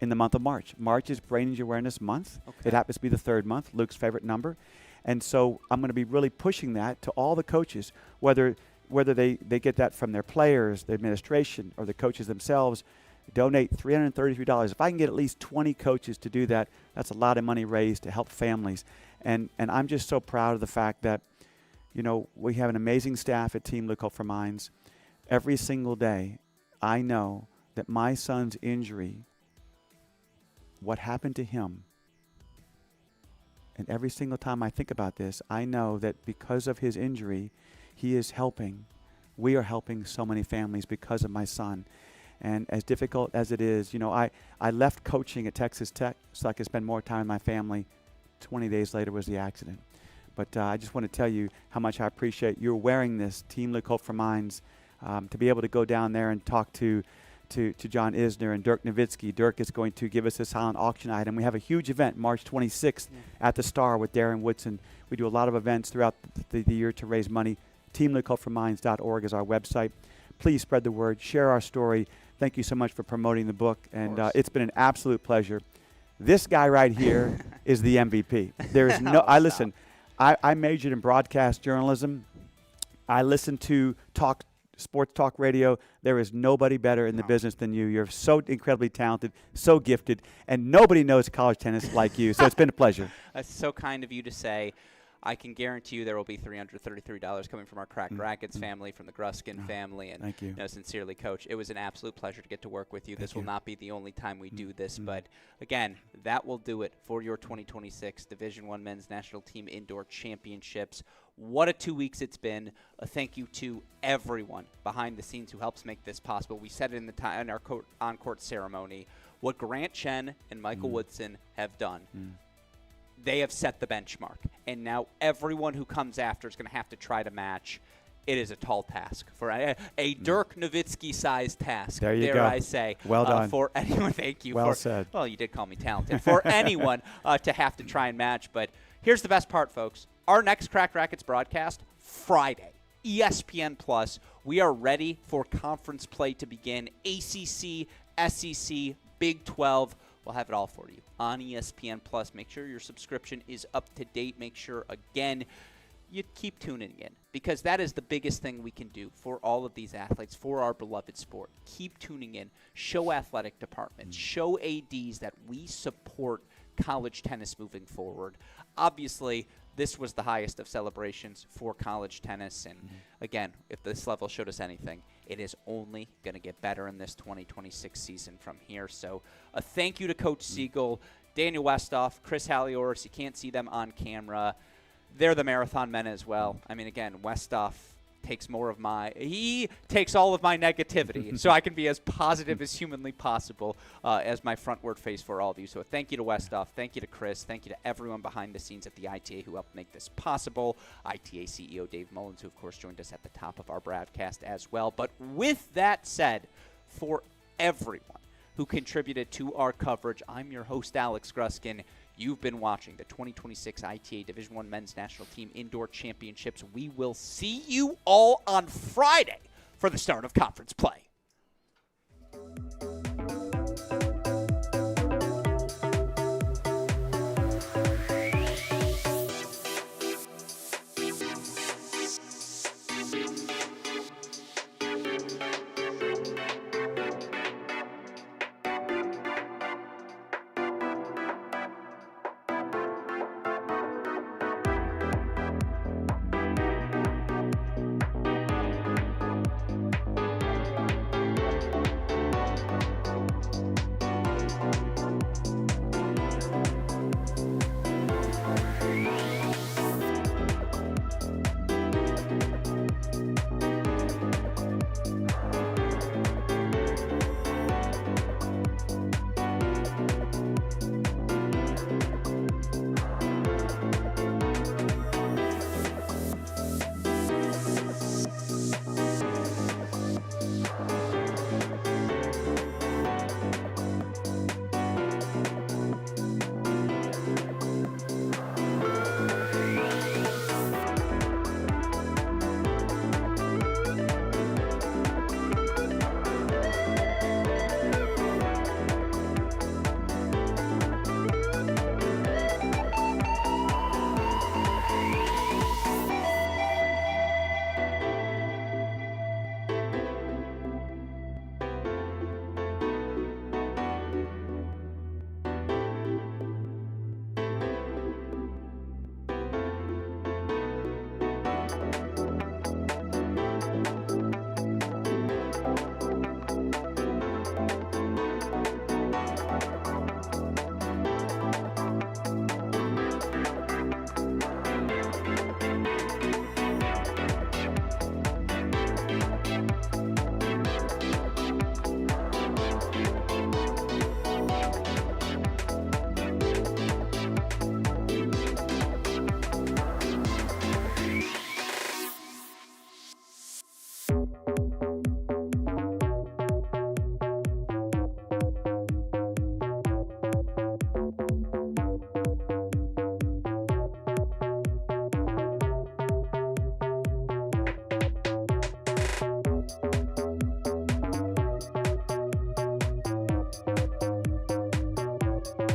in the month of March. March is Brain Injury Awareness Month. Okay. It happens to be the 3rd month, Luke's favorite number. And so I'm going to be really pushing that to all the coaches, whether they get that from their players, the administration, or the coaches themselves. Donate $333. If I can get at least 20 coaches to do that, that's a lot of money raised to help families. And I'm just so proud of the fact that, you know, we have an amazing staff at Team Luke Hope for Minds. Every single day, I know that my son's injury, what happened to him, and every single time I think about this, I know that because of his injury, he is helping. We are helping so many families because of my son. And as difficult as it is, you know, I left coaching at Texas Tech so I could spend more time with my family. 20 days later was the accident. But I just want to tell you how much I appreciate you wearing this Team Luke Hope for Minds, to be able to go down there and talk to John Isner and Dirk Nowitzki. Dirk is going to give us a silent auction item. We have a huge event March 26th at the Star with Darren Woodson. We do a lot of events throughout the year to raise money. TeamLukeHopeForMinds.org is our website. Please spread the word. Share our story. Thank you so much for promoting the book, and it's been an absolute pleasure. This guy right here is the MVP. There is no. I majored in broadcast journalism. I listen to sports talk radio. There is nobody better in the business than you. You're so incredibly talented, so gifted, and nobody knows college tennis like you. So it's been a pleasure. That's so kind of you to say. I can guarantee you there will be $333 coming from our Cracked Racquets family, from the Gruskin family. And thank you. Sincerely, Coach, it was an absolute pleasure to get to work with you. This will not be the only time we do this, but again, that will do it for your 2026 Division I Men's National Team Indoor Championships. What a 2 weeks it's been. A thank you to everyone behind the scenes who helps make this possible. We said it in our on-court ceremony. What Grant Chen and Michael Woodson have done, they have set the benchmark. And now everyone who comes after is going to have to try to match. It is a tall task for a Dirk Nowitzki-sized task. There you dare go. I say. Well done. For anyone, thank you. Well said. Well, you did call me talented. For anyone to have to try and match. But here's the best part, folks. Our next Cracked Racquets broadcast, Friday. ESPN Plus. We are ready for conference play to begin. ACC, SEC, Big 12. We'll have it all for you on ESPN Plus. Make sure your subscription is up to date. Make sure, again, you keep tuning in, because that is the biggest thing we can do for all of these athletes, for our beloved sport. Keep tuning in. Show athletic departments. Show ADs that we support college tennis moving forward. Obviously, this was the highest of celebrations for college tennis. And again, if this level showed us anything, it is only going to get better in this 2026 season from here. So a thank you to Coach Siegel, Daniel Westhoff, Chris Halliors. You can't see them on camera. They're the marathon men as well. I mean, again, Westhoff takes he takes all of my negativity so I can be as positive as humanly possible as my frontward face for all of you. So thank you to Westhoff. Thank you to Chris. Thank you to everyone behind the scenes at the ITA who helped make this possible. ITA CEO Dave Mullins, who, of course, joined us at the top of our broadcast as well. But with that said, for everyone who contributed to our coverage, I'm your host, Alex Gruskin. You've been watching the 2026 ITA Division I Men's National Team Indoor Championships. We will see you all on Friday for the start of conference play.